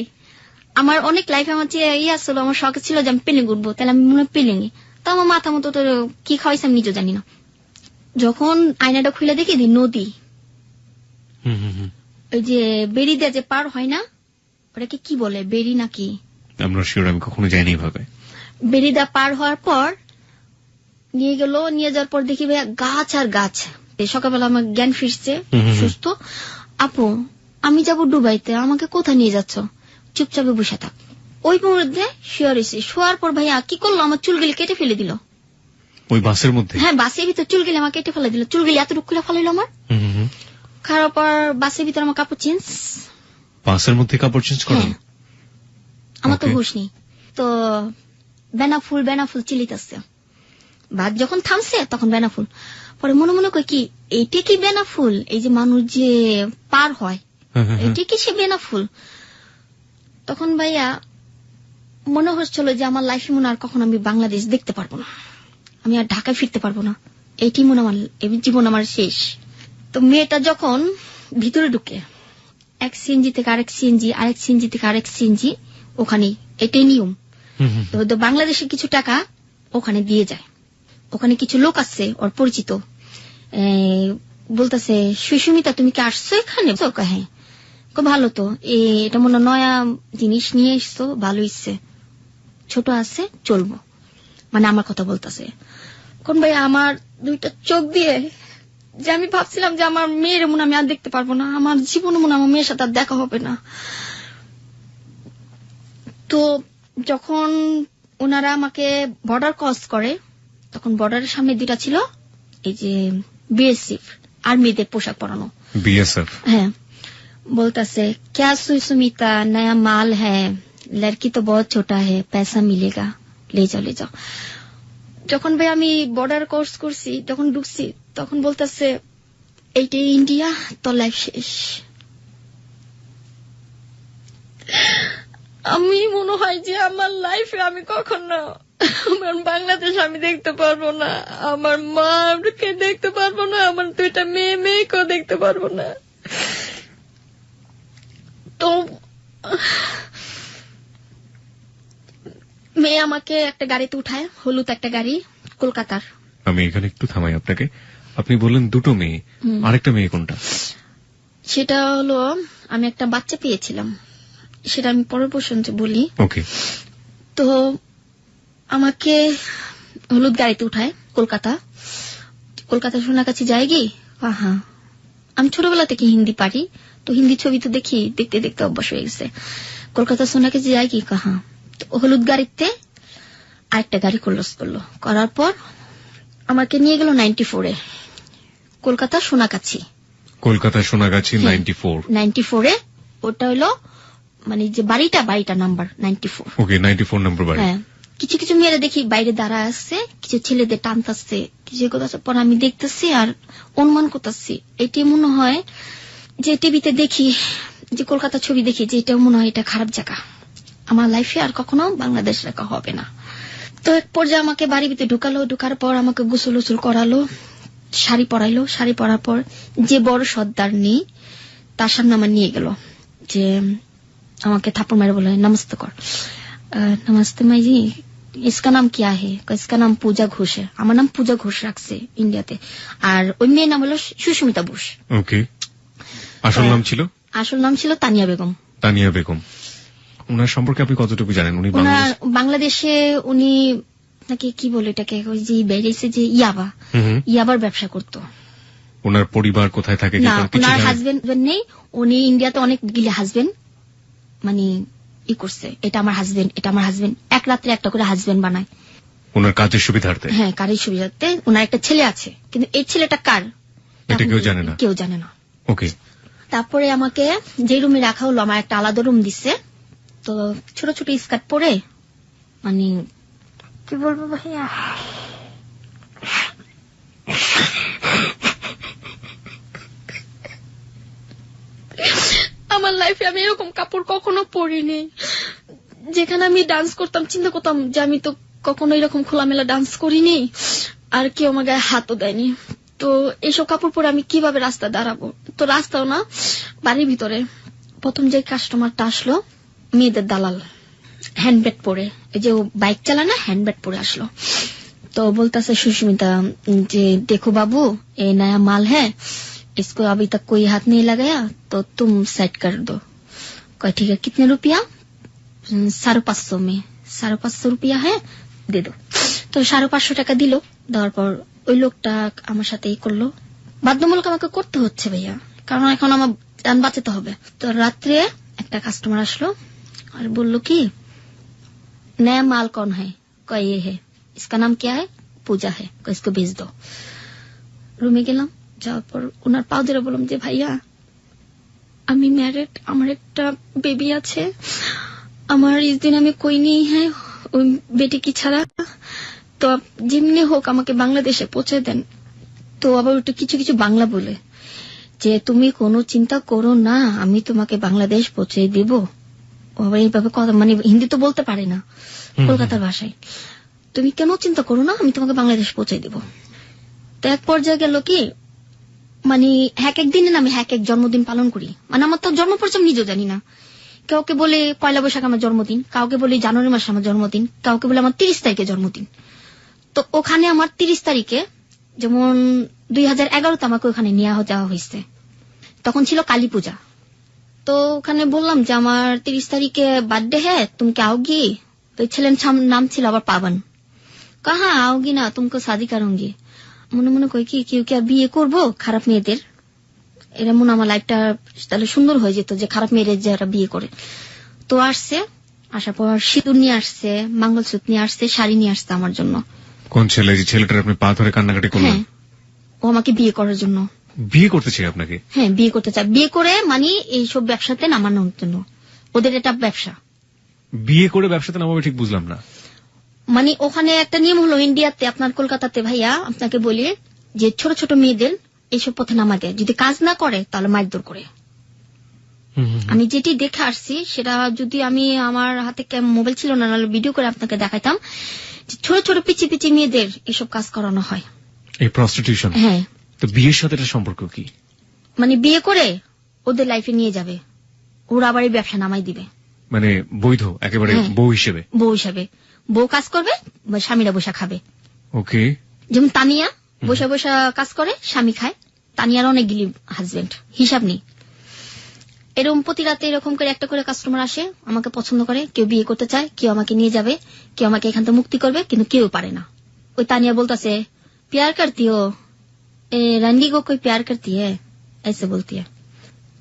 আমার অনেক লাইফে আমার যে আসলো, আমার শখ ছিল যে আমি পেলিং উঠবো, তাহলে আমি মনে হয় পেলিংয়ে। তো আমার মাথা মতো তো কি খাওয়াইছে আমি নিজেও জানি না। যখন আয়নাটা খুলে দেখি নদী, ওই যে বেরি দিয়ে যে পার হয় না, ওটাকে কি বলে, বেরি নাকি? আমরা শিওর, আমি কখনো যাইনি ভাবে। বেরি দা পার হওয়ার পর নিয়ে গেল, নিয়ে যাওয়ার পর দেখি ভাইয়া গাছ আর গাছ। সকালবেলা আমার জ্ঞান ফিরছে, সুস্থ। আপু আমি যাব দুবাইতে, আমাকে কোথায় নিয়ে যাচ্ছ? চুপচাপে বসে থাক। ওই মুহূর্তে শুয়ারেছি। শোয়ার পর ভাইয়া কি করলো, আমার চুলগুলি কেটে ফেলে দিল। ওই বাসের মধ্যে? হ্যাঁ, বাসের ভিতর চুলগুলি আমার কেটে ফেলে দিল। চুলগুলি এতটুকু খুলে ফেলাইল আমার। খাওয়ার পর বাসের ভিতর আমার কাপড় চেঞ্জ। বাসের মধ্যে কাপড় চেঞ্জ করেন? আমার তো হুশ নেই। তো বেনাফুল চিলিতেছে। বাস যখন থামছে তখন বেনাফুল। পরে মনে মনে কই কি এইটা কি বেনাফুল? এই যে মানুষ যে পার হয়, এইটা কি সে বেনাফুল? তখন ভাইয়া মনে হচ্ছিল যে আমার লাইফে মনে আর কখন আমি বাংলাদেশ দেখতে পারবো না, আমি আর ঢাকায় ফিরতে পারবো না, এইটি মনে আমার জীবন আমার শেষ। তো মেয়েটা যখন ভিতরে ঢুকে, এক সিএনজি থেকে আরেক সিএনজি, আরেক সিএনজি থেকে আরেক সিএনজি, ওখানে এটাই নিয়ম। তো বাংলাদেশের কিছু টাকা ওখানে দিয়ে যায়। ওখানে কিছু লোক আছে ওর পরিচিত, বলতেছে সুস্মিতা তুমি কি আসছো এখানে? হ্যাঁ। ভালো তো, এটা মনে নয়া জিনিস নিয়ে এসছো, ভালো ইচ্ছে, ছোট আছে চলবো, মানে আমার কথা বলতেছে। কোন ভাই আমার দুইটা চোখ দিয়ে যে আমি ভাবছিলাম যে আমার মেয়ের মনে আমি আর দেখতে পারবো না, আমার জীবনে মনে আমার মেয়ের সাথে আর দেখা হবে না। তো যখন ওনারা আমাকে বর্ডার ক্রস করে, তখন বর্ডারের সামনে দুইটা ছিল এই যে বিএসএফ, আর্মিদের পোশাক পরানো। বিএসএফ? হ্যাঁ। বলতেছে क्या सुमिता नया माल है, लड़की तो बहुत छोटा है, पैसा मिलेगा, ले जाओ। যখন ভাই আমি বর্ডার ক্রস করছি, যখন ঢুকছি, তখন বলতেছে এইটাই ইন্ডিয়া, তোর লাইফ শেষ। আমি মনে হয় যে আমার লাইফে আমি কখনো আমার বাংলাদেশ আমি দেখতে পারবো না, আমার মাকে দেখতে পারবো না, আমার দুইটা মেয়েকেও দেখতে পারবো না। তো মেয়ে আমাকে একটা গাড়িতে উঠায়, হলুদ একটা গাড়ি, কলকাতার। আমি এখানে একটু থামাই আপনাকে। আপনি বললেন দুটো মেয়ে, আরেকটা মেয়ে কোনটা? সেটা হলো আমি একটা বাচ্চা পেয়েছিলাম, সেটা আমি পরের প্রসঙ্গে বলি। ওকে। তো আমাকে হলুদ গাড়িতে উঠায় কলকাতা সোনাগাছি যায় গিয়ে। হ্যাঁ, আমি ছোটবেলা থেকে হিন্দি পারি, তো হিন্দি ছবি তো দেখি, দেখতে দেখতে অভ্যাস হয়ে গেছে। কলকাতা সোনাগাছি যায় কি কাহা, হলুদ গাড়িতে আরেকটা গাড়ি করলো, করার পর আমাকে নিয়ে গেল 94-এ, কলকাতা সোনাগাছি। 94-এ ওটা হলো মানে যে বাড়িটা নাম্বার 94। ওকে, 94 নম্বর বাড়ি। হ্যাঁ। কিছু কিছু মেয়েরা দেখি বাইরে দাঁড়ায় আসছে, কিছু ছেলেদের টানতেছে, কিছু কথা। পর আমি দেখতেছি আর অনুমান করতেছি, এটি মনে হয় যে টিভিতে দেখি, যে কলকাতা ছবি দেখি, যে এটা মনে হয় এটা খারাপ জায়গা, আমার লাইফে আর কখনো বাংলাদেশ রাখা হবে না। তো এক পর্যায়ে আমাকে বাড়ির ভিতরে ঢুকার পর আমাকে গোসল করালো, শাড়ি পরাইলো, শাড়ি পরার পর যে বড় সর্দার নেই তার সামনে আমার নিয়ে গেল, যে আমাকে থাপ্পড় মেরে বলে নমস্তে কর। নমস্তে মাইজি, इसका नाम क्या है? इसका नाम पूजा घोष है। আমার নাম পূজা ঘোষ রাখছে ইন্ডিয়াতে। আর ওই মেয়ের নাম হলো সুস্মিতা বোস। ওকে, আসল নাম ছিল? আসল নাম ছিল তানিয়া বেগম। তানিয়া বেগম। ওনার সম্পর্কে আপনি কতটুকু জানেন? উনি বাংলাদেশে উনি নাকি কি বলে এটাকে, ওই যে বেরিয়েছে যে ইয়াবার ব্যবসা করতো। ওনার পরিবার কোথায় থাকে? না, ওনার হাজবেন্ড নেই। উনি ইন্ডিয়াতে অনেক গিলে হাজবেন্ড মানে ই করছে, এটা আমার হাজবেন্ড, এটা আমার হাজবেন্ড, এক রাত্রে একটা করে হাজবেন্ড বানায় ওনার কাজের সুবিধার্থে। হ্যাঁ, কাজের সুবিধার্থে। ওনার একটা ছেলে আছে, কিন্তু এই ছেলেটা কার এটা কেউ জানে না। কেউ জানে না। ওকে। তারপরে আমাকে যে রুমে রাখা হলো, আমার একটা আলাদা রুম দিচ্ছে। তো ছোট ছোট স্কার্ট পরে, মানে কি বলবো ভাইয়া, আমার লাইফে আমি এরকম কাপড় কখনো পরিনি। যেখানে আমি ডান্স করতাম, চিন্তা করতাম যে আমি তো কখনো এরকম খোলামেলা ডান্স করিনি, আর কেউ আমার গায়ে হাতও দেয়নি। তো এইসব কাপড় পরে আমি কিভাবে রাস্তা দাঁড়াবো? তো রাস্তাও না, বাড়ির ভিতরে প্রথম যে কাস্টমারটা আসলো, মেয়েদের দালাল, হ্যান্ডব্যাগ পরে, এই যে ও বাইক চালায় না, হ্যান্ডব্যাগ পরে আসলো। তো বলতেছে সুস্মিতা যে দেখো বাবু, ये नया माल है, इसको अभी तक कोई हाथ नहीं लगाया, तो तुम सेट कर दो। कहा ठीक है, कितने रुपया? 550 में। 550 रुपया है, दे दो। তো 550 টাকা দিল। দেওয়ার পর ওই লোকটা আমার সাথে এই করলো, বাধ্যমূলক আমাকে করতে হচ্ছে ভাইয়া, কারণ এখন আমার যান বাঁচাতে হবে। তো রাত্রে একটা কাস্টমার আসলো আর বলল কি, नया माल कौन है? कहा ये है, इसका नाम क्या है? पूजा है, कहा इसको भेज दो। রুমে গেলাম, যাওয়ার পর ওনার পাও ধরে বললাম যে ভাইয়া আমি ম্যারিড, আমার একটা বেবি আছে, আমার इस दिन আমি কই নেই হ্যাঁ ওই বেটি কি ছাড়া, তো যেমনি হোক আমাকে বাংলাদেশে পৌঁছে দেন। তো আবার ওটা কিছু কিছু বাংলা বলে যে তুমি কোনো চিন্তা করো না, আমি তোমাকে বাংলাদেশ পৌঁছে দিব। আবার এইভাবে কথা, মানে হিন্দি তো বলতে পারে না, কলকাতার ভাষায়, তুমি কেন চিন্তা করো না, আমি তোমাকে বাংলাদেশ পৌঁছে দিব। তো এক পর্যায়ে গেল কি, মানে এক এক দিনে আমি এক এক জন্মদিন পালন করি, মানে আমার তো জন্ম পরিচয় আমি নিজেও জানি না। কাউকে বলে 1 বৈশাখ আমার জন্মদিন, কাউকে বলে জানুয়ারি মাসে আমার জন্মদিন, কাউকে বলে আমার 30 তারিখে জন্মদিন। তো ওখানে আমার 30 তারিখে, যেমন 2011তে আমাকে ওখানে নিয়ে যাওয়া হয়েছে, তখন ছিল কালী পূজা। তো ওখানে বললাম যে আমার 30 তারিখে বার্থডে হ্যাঁ, তুমি কি आओगी? ওই ছেলের নাম ছিল আবার পাবন। কাহা आओगी না, তুমকো শাদি করুঙ্গি। মনে মনে কই কি কেউ কি বিয়ে করবো খারাপ মেয়েদের, এরা মনে আমার লাইফটা তাহলে সুন্দর হয়ে যেত যে খারাপ মেয়েদের যারা বিয়ে করে। তো আসছে, আসার পর সিঁদুর নিয়ে আসছে, মঙ্গলসূত্র নিয়ে আসছে, শাড়ি নিয়ে আসছে আমার জন্য। কোন ছেলে? যে ছেলেটার আপনি পা ধরে কান্নাকাটি করলেন? ও আমাকে বিয়ে করার জন্য। বিয়ে করতে চাই আপনাকে? হ্যাঁ, বিয়ে করতে চাই। বিয়ে করে মানে এইসব ব্যবসাতে নামানোর জন্য, ওদের এটা ব্যবসা। বিয়ে করে ব্যবসাতে নামাবে ঠিক বুঝলাম না। মানে ওখানে একটা নিয়ম হলো ইন্ডিয়াতে, আপনার কলকাতাতে ভাইয়া আপনাকে বলি যে ছোট ছোট মেয়েদের এইসব পথে নামা দেয়, যদি কাজ না করে তাহলে মারধর করে। আমি যেটি দেখে আসছি সেটা, যদি আমি আমার হাতে মোবাইল ছিল না, নাহলে ভিডিও করে আপনাকে দেখাইতাম, ছোট ছোট পিচি পিচি মেয়েদের এসব কাজ করানো হয়, এই প্রস্টিটিউশন। হ্যাঁ। তো বিয়ের সাথে এটা সম্পর্ক কি? মানে বিয়ে করে ওদের লাইফে নিয়ে যাবে, ওরা আবার এই ব্যবসা নামাই দিবে, মানে বৈধ একেবারে বউ হিসেবে। বউ হিসেবে, বউ কাজ করবে, স্বামীরা বসা খাবে। ওকে। যেমন তানিয়া বসা বসা কাজ করে, স্বামী খায়। তানিয়ার অনেকগুলি হাজবেন্ড, হিসাব নেই। এরকম প্রতি রাতে এরকম করে একটা করে কাস্টমার আসে, আমাকে পছন্দ করে, কেউ বিয়ে করতে চায়, কেউ আমাকে নিয়ে যাবে, কেউ আমাকে এখান থেকে মুক্তি করবে, কিন্তু কেউ পারে না। ওই তানিয়া বলতেছে প্যার করতি হো, রন্ডি গো কই প্যার করতি হ্যাঁ, এসে বলতি।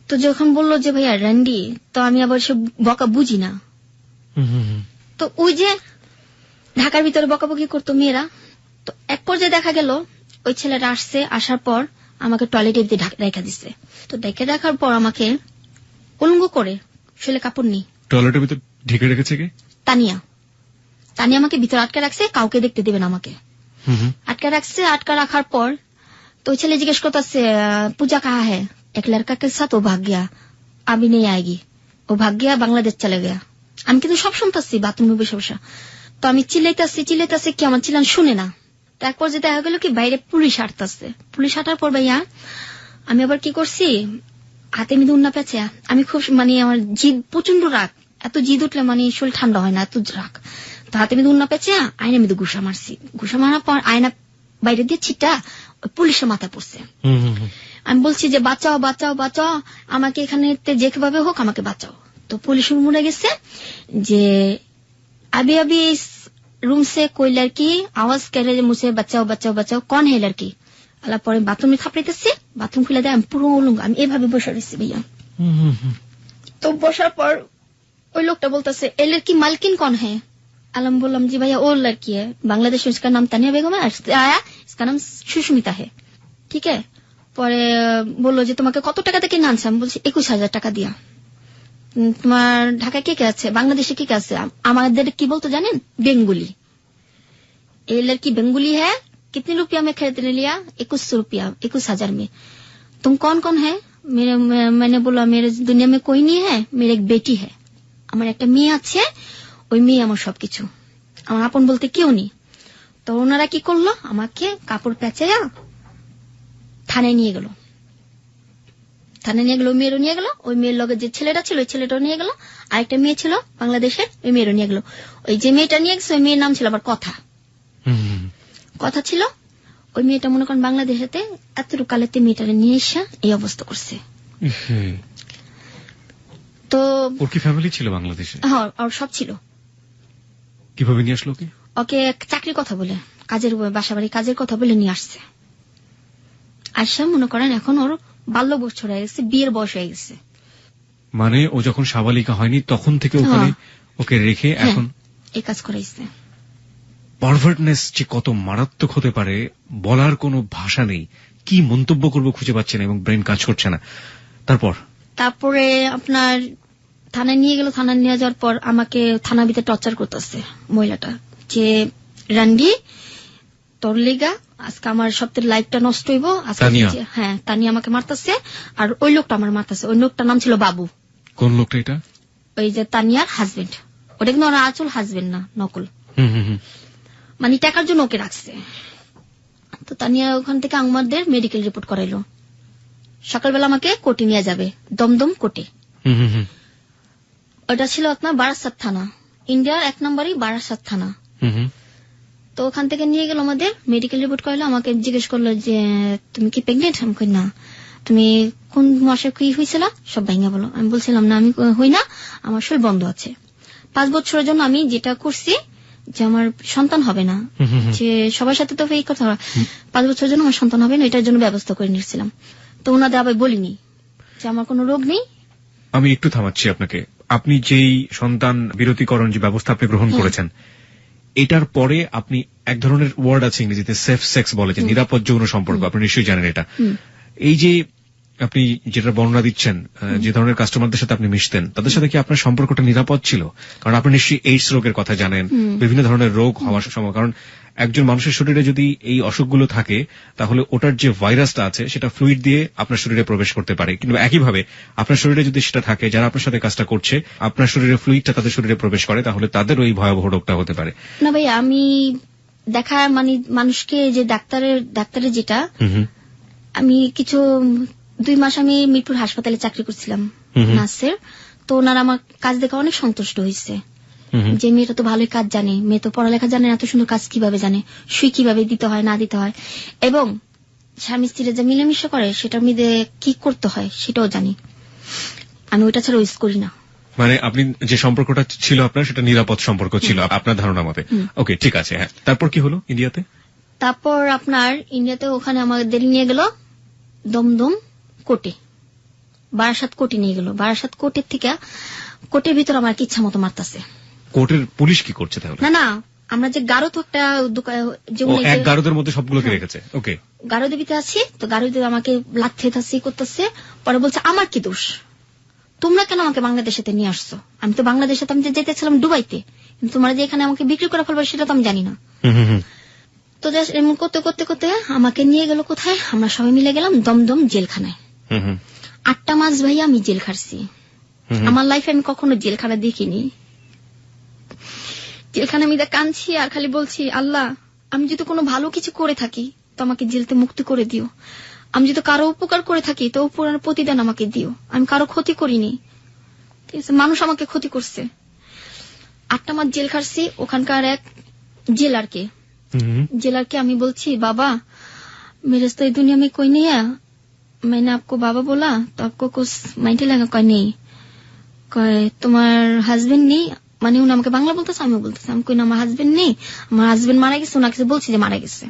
তো যখন বললো যে ভাইয়া রন্ডি, তো আমি আবার সব বকা বুঝি না। তো ওই যে ঢাকার ভিতরে বকাবকি করতো মেয়েরা। তো এক পর্যায়ে দেখা গেল ওই ছেলেটা আসছে, আসার পর আমাকে টয়লেটে রেখা দিচ্ছে। তো ডেকে রাখার পর আমাকে উলঙ্গ করে, শরীরে কাপড় নেই, টয়লেটের ভিতর ঢেকে রেখেছে কে? তানিয়া। তানিয়া আমাকে ভিতরে আটকে রাখছে, কাউকে দেখতে দেবে না আমাকে, আটকে রাখছে। আটকা রাখার পর তো ওই ছেলে জিজ্ঞেস করতেছে পূজা কাহা হ্যাঁ, এক লড়কা কে সাথ ও ভাগ গিয়া, আবি নেই আয়েগি, ও ভাগ গিয়া বাংলাদেশ চলে গিয়া। আমি কিন্তু সব শুনতেছি বাথরুমে বসে বসা। তো আমি চিল্লাইতেছি কি আমার চিল্লান শুনে না। তারপর যে দেখা গেল কি বাইরে পুলিশ হাঁটতেছে। পুলিশ হাঁটার পর ভাইয়া আমি আবার কি করছি, হাতে মিদে উন্না পেঁচে, আমি খুব মানে আমার জিদ প্রচন্ড রাগ, এত জিদ উঠলে মানে শরীর ঠান্ডা হয় না, এত রাগ। তো তো হাতে মেয়েদের উন্না পেঁচে আয়না মেয়েদের ঘুষা মারছি। ঘুষা মারার পর আয়না বাইরে দিয়ে ছিটা পুলিশের মাথায় পড়ছে। আমি বলছি যে বাঁচাও বাঁচাও বাঁচাও, আমাকে এখানে যেভাবে হোক আমাকে বাঁচাও। তো পুলিশ মনে গেছে যে अभी अभी इस रूम से कोई लड़की आवाज कर रही है मुझे बचाओ बचाओ बचाओ, कौन है लड़की? আল্লাহ পরে বাথরুমে থাপড়াইতেছে, বাথরুম খুলে দেয়, আমি পুরো উলঙ্গ, আমি এভাবে বসে রয়েছি ভাইয়া। তো বসার পর ওই লোকটা বলতেছে এ লড়কি মালকিন कौन है? আলম বললাম জি ভাইয়া ও লড়কি है, बांग्लादेश में इसका नाम तानिया बेगम है, आया इसका नाम सुष्मिता है, ठीक है। পরে বললো যে তোমাকে কত টাকা থেকে আনছে? আমি বলছি 21,000 টাকা দিয়া। তোমার ঢাকায় কে কে আছে, বাংলাদেশে কে কে আছে? আমাদের কি বলতো জানেন? বেঙ্গুলি। ये लड़की बेंगुली है, कितने रुपया में खरीदने लिया? 2100 रुपया, 21,000 में। तुम कौन कौन है? मैंने बोला मेरे दुनिया में कोई नहीं है, मेरी एक बेटी है, আমার একটা মেয়ে আছে, ওই মেয়ে আমার সবকিছু, আমার আপন বলতে কেউ নেই। তো ওনারা কি করলো, আমাকে কাপড় পেঁচাইয়া থানায় নিয়ে গেল। থানায় নিয়ে গেল, ওই মেয়েরও নিয়ে গেল, ওই মেয়ের লগে যে ছেলেটা ছিল ওই ছেলেটাও নিয়ে গেল, আরেকটা মেয়ে ছিল বাংলাদেশের, ওই মেয়েরও নিয়ে গেল। ওই যে মেয়েটা নিয়ে গেছে ওই মেয়ের নাম ছিল আবার কথা। কথা ছিল ওই মেয়েটা মনে করেন বাংলাদেশেতে এতটুকু কালেতে মেয়েটারে নিয়ে এসে এই অবস্থা করছে। তো ওর কি ফ্যামিলি ছিল বাংলাদেশে? হ্যাঁ, আর সব ছিল। কিভাবে নিয়ে আসলো ওকে? ওকে চাকরির কথা বলে, কাজের বাসা বাড়ি কাজের কথা বলে নিয়ে আসছে। আসা মনে করেন এখন ওর 12 বছর হয়ে গেছে, বিয়ের বয়স হয়ে গেছে। মানে ও যখন সাবালিকা হয়নি তখন থেকে ওখানে ওকে রেখে এখন এই কাজ করাইছে। পারভার্টনেস যে কত মারাত্মক হতে পারে বলার কোনো ভাষা নেই, কি মন্তব্য করবো খুঁজে পাচ্ছে না এবং ব্রেন কাজ করছে না। তারপরে আপনার থানায় নিয়ে গেল। থানায় নিয়ে যাওয়ার পর আমাকে থানার ভিতরে টর্চার করতেছে মহিলাটা, যে রান্ডি তোর লিগা আজকে আমার সপ্তাহের লাইফটা নষ্ট হইব। হ্যাঁ, তানিয়া আমাকে মারতেছে, আর ওই লোকটা আমার মারতেছে। ওই লোকটার নাম ছিল বাবু। কোন লোকটা এটা? ওই যে তানিয়ার হাজবেন্ড। ওটা কিন্তু ওর আসল হাজবেন্ড না, নকল। মানে টাকার জন্য ওকে রাখছে। তো তানিয়া ওখান থেকে আমাদের মেডিকেল রিপোর্ট করাইলো। সকালবেলা আমাকে কোর্টে নিয়ে যাবে, দমদম কোর্টে। ওটা ছিল আপনার বারাসাত থানা, ইন্ডিয়ার 1 নম্বরই বারাসাত থানা। তো ওখান থেকে নিয়ে গেল, আমাদের মেডিকেল রিপোর্ট করাইলো। আমাকে জিজ্ঞেস করলো যে তুমি কি প্রেগনেন্ট? আমি কই না। তুমি কোন মাসে কি হয়েছিল সব ভাঙা বলো। আমি বলছিলাম না আমি হই না, আমার শরীর বন্ধ আছে। 5 বছরের জন্য আমি যেটা করছি যে আমার সন্তান হবে না, যে সবার সাথে তো এই কথা, 5 বছরের জন্য আমার সন্তান হবে না, এটার জন্য ব্যবস্থা করে নিয়েছিলাম। তো ওনাদের আবার বলিনি যে আমার কোনো রোগ নেই। আমি একটু থামাচ্ছি আপনাকে। আপনি যেই সন্তান বিরতিকরণ যে ব্যবস্থা আপনি গ্রহণ করেছেন, এটার পরে আপনি এক ধরনের ওয়ার্ড আছে ইংরেজিতে সেফ সেক্স বলে, যে নিরাপদ যৌন সম্পর্ক, আপনি নিশ্চয়ই জানেন এটা। এই যে আপনি যেটা বর্ণনা দিচ্ছেন, যে ধরনের কাস্টমারদের সাথে আপনি মিশতেন, তাদের সাথে কি আপনার সম্পর্কটা নিরাপদ ছিল? কারণ আপনি নিশ্চয়ই এইডস রোগের কথা জানেন, বিভিন্ন ধরনের রোগ হওয়ার সময়, কারণ একজন মানুষের শরীরে যদি এই অসুখগুলো থাকে তাহলে ওটার যে ভাইরাসটা আছে সেটা ফ্লুইড দিয়ে আপনার শরীরে প্রবেশ করতে পারে। কিন্তু একইভাবে আপনার শরীরে যদি সেটা থাকে, যারা আপনার সাথে কাজটা করছে আপনার শরীরে ফ্লুইডটা তাদের শরীরে প্রবেশ করে, তাহলে তাদের ওই ভয়াবহ রোগটা হতে পারে। না ভাই, আমি দেখা মানে মানুষকে যে ডাক্তারের যেটা, আমি কিছু 2 মাস আমি মিরপুর হাসপাতালে চাকরি করছিলাম নার্সের। তো ওনারা আমার কাজ দেখে অনেক সন্তুষ্ট হয়েছে, যে মেয়েটা তো ভালোই কাজ জানে, মেয়ে তো পড়ালেখা জানে, এত সুন্দর কাজ কিভাবে জানে, সুই কিভাবে দিতে হয় না দিতে হয়, এবং স্বামী স্ত্রীরা যে মিলেমিশে করে সেটার মধ্যে কি করতে হয় সেটাও জানি। আমি ওইটা ছাড়া ইউজ করি না। মানে আপনি যে সম্পর্কটা ছিল আপনার সেটা নিরাপদ সম্পর্ক ছিল আপনার ধারণা মতে। ওকে, ঠিক আছে। হ্যাঁ, তারপর কি হলো ইন্ডিয়াতে? তারপর আপনার ইন্ডিয়াতে ওখানে আমাদের নিয়ে গেল দমদম কোর্টে, বারাসাত কোর্টে নিয়ে গেল। বারাসাত কোর্টের থেকে কোর্টের ভিতর আমার ইচ্ছা মতো মারতেছে। কোর্টের পুলিশ কি করছে তাহলে? না, আমরা যে গারো তো একটা এক গারদের মধ্যে সবগুলোকে রেখেছে। ওকে, গারোদের ভিতরে আছি, তো গারোদের আমাকে লাথে থাসি করতেছে। পরে বলছে আমার কি দোষ, তোমরা কেন আমাকে বাংলাদেশেতে নিয়ে আসছো? আমি তো বাংলাদেশে আমি যেতেছিলাম দুবাইতে, কিন্তু তোমরা যে এখানে আমাকে বিক্রি করে ফেলবে সেটা তো আমি জানি না। তো এমন করতে করতে করতে আমাকে নিয়ে গেল কোথায়, আমরা সবাই মিলে গেলাম দমদম জেলখানায়। 8টা মাস ভাইয়া আমি জেল খাটছি। আমার লাইফে আমি কখনো জেলখানা দেখিনি। জেলখানা আমি কাঁদছি আর খালি বলছি, আল্লাহ আমি যদি কোনো ভালো কিছু করে থাকি তো আমাকে জেলতে মুক্তি করে দিও, আমি যদি কারো উপকার করে থাকি তো উপকার প্রতিদান আমাকে দিও, আমি কারো ক্ষতি করিনি, ঠিক আছে? মানুষ আমাকে ক্ষতি করছে। 8টা মাস জেল খাটছি। ওখানকার এক জেলারকে আমি বলছি, বাবা मेरे तो दुनिया में कोई नहीं है, मैंने आपको बाबा बोला तो आपको कुछ माइंडे लगा, कोई नहीं, कोई তোমার হাজবেন্ড নেই, মানে উনি আমাকে বাংলা বলতেছে, আমি বলতেছি আমি কই না আমার হাজবেন্ড নেই, আমার হাজবেন্ড মারা গেছে। ওনাকে বলছি যে মারা গেছে।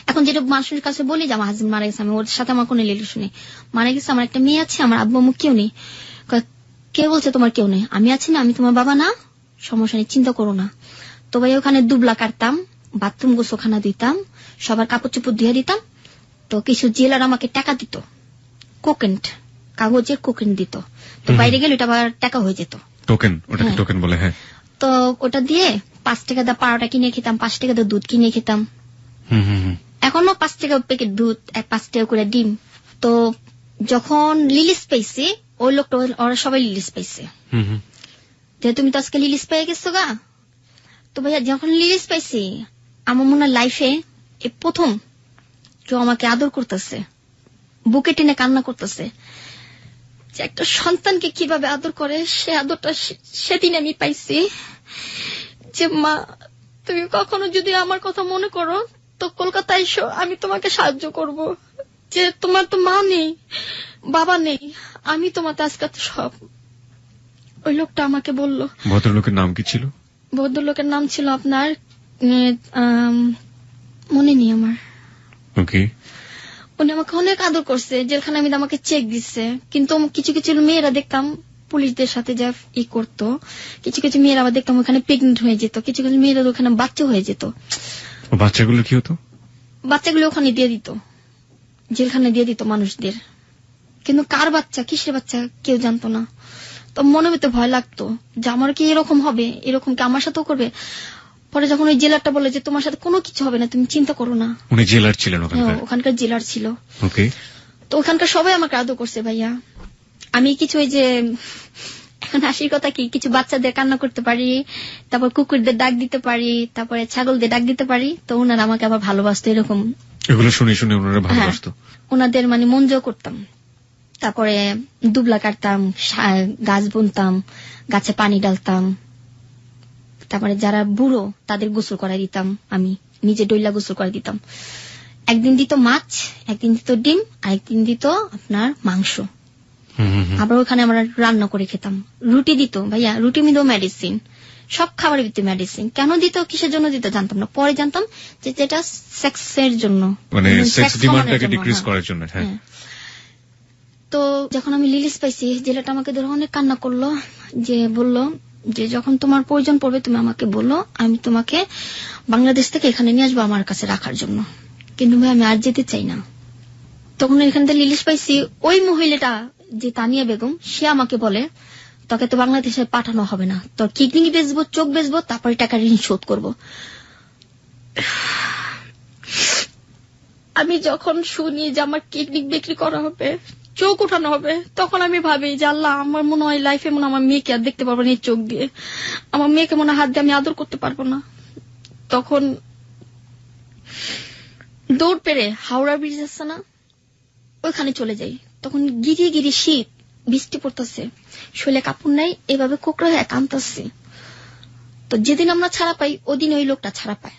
এখন যেটা মানুষের কাছে বলি যে আমার হাজবেন্ড মারা গেছে, আমি ওর সাথে আমার কোনো রিলেশন নেই, মারা গেছে, আমার একটা মেয়ে আছে, আমার আব্বু আম্মু কেউ নেই। কে বলছে তোমার কেউ নেই? আমি আছি না, আমি তোমার বাবা না, সমস্যা নেই, চিন্তা করো না। তো ভাই ওখানে দুবলা কাটতাম, বাথরুম গোসলখানা দিতাম, সবার কাপড় চোপড় ধুয়ে দিতাম। তো কিছু জেলার আমাকে টাকা দিত, কোকেন্ট, কাগজের কোকেন্ট দিত। তো বাইরে গেলে ওটা আবার টাকা হয়ে যেত, টোকেন, ওটাকে টোকেন বলে। হ্যাঁ, তো ওটা দিয়ে 5 টাকা দিয়ে পাউডার কিনে খেতাম, 5 টাকা দিয়ে দুধ কিনে খেতাম। এখনো 5 টাকা প্যাকেট দুধ, 5 টাকা করে ডিম। তো যখন লিলিস পাইছি, ওই লোকটা ওরা সবাই লিলিস পাইছে, যে তুমি তো আজকে লিলিস পেয়ে গেছো গা। তো ভাইয়া যখন লিলিস পাইছি, আমার মনে হয় লাইফে এই প্রথম কেউ আমাকে আদর করতেছে, বুকে টেনে কান্না করতেছে। যে একটা সন্তানকে কিভাবে আদর করে, সে আদরটা সেদিন আমি পাইছি। যে মা, তুমি কখনো যদি আমার কথা মনে করো তো কলকাতায় এসো, আমি তোমাকে সাহায্য করব। যে তোমার তো মা নেই, বাবা নেই, আমি তোমার আজকে সব। ওই লোকটা আমাকে বলল। ভদ্রলোকের নাম কি ছিল? ভদ্রলোকের নাম ছিল আপনার মনে নেই আমার। ওকে। উনি আমাকে অনেক আদর করছে, জেলখানে আমি আমাকে চেক দিচ্ছে। কিন্তু কিছু কিছু মেয়েরা দেখতাম পুলিশদের সাথে যা করতো, কিছু কিছু মেয়েরা আবার দেখতাম ওখানে প্রেগনেন্ট হয়ে যেত, কিছু কিছু মেয়েরা ওখানে বাচ্চা হয়ে যেত। বাচ্চাগুলো কি হতো? বাচ্চাগুলো ওখানে দিয়ে দিত, জেলখানে দিয়ে দিত মানুষদের। কিন্তু কার বাচ্চা, কিসের বাচ্চা কেউ জানতো না। তো মনে হতে ভয় লাগতো যে আমার কি এরকম হবে, এরকম কি আমার সাথেও করবে। পরে যখন ওই জেলারটা বলে যে তোমার সাথে কোনো কিছু হবে না, তুমি চিন্তা করো না। উনি জেলার ছিলেন ওখানকার জেলার ছিল। ওকে। তো ওখানকার সবাই আমাকে আদর করছে ভাইয়া। আমি কিছু ওই যে এখন হাসির কথা কি, কিছু বাচ্চাদের কান্না করতে পারি, তারপর কুকুরদের ডাক দিতে পারি, তারপরে ছাগলদের ডাক দিতে পারি। তো ওনারা আমাকে আবার ভালোবাসতো, এরকম এগুলো শুনে শুনে ওনারা ভালোবাসতো। ওনাদের মানে মন জয় করতাম। তারপরে দুবলা কাটতাম, গাছ বুনতাম, গাছে পানি ডালতাম। তারপরে যারা বুড়ো তাদের গোসল করাই দিতাম, আমি নিজে ডইলা গোসল করে দিতাম। একদিন দিত মাছ, একদিন দিত ডিম, আর একদিন দিত আপনার মাংস। আবার ওখানে আমরা রান্না করে খেতাম। রুটি দিত ভাইয়া, রুটি মিলেও মেডিসিন, সব খাবারের ভিতরে মেডিসিন। কেন দিত, কিসের জন্য দিত জানতাম না, পরে জানতাম যে যেটা সেক্সের জন্য, মানে সেক্স ডিমান্ডটাকে ডিক্রিজ করার জন্য। হ্যাঁ। তো যখন আমি লিলিস পাইছি, জেলাটা আমাকে ধরে অনেক কান্না করলো, যে বলল যে যখন তোমার প্রয়োজন পড়বে তুমি আমাকে বলো, আমি তোমাকে বাংলাদেশ থেকে এখানে নিয়ে আসবো আমার কাছে রাখার জন্য। কিন্তু ভাই আমি আর যেতে চাই না। তখন এখান থেকে লিলিস পাইছি, ওই মহিলাটা যে তানিয়া বেগম, সে আমাকে বলে তোকে তো বাংলাদেশে পাঠানো হবে না, তোর কিডনি বেচবো, চোখ বেচবো, তারপরে টাকা ঋণ শোধ করবো। আমি যখন শুনি যে আমার কিডনি বিক্রি করা হবে, চোখ উঠানো হবে, তখন আমি ভাবি যে আল্লাহ, আমার মনে হয় লাইফে মনে আমার মেয়েকে আর দেখতে পারবো না এই চোখ দিয়ে, আমার মেয়েকে মনে হাত দিয়ে আমি আদর করতে পারবো না। তখন দৌড় পেরে হাওড়া ব্রিজ আছে না, ওইখানে চলে যাই। তখন গিরি গিরি শীত, বৃষ্টি পড়তেছে, শরীরে কাপড় নাই, এভাবে কোকড়া হয়ে কাঁদতেছি। তো যেদিন আমরা ছাড়া পাই, ওদিন ওই লোকটা ছাড়া পায়।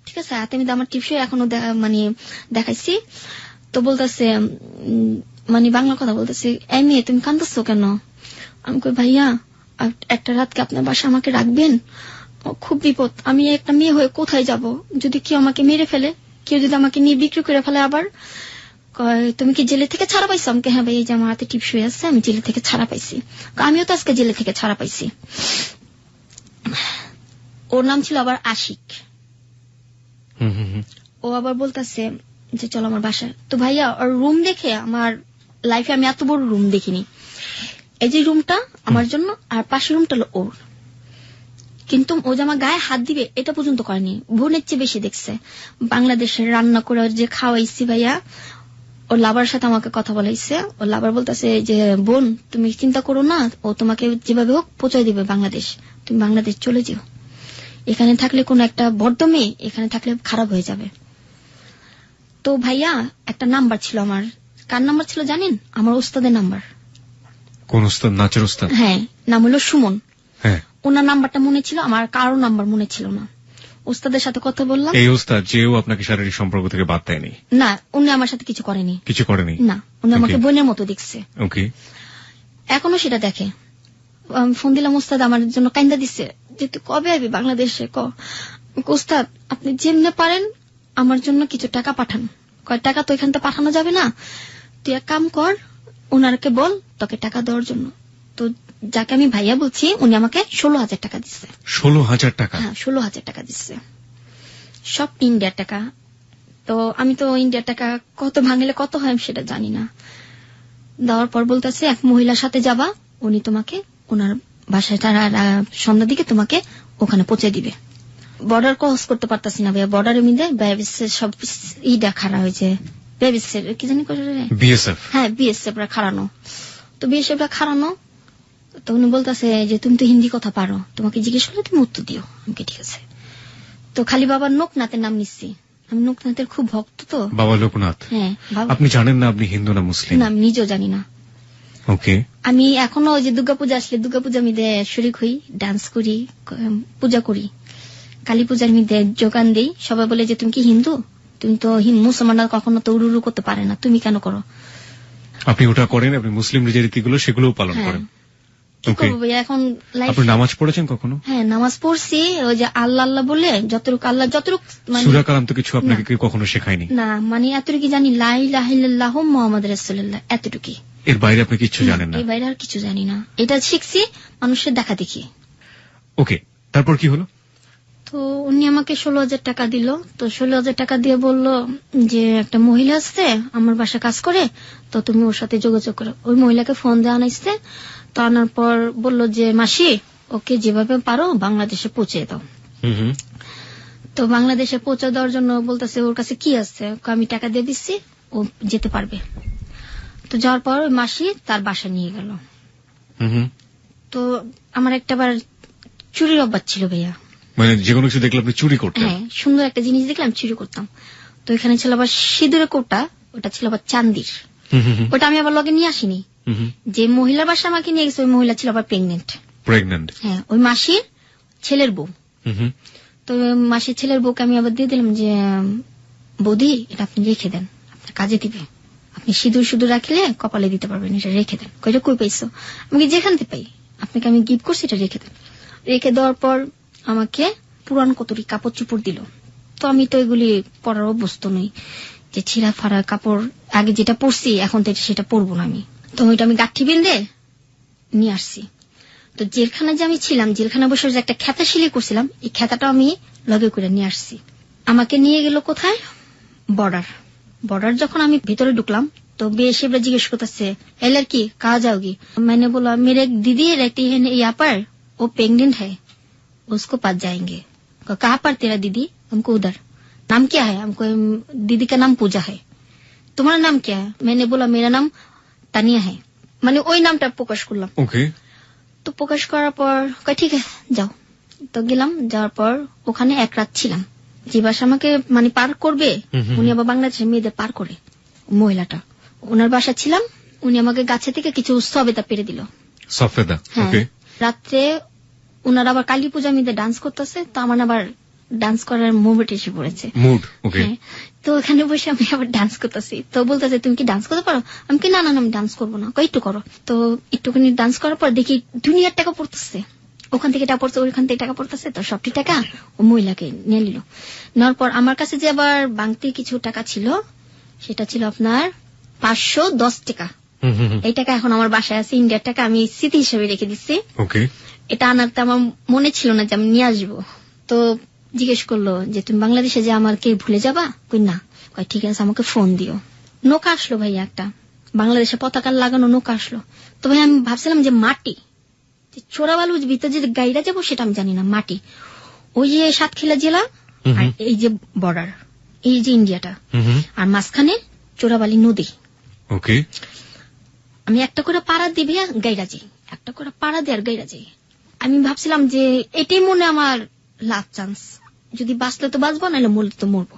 ঠিক আছে, আমি আমার টিপসই এখনো মানে দেখাইছি। তো বলতেছে, মানে বাংলা কথা বলতেছে, এই মেয়ে তুমি কাঁদতেছো কেন? আমি কই ভাইয়া একটা রাতকে আপনার বাসা আমাকে রাখবেন, খুব বিপদ, আমি একটা মেয়ে হয়ে কোথায় যাব, যদি কেউ আমাকে মেরে ফেলে, কেউ যদি আমাকে নিয়ে বিক্রি করে ফেলে। আবার তুমি কি জেলে থেকে ছাড়া পাইছো? আমাকে হ্যাঁ ভাই, এই যে আমার হাতে টিপসই আছে, আমি জেলে থেকে ছাড়া পাইছি। আমিও তো আজকে জেলে থেকে ছাড়া পাইছি। ওর নাম ছিল আবার আশিক। ও আবার বলতেছে যে চলো আমার বাসায়। তো ভাইয়া ওর রুম দেখে আমার লাইফে আমি এত বড় রুম দেখিনি। এই যে রুমটা আমার জন্য, আর পাশের রুমটা হলো ওর। কিন্তু ও যে আমার গায়ে হাত দিবে এটা পর্যন্ত করেনি, বোনের চেয়ে বেশি দেখছে। বাংলাদেশের রান্না করে যে খাওয়াইছি ভাইয়া, ওর লাভার সাথে আমাকে কথা বলাইছে। ওর লাভার বলতেছে যে বোন তুমি চিন্তা করো না, ও তোমাকে যেভাবে হোক পৌঁছায় দিবে বাংলাদেশ, তুমি বাংলাদেশ চলে যাও, এখানে থাকলে কোন একটা বদ্ধ মেয়ে এখানে থাকলে খারাপ হয়ে যাবে। তো ভাইয়া একটা নাম্বার ছিল আমার, কার নাম্বার ছিল জানেন? আমার ওস্তাদের নাম্বার। কোন ওস্তাদ? নাচের ওস্তাদ? হ্যাঁ, নাম হলো সুমন। হ্যাঁ। ওনার নাম্বারটা মনে ছিল, আমার কারো নাম্বার মনে ছিল না। ওস্তাদের সাথে কথা বললাম। এই ওস্তাদ যেও আপনাকে শারীরিক সম্পর্ক থেকে বাদ দেয়নি? না, উনি আমার সাথে কিছু করেনি। কিছু করেনি? না, উনি আমাকে বোনের মতো দেখছে। ওকে। এখনো সেটা দেখে। আমি ফোন দিলাম, ওস্তাদ আমার জন্য কাইন্দা দিচ্ছে যে তুই কবে আসবি বাংলাদেশে। ওস্তাদ আপনি যেমনে পারেন আমার জন্য কিছু টাকা পাঠান। কয় টাকা তো এখান থেকে পাঠানো যাবে না, তুই এক কাম কর, ওনারকে বল তোকে টাকা দেওয়ার জন্য। তো যাকে আমি ভাইয়া বলছি উনি আমাকে 16,000 টাকা দিচ্ছে। 16,000 টাকা? হ্যাঁ, 16,000 টাকা দিচ্ছে, সব ইন্ডিয়ার টাকা। তো আমি তো ইন্ডিয়ার টাকা কত ভাঙলে কত হয় আমি সেটা জানি না। দেওয়ার পর বলতেছে এক মহিলার সাথে যাবা, উনি তোমাকে ওনার বাসায় সন্ধ্যার দিকে তোমাকে ওখানে পৌঁছে দিবে। বর্ডার ক্রস করতে পারতাছি না ভাইয়া, বর্ডারের মধ্যে সব ইটা খাড়া হয়েছে, কি জানি বিএসএফ। হ্যাঁ, বিএসএফ রা খাড়ানো। তো বিএসএফ রা খাড়ানো, তো উনি বলতেছে যে তুমি তো হিন্দি কথা পারো, তোমাকে জিজ্ঞেস করলে তুমি উত্তর দিও। আমাকে ঠিক আছে। তো খালি বাবার লোকনাথের নাম নিচ্ছি, আমি লোকনাথের খুব ভক্ত। তো বাবা লোকনাথ? হ্যাঁ। আপনি জানেন না আপনি হিন্দু না মুসলিম? না, আমি নিজেও জানি না। ওকে। আমি এখনো যে দুর্গাপূজা আসলে দুর্গাপূজা মিদে শরিক হই, ডান্স করি, পূজা করি। কালী পূজার মিদে যোগান দিই। সবাই বলে যে তুমি কি হিন্দু, তুমি তো মুসলমানরা কখনো তো উড়ু করতে পারে না, তুমি কেন করো? আপনি ওটা করেন, আপনি মুসলিম যে রীতিগুলো সেগুলোও পালন করেন? কি করবো ভাইয়া এখন? আপনি নামাজ পড়েছেন কখনো? হ্যাঁ, নামাজ পড়ছি। ওই যে আল্লাহ আল্লাহ বলে যতটুকু আল্লাহ যতটুকু সূরা কালাম তো কিছু আপনাকে কেউ কখনো শেখায়নি? না, মানে এতটুকু জানি লা ইলাহা ইল্লাল্লাহু মুহাম্মাদুর রাসূলুল্লাহ, এতটুকুই। এর বাইরে আপনি কিছু জানেন না? এর বাইরে আর কিছু জানি না। এটা শিখছি মানুষের দেখা দেখি। ওকে, তারপর কি হলো? তো উনি আমাকে 16,000 টাকা দিল। তো 16,000 টাকা দিয়ে বলল যে একটা মহিলা আসছে আমার বাসা কাজ করে, তো তুমি ওর সাথে যোগাযোগ করো। ওই মহিলাকে ফোন দিয়ে আনাইছে। তো আনার পর বলল যে মাসি ওকে যেভাবে পারো বাংলাদেশে পৌঁছে দাও। তো বাংলাদেশে পৌঁছে দেওয়ার জন্য বলতেছে ওর কাছে কি আছে, আমি টাকা দিয়ে দিচ্ছি, ও যেতে পারবে। তো যাওয়ার পর ওই মাসি তার বাসা নিয়ে গেল। তো আমার একটাবার চুরির অভ্যাস ছিল ভাইয়া, মানে যেকোনো কিছু দেখলে আপনি চুরি করতেন? হ্যাঁ, সুন্দর একটা জিনিস দেখলাম চুরি করতাম। তো এখানে ছিল আবার সিঁদুরের কোটা, ওটা ছিল আবার চান্দির। ওটা আমি আবার লগে নিয়ে আসিনি। যে মহিলার বাসা আমাকে নিয়ে গেছে ওই মহিলা ছিল আবার প্রেগনেন্ট। হ্যাঁ, ওই মাসির ছেলের বউ। তো মাসির ছেলের বউকে আমি আবার দিয়ে দিলাম যে বৌদি এটা আপনি রেখে দেন, আপনার কাজে দিবে, আপনি সিঁদুর শুধু রাখলে কপালে দিতে পারবেন, এটা রেখে দেন। কইটা কই পাইছো? আমাকে যেখান থেকে পাই, আপনাকে আমি গিফট করছি, এটা রেখে দেন। রেখে দেওয়ার পর আমাকে পুরান কতরি কাপড় চোপড় দিল। তো আমি তো এগুলি পরার অভ্যস্ত নই, যে ছিঁড়া ফাড়া কাপড় আগে যেটা পরছি এখন তো সেটা পরবো না আমি। তো ওইটা আমি গাঠি বেঁধে নিয়ে আসছি। তো জেলখানা যে আমি ছিলাম, জেলখানা বসে যে একটা খেতা সিলাই করছিলাম, এই খেতাটা আমি লগে করে নিয়ে আসছি। আমাকে নিয়ে গেল কোথায়? বর্ডার। যখন আমি ভিতরে ঢুকলাম তো বেশিবরা জিজ্ঞেস করতেছে এ লড়কি कहाँ जाओगी? मैंने बोला मेरे एक दीदी रहती है यहाँ पर, वो प्रेग्नेंट है, उसको पास जाएंगे। कहाँ पर तेरा दीदी? हमको उधर। नाम क्या है? हमको दीदी का नाम पूजा है। तुम्हारा नाम क्या है? मैंने बोला मेरा नाम तानिया है। মানে ওই নামটা প্রকাশ করলাম। ওকে। তো প্রকাশ করার পর ঠিক আছে যাও। তো গেলাম, যাওয়ার পর ওখানে এক রাত ছিলাম। যে বাসা আমাকে মানে পার করবে, উনি আবার বাংলাদেশের মেয়েদের পার করে, মহিলাটা ওনার বাসা ছিলাম। উনি আমাকে গাছে থেকে কিছু সবেদা পেরে দিল। সফেদা? ওকে। রাত্রে ওনার আবার কালী পূজা মিদে ডান্স করতেছে, তো আমার আবার ডান্স করার মুভমেন্ট এসে পড়েছে। মুড? ওকে। তো ওখানে বসে আমি আবার ডান্স করতেছি। তো বলতেছে তুমি কি ডান্স করতে পারো? আমি কি না আমি ডান্স করবো না, একটু করো। তো একটুখানি ডান্স করার পর দেখি দুনিয়ার টাকা পড়তেছে, ওখান থেকে টাকা পড়ছে, ওইখান থেকে টাকা পড়তেছে। তো সবটি টাকা ও মহিলাকে নিয়ে নিল। নেওয়ার পর আমার কাছে যে আবার বাংতি কিছু টাকা ছিল, সেটা ছিল আপনার 510 টাকা। এই টাকা এখন আমার বাসায় আছে, ইন্ডিয়ার টাকা, আমি স্মৃতি হিসেবে রেখে দিচ্ছি। ওকে। এটা আনার তো আমার মনে ছিল না যে আমি নিয়ে আসবো। তো জিজ্ঞেস করলো যে তুমি বাংলাদেশে যে আমাকে ভুলে যাবা? কই না। কই ঠিক আছে আমাকে ফোন দিও। নৌকা আসলো ভাইয়া, একটা বাংলাদেশে পতাকা লাগানো নৌকা আসলো। তো ভাই আমি ভাবছিলাম যে মাটি, চোরাবালুর ভিতরে যে গাইরা যাবো সেটা আমি জানি না, মাটি। ওই যে সাতক্ষীরা জেলা আর এই যে বর্ডার, এই যে ইন্ডিয়াটা, আর মাঝখানে চোরাবালি নদী। ওকে। আমি একটা করে পাড়া দিবি গাইরা যাই, একটা করে পাড়া দিয়ে আর গাইরা যাই। আমি ভাবছিলাম যে এটাই মনে আমার লাস্ট চান্স, যদি বাঁচলে তো বাঁচবো, নাহলে মরলে তো মরবো।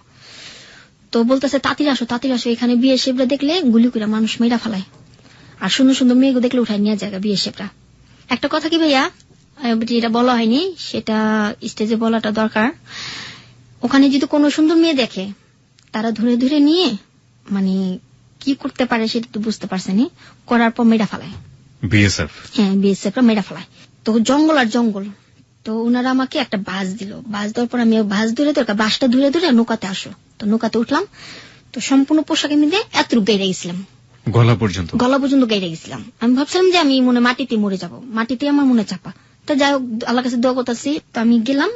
তো বলতেছে তাঁতির আসো, এখানে বিয়ে শেপরা দেখলে গুলি করে মানুষ মেয়েরা ফেলায়, আর সুন্দর সুন্দর মেয়েগুলো দেখলে উঠায় নিয়ে যায় বিয়ে শেপরা। একটা কথা কি ভাইয়া, যেটা বলা হয়নি সেটা স্টেজে বলাটা দরকার। ওখানে যদি কোনো সুন্দর মেয়ে দেখে তারা ধরে ধরে নিয়ে মানে কি করতে পারে সেটা তো বুঝতে পারছেনি, করার পর মেয়েরা ফেলায়। বিএসএফ? হ্যাঁ, বিএসএফ রা মেয়েরা ফেলায়। তো জঙ্গল আর জঙ্গল, তো ওনারা আমাকে একটা বাস দিল। বাস দেওয়ার পর আমি বাস ধরে ধরে বাসটা ধরে ধরে নৌকাতে আসো। তো নৌকাতে উঠলাম, তো সম্পূর্ণ পোশাকে মিলে এতটুকু গাইরে গেছিলাম, গলা পর্যন্ত গাইরে গেছিলাম। আমি ভাবছিলাম যে আমি মনে মাটিতে মরে যাব, মাটিতে আমার মনে চাপা। তো যাই হোক আল্লাহর কাছে দোয়া করতেছি। তো আমি গেলাম,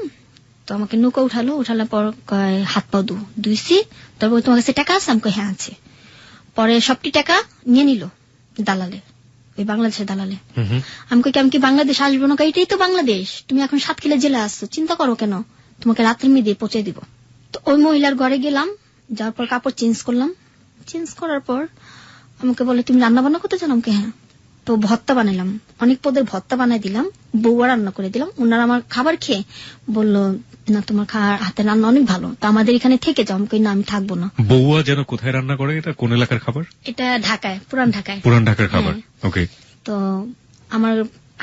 তো আমাকে নৌকা উঠানোর পর হাত পা ধুইছি। তারপর তোমার কাছে টাকা আছে? আমাকে হ্যাঁ আছে। পরে সবটি টাকা নিয়ে নিল দালালে, ওই বাংলাদেশের দালালে। আমি কি বাংলাদেশ আসবো না? এটাই তো বাংলাদেশ, তুমি এখন 7 কিলো জেলে আসছো, চিন্তা করো কেন, তোমাকে রাত্রে মেয়ে দিয়ে পৌঁছে দিব। তো ওই মহিলার ঘরে গেলাম, যাওয়ার পর কাপড় চেঞ্জ করলাম। চেঞ্জ করার পর আমাকে বলে তুমি রান্না বান্না করতে জানো? আমাকে হ্যাঁ। তো ভর্তা বানাইলাম, অনেক পদের ভর্তা বানাই দিলাম, বউয়া রান্না করে দিলাম। ওনারা আমার খাবার খেয়ে বললো না তোমার হাতে রান্না অনেক ভালো, তো আমাদের এখানে থেকে যাও। আমাকে না, আমি থাকবো না। বউয়া যেন কোথায় রান্না করে? এটা কোন এলাকার খাবার? এটা ঢাকায়, পুরান ঢাকায়। পুরান ঢাকার খাবার, ওকে। তো আমার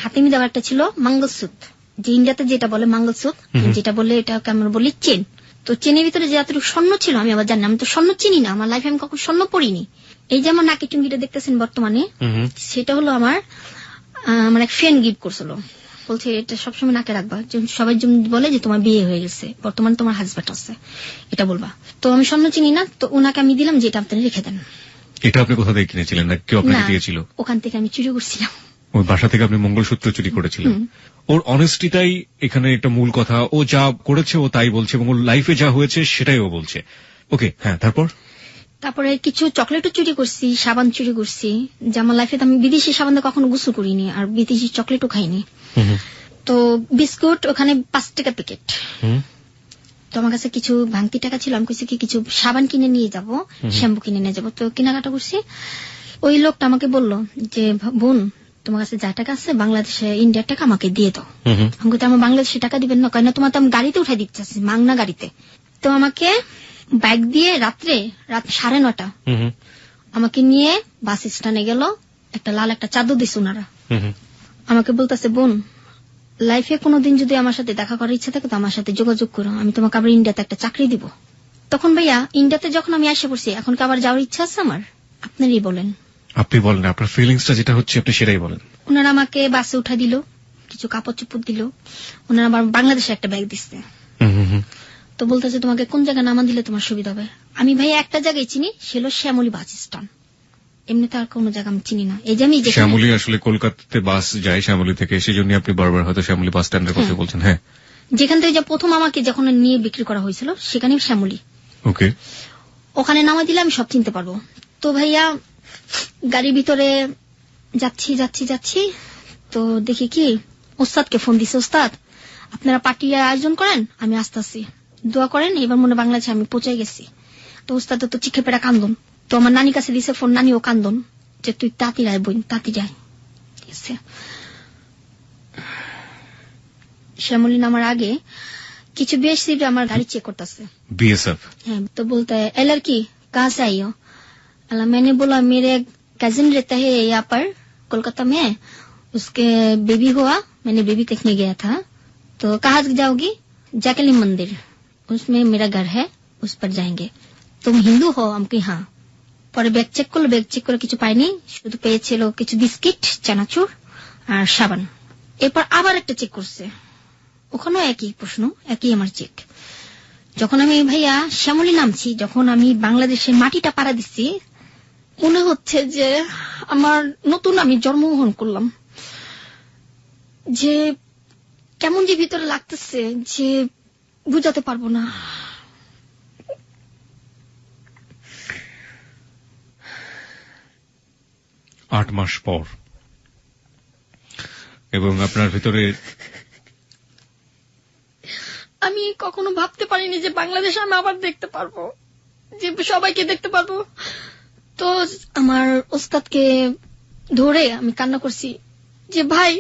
হাতে মিলে একটা ছিল মঙ্গলসূত্র, যে ইন্ডিয়াতে যেটা বলে মঙ্গলসূত্র, যেটা বলে এটাকে আমরা বলি চেন। তো চেনের ভিতরে যে এতটুকু স্বর্ণ ছিল আমি আবার জানি, আমি তো স্বর্ণ চিনি না, আমার লাইফে আমি কখন স্বর্ণ পড়িনি। এই যে আমার নাকি টুঙ্গিটা দেখতেছেন বর্তমানে, সেটা হলো আমার এক ফ্রেন্ড গিফট করছিল। বলছে এটা সবসময় নাকে রাখবা, সবাই বলে যে তোমার বিয়ে হয়ে গেছে, বর্তমানে তোমার হাজব্যান্ড আছে, এটা বলবা। তো আমি স্বর্ণ চিনি না, তো ওনাকে আমি দিলাম যে এটা আপনি রেখে দেন। এটা আপনি কোথা থেকে কিনেছিলেন না কেউ আপনাকে দিয়েছিল? ওখান থেকে আমি চুরি করছিলাম। ওই বাসা থেকে আপনি মঙ্গলসূত্র চুরি করেছিলেন? ওর অনেস্টিটাই এখানে একটা মূল কথা। ও যা করেছে ও তাই বলছে, এবং ওর লাইফে যা হয়েছে সেটাই ও বলছে। ওকে, হ্যাঁ, তারপরে কিছু চকলেটও চুরি করছি, সাবান চুরি করছি, যে আমার লাইফে আমি বিদেশি সাবান দিয়ে কখনো গোসল করিনি, আর বিদেশি চকলেটও খাইনি। তো বিস্কুট ওখানে 5 টাকা প্যাকেট। তো আমার কাছে কিছু ভাঙতি টাকা ছিল, আমি কিছু সাবান কিনে নিয়ে যাব, শ্যাম্পু কিনে নিয়ে যাব। তো কেনাকাটা করছি। ওই লোকটা আমাকে বলল যে বোন তোমার কাছে যা টাকা আছে বাংলাদেশে ইন্ডিয়ার টাকা আমাকে দিয়ে দাও। আমাকে তো আমার বাংলাদেশে টাকা দিবেন না, কেন তোমার তো আমি গাড়িতে উঠাই দিচ্ছি, মাংনা গাড়িতে। তো আমাকে বাইক দিয়ে রাত 9:30 আমাকে নিয়ে বাস স্ট্যান্ডে গেল, একটা লাল একটা চাদর দিছে ওনারা। আমাকে বলতেছে বোন লাইফে কোনোদিন যদি আমার সাথে দেখা করার ইচ্ছা থাকে তো আমার সাথে যোগাযোগ করো, আমি তোমাকে আবার ইন্ডিয়াতে একটা চাকরি দিব। তখন ভাইয়া ইন্ডিয়াতে যখন আমি আসে পড়ছি, এখন কি আবার যাওয়ার ইচ্ছা আছে আমার? আপনারই বলেন, আপনি বলেন, আপনার ফিলিংসটা যেটা হচ্ছে আপনি সেটাই বলেন। ওনারা আমাকে বাসে উঠা দিল, কিছু কাপড় চোপড় দিল, ওনারা আবার বাংলাদেশে একটা ব্যাগ দিচ্ছে। তো বলতেছে তোমাকে কোন জায়গায় নামান দিলে তোমার সুবিধা হবে। আমি ভাই একটা জায়গায় চিনি, সেটা শ্যামলী বাস স্ট্যান্ড, এমনিতে আর কোন জায়গা আমি চিনি না। এই যে আমি শ্যামলী আসলে কলকাতাতে বাস যায় শ্যামলী থেকে, সেই জন্য আপনি বারবার হয়তো শ্যামলী বাস স্ট্যান্ডের কথা বলছেন। হ্যাঁ, যেখান থেকে প্রথম আমাকে যখন নিয়ে বিক্রি করা হয়েছিল সেখানে শ্যামলী। ওকে, ওখানে নামা দিলে আমি সব চিনতে পারবো। তো ভাইয়া গাড়ির ভিতরে যাচ্ছি, তো দেখি কি ওস্তাদকে ফোন দিছে, ওস্তাদ আপনারা পার্টির আয়োজন করেন, আমি আসতেছি, দোয়া করেন, এবার মনে বাংলাদেশে আমি পৌঁছে গেছি। তো ওস্তাদ তো চিখে পেড়া কান্দন। তো আমার নানির কাছে দিছে ফোন, নানিও কান্দন যে তুই তাঁতি রায় বোন, তাঁতি যায়। শ্যামলী নামার আগে কিছু বিএসএফ আমার গাড়ি চেক করতেছে। বিএসএফ? হ্যাঁ। তো বলতে है लड़की कहाँ से आई हो? मैंने बोला मेरे कजिन रहता है यहाँ पर कोलकाता में, उसके बेबी हुआ, मैंने बेबी देखने गया था। तो कहाँ जाओगी? जैकलिन मंदिर, उसमें मेरा घर है, उस पर जाएंगे। तुम हिंदू हो? हमके हाँ। পরে ব্যাগ চেক করে কিছু পাইনি, শুধু পেয়েছিল কিছু বিস্কিট, চানাচুর আর সাবান। এরপর আবার একটা চেক করছে, ওখানেও একই প্রশ্ন, একই আমার চেক। যখন আমি ভাইয়া শ্যামলী নামছি, যখন আমি বাংলাদেশের মাটিটা পাড়া দিচ্ছি, মনে হচ্ছে যে আমার নতুন আমি জন্মগ্রহণ করলাম, যে কেমন যে ভিতরে লাগতেছে যে বুঝাতে পারবো না। আট মাস পর, এবং আপনার ভিতরে আমি কখনো ভাবতে পারিনি যে বাংলাদেশ আমি আবার দেখতে পারবো, যে সবাইকে দেখতে পারবো। তো আমার ওস্তাদকে ধরে আমি কান্না করছি যে ভাই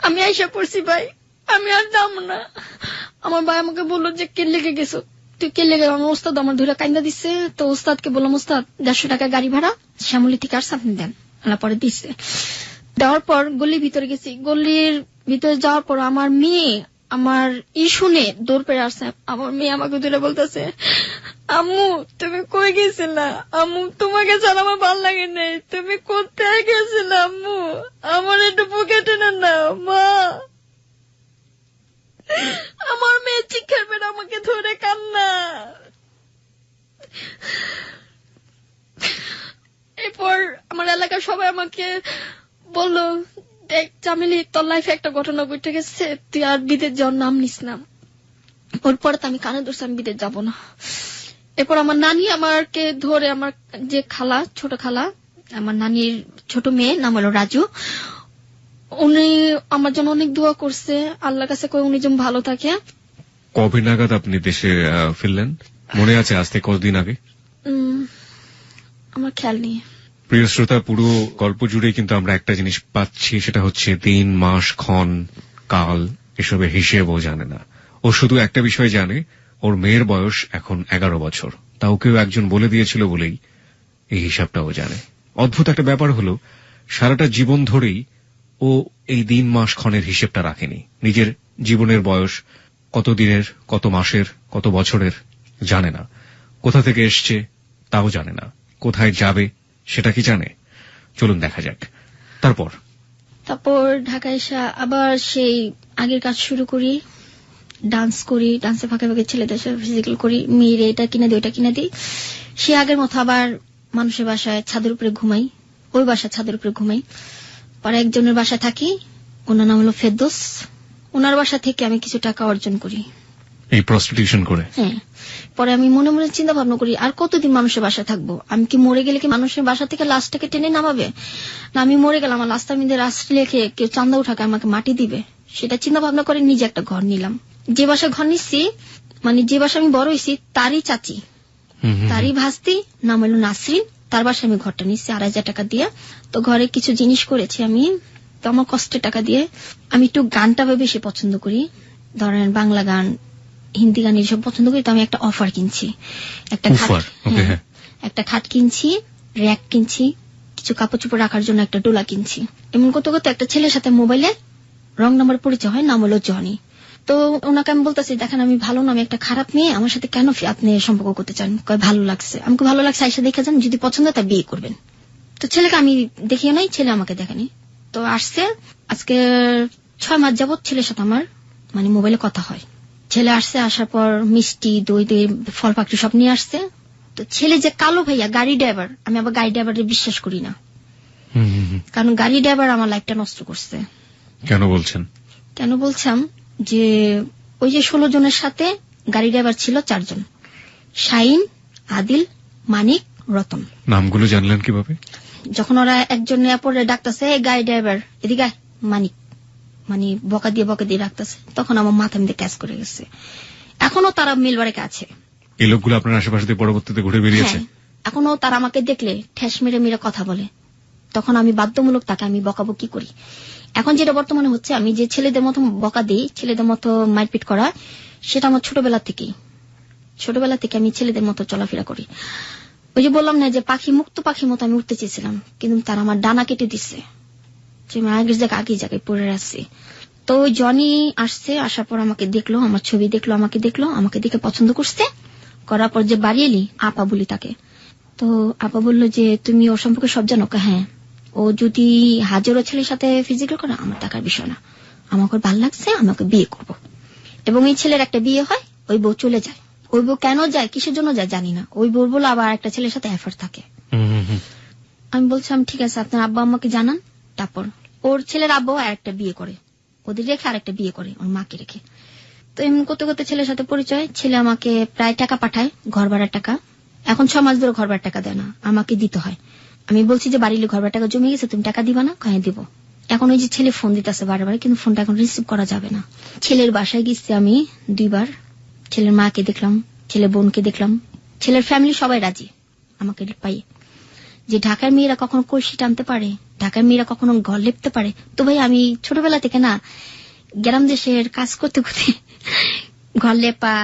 আমি আইসা পড়ছি, ভাই আমি আর যাবো না। আমার ভাই আমাকে বললো যে কে লেগে গেছো, তুই কে লেগে? আমার ওস্তাদ আমার ধরে কান্দা দিচ্ছে। তো ওস্তাদকে বললাম ওস্তাদ 150 টাকা গাড়ি ভাড়া শ্যামলী থেকে আর আপনি দেন। পরে দিচ্ছে, দেওয়ার পর গলির ভিতরে গেছি, গলির ভিতরে যাওয়ার পর আমার মেয়ে আমার শুনে দৌড় পেরে আসছে। আমার মেয়ে আমাকে ধরে বলতেছে, আম্মু তুমি কই গেছিলা? আম্মু তোমাকে ছাড়া আমার ভাল লাগে নাই, তুমি কোথায় গেছিলা? আম্মু আমার একটু বুকে টেনে নাও মা। আমার মেয়ে চিৎকার পেরে আমাকে ধরে কান্না। এরপর আমার এলাকার সবাই আমাকে বললো, দেখ চামেলি, তোর লাইফে একটা ঘটনা ঘটে গেছে, তুই আর বিদেশ যাওয়ার নাম নিস না। ওর পরে তো আমি কানে ধরছি আমি বিদেশ যাবো না। এরপর আমার নানি আমাকে ধরে, আমার যে খালা, ছোট খালা, আমার নানির ছোট মেয়ে নাম হলো রাজু, উনি আমার জন্য অনেক দোয়া করছে, আল্লাহর কাছে কই উনি যেন ভালো থাকে। কবে নাগাদ আপনি দেশে ফিরলেন? মনে আছে আজ থেকে কতদিন আগে? আমার খেয়াল নেই। প্রিয় শ্রোতা, পুরো গল্প জুড়ে কিন্তু আমরা একটা জিনিস পাচ্ছি, সেটা হচ্ছে দিন, মাস, ক্ষণ, কাল এসবের হিসেবও জানে না। ও শুধু একটা বিষয় জানে, ওর মেয়ের বয়স এখন 11 বছর। তাও কেউ একজন বলে দিয়েছিল বলেই এই হিসাবটাও জানে। অদ্ভুত একটা ব্যাপার হলো, সারাটা জীবন ধরেই ও এই দিন, মাস, ক্ষণের হিসেবটা রাখেনি। নিজের জীবনের বয়স কত দিনের, কত মাসের, কত বছরের জানে না। কোথা থেকে এসছে তাও জানে না। কোথায় যাবে সেটা কি জানে? চলুন দেখা যাক। তারপর ঢাকায় এসে আবার সেই আগের কাজ শুরু করি, ডান্স করি, ডান্সে ফাঁকে ফাঁকে ছেলেদের সাথে ফিজিক্যাল করি, মেয়ের এটা কিনে দিই ওটা কিনে দিই। সে আগের মতো আবার মানুষের বাসায় ছাদের উপরে ঘুমাই, ওই বাসায় ছাদের উপরে ঘুমাই। পরে একজনের বাসায় থাকি, ওনার নাম হলো ফেরদৌস। ওনার বাসা থেকে আমি কিছু টাকা অর্জন করি এই প্রস্টিটিউশন করে। হ্যাঁ। পরে আমি মনে মনে চিন্তা ভাবনা করি, আর কতদিন মানুষের বাসায় থাকবো? আমি কি মরে গেলে কি মানুষের বাসা থেকে লাশটাকে টেনে নামাবে? না আমি মরে গেলাম, আমার লাশটা আমি রাশ লেখে কেউ চান্দা উঠাকে আমাকে মাটি দিবে? সেটা চিন্তা ভাবনা করে নিজে একটা ঘর নিলাম। যে বাসায় ঘর নিচ্ছি, মানে যে বাসা আমি বড় হয়েছি তারই চাচি, তারই ভাস্তি, নাম হলো নাসরিন, তার বাসায় আমি ঘরটা নিচ্ছি 2,500 টাকা দিয়ে। তো ঘরে কিছু জিনিস করেছি আমি, তো আমার কষ্টের টাকা দিয়ে। আমি একটু গানটা বেশি পছন্দ করি, ধরেন বাংলা গান, হিন্দি গান এসব পছন্দ করি। তো আমি একটা অফার কিনছি, একটা খাট কিনছি, র্যাক কিনছি, কিছু কাপড় চোপড় রাখার জন্য একটা ডোলা কিনছি। এমন করতে করতে একটা ছেলের সাথে মোবাইলে রং নাম্বার পরিচয় হয়, নাম হলো জনি। তো ওনাকে আমি বলতেছি, দেখেন আমি ভালো না, আমি একটা খারাপ মেয়ে, আমার সাথে কেন আপনি সম্পর্ক করতে চান? কয় ভালো লাগছে। আমাকে ভালো লাগছে, আইসা দেখে যান, যদি পছন্দ হয় তা বিয়ে করবেন। তো ছেলেকে আমি দেখিও নাই, ছেলে আমাকে দেখেনি। তো আসছে, আজকে 6 মাস যাবত ছেলের সাথে আমার মানে মোবাইলে কথা হয়। ছেলে আসছে, আসার পর মিষ্টি, দই দই, ফল পাকড়ি সব নিয়ে আসছে। তো ছেলে যে কালো ভাইয়া গাড়ি ড্রাইভার, আমি আবার গাড়ি ড্রাইভারের বিশ্বাস করি না, কারণ গাড়ি ড্রাইভার আমার লাইফটা নষ্ট করছে। কেন বলছেন? কেন বলছাম যে ওই যে 16 জনের সাথে গাড়ি ড্রাইভার ছিল 4 জন, শাহিন, আদিল, মানিক, রতন। নামগুলো জানলেন কিভাবে? যখন ওরা একজন এয়ারপোর্টে ডাকতেছে, গাড়ি ড্রাইভার এদিকে মানিক, মানে বকা দিয়ে ডাকতেছে, তখন আমার মাথা মধ্যে ক্যাচ করে গেছে। এখনো তারা মিলবারেকে আছে। এই লোকগুলো আপনার আশেপাশে পরবর্তীতে ঘুরে বেরিয়েছে? এখনো তারা আমাকে দেখলে ঠেস মেরে মেরে কথা বলে। তখন আমি বাধ্যমূলক তাকে আমি বকাবকি করি। এখন যেটা বর্তমানে হচ্ছে, আমি যে ছেলেদের মতো বকা দিই, ছেলেদের মতো মারপিট করা, সেটা আমার ছোটবেলা থেকে আমি ছেলেদের মতো চলাফেরা করি। ওই যে বললাম না যে পাখি, মুক্ত পাখির মতো আমি উঠতে চেয়েছিলাম, কিন্তু তারা আমার ডানা কেটে দিচ্ছে, যে আমি আগের জায়গায় পড়ে আসছি। তো ওই জনি আসছে, আসার পর আমাকে দেখলো, আমার ছবি দেখলো, আমাকে দেখে পছন্দ করছে। করার পর যে বাড়ি এলি, আপা বলি তাকে। তো আপা বললো যে তুমি ওর সম্পর্কে সব জানো? হ্যাঁ। ও যদি হাজারো ছেলের সাথে ফিজিক্যাল করে, আমার টাকার বিষয় না, আমাকে ভাল লাগছে, আমাকে বিয়ে করব। এবং এই ছেলের একটা বিয়ে হয়, ওই বউ চলে যায়। ওই বউ কেন যায়, কিসের জন্য যায় জানি না, ওই বউ বলে আবার একটা ছেলের সাথে অ্যাফেয়ার থাকে। আমি বলছিলাম ঠিক আছে, আপনার আব্বা আম্মাকে জানান। তারপর ওর ছেলের আব্বাও আরেকটা বিয়ে করে, ওদের রেখে আরেকটা বিয়ে করে, ওর মাকে রেখে। তো এমন করতে করতে ছেলের সাথে পরিচয়। ছেলে আমাকে প্রায় টাকা পাঠায়, ঘর ভাড়ার টাকা। এখন 6 মাস ধরে ঘর ভাড়ার টাকা দেয় না, আমাকে দিতে হয়। আমি বলছি যে বাড়ির ঘর ভাড়ার টাকা জমে গেছে, তুমি টাকা দিবা না? কয়ে দিব। এখন ওই যে ছেলে ফোন দিতেছে বারবার, কিন্তু ফোনটা এখন রিসিভ করা যাবে না। ছেলের বাসায় গেছি আমি 2 বার, ছেলের মাকে দেখলাম, ছেলে বোনকে দেখলাম, ছেলের ফ্যামিলি সবাই রাজি আমাকে পাই। যে ঢাকার মেয়েরা কখনো কলসি টানতে পারে, ঢাকার মেয়েরা কখনো ঘর লেপতে পারে। তো ভাই আমি ছোটবেলা থেকে না গ্রাম দেশের কাজ করতে করতে ঘর লেপা,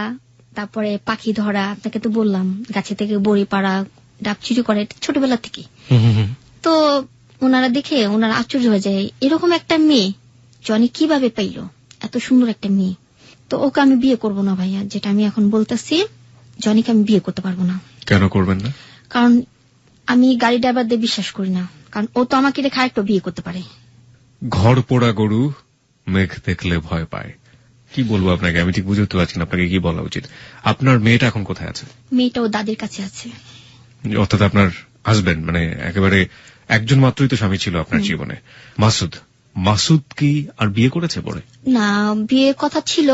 তারপরে পাখি ধরা, আপনাকে তো বললাম, গাছে থেকে বড়ি পাড়া, ডাব চুরি করে, ছোটবেলা থেকে। তো ওনারা দেখে ওনারা আশ্চর্য হয়ে যায়, এরকম একটা মেয়ে জনি কিভাবে পাইলো এত সুন্দর একটা মেয়ে। তো ওকে আমি বিয়ে করব না ভাইয়া, যেটা আমি এখন বলতেছি, জনিকে আমি বিয়ে করতে পারবো না। কেন করবেন না? কারণ আমি গাড়ি ড্রাইভারদের বিশ্বাস করি না, কারণ ও তো আমাকে রেখে আরেকটা বিয়ে করতে পারে। ঘর পোড়া গরু মেঘ দেখলে ভয় পায়। কি বলবো আপনাকে, আমি ঠিক বুঝে উঠতে পারছি না আপনাকে কি বলা উচিত। আপনার মেয়েটা এখন কোথায় আছে? মেয়েটা ও দাদির কাছে আছে। অর্থাৎ আপনার হাজবেন্ড, মানে একেবারে একজন মাত্রই তো স্বামী ছিল আপনার জীবনে, মাসুদ। মাসুদ কি আর বিয়ে করেছে পরে? না, বিয়ে কথা ছিল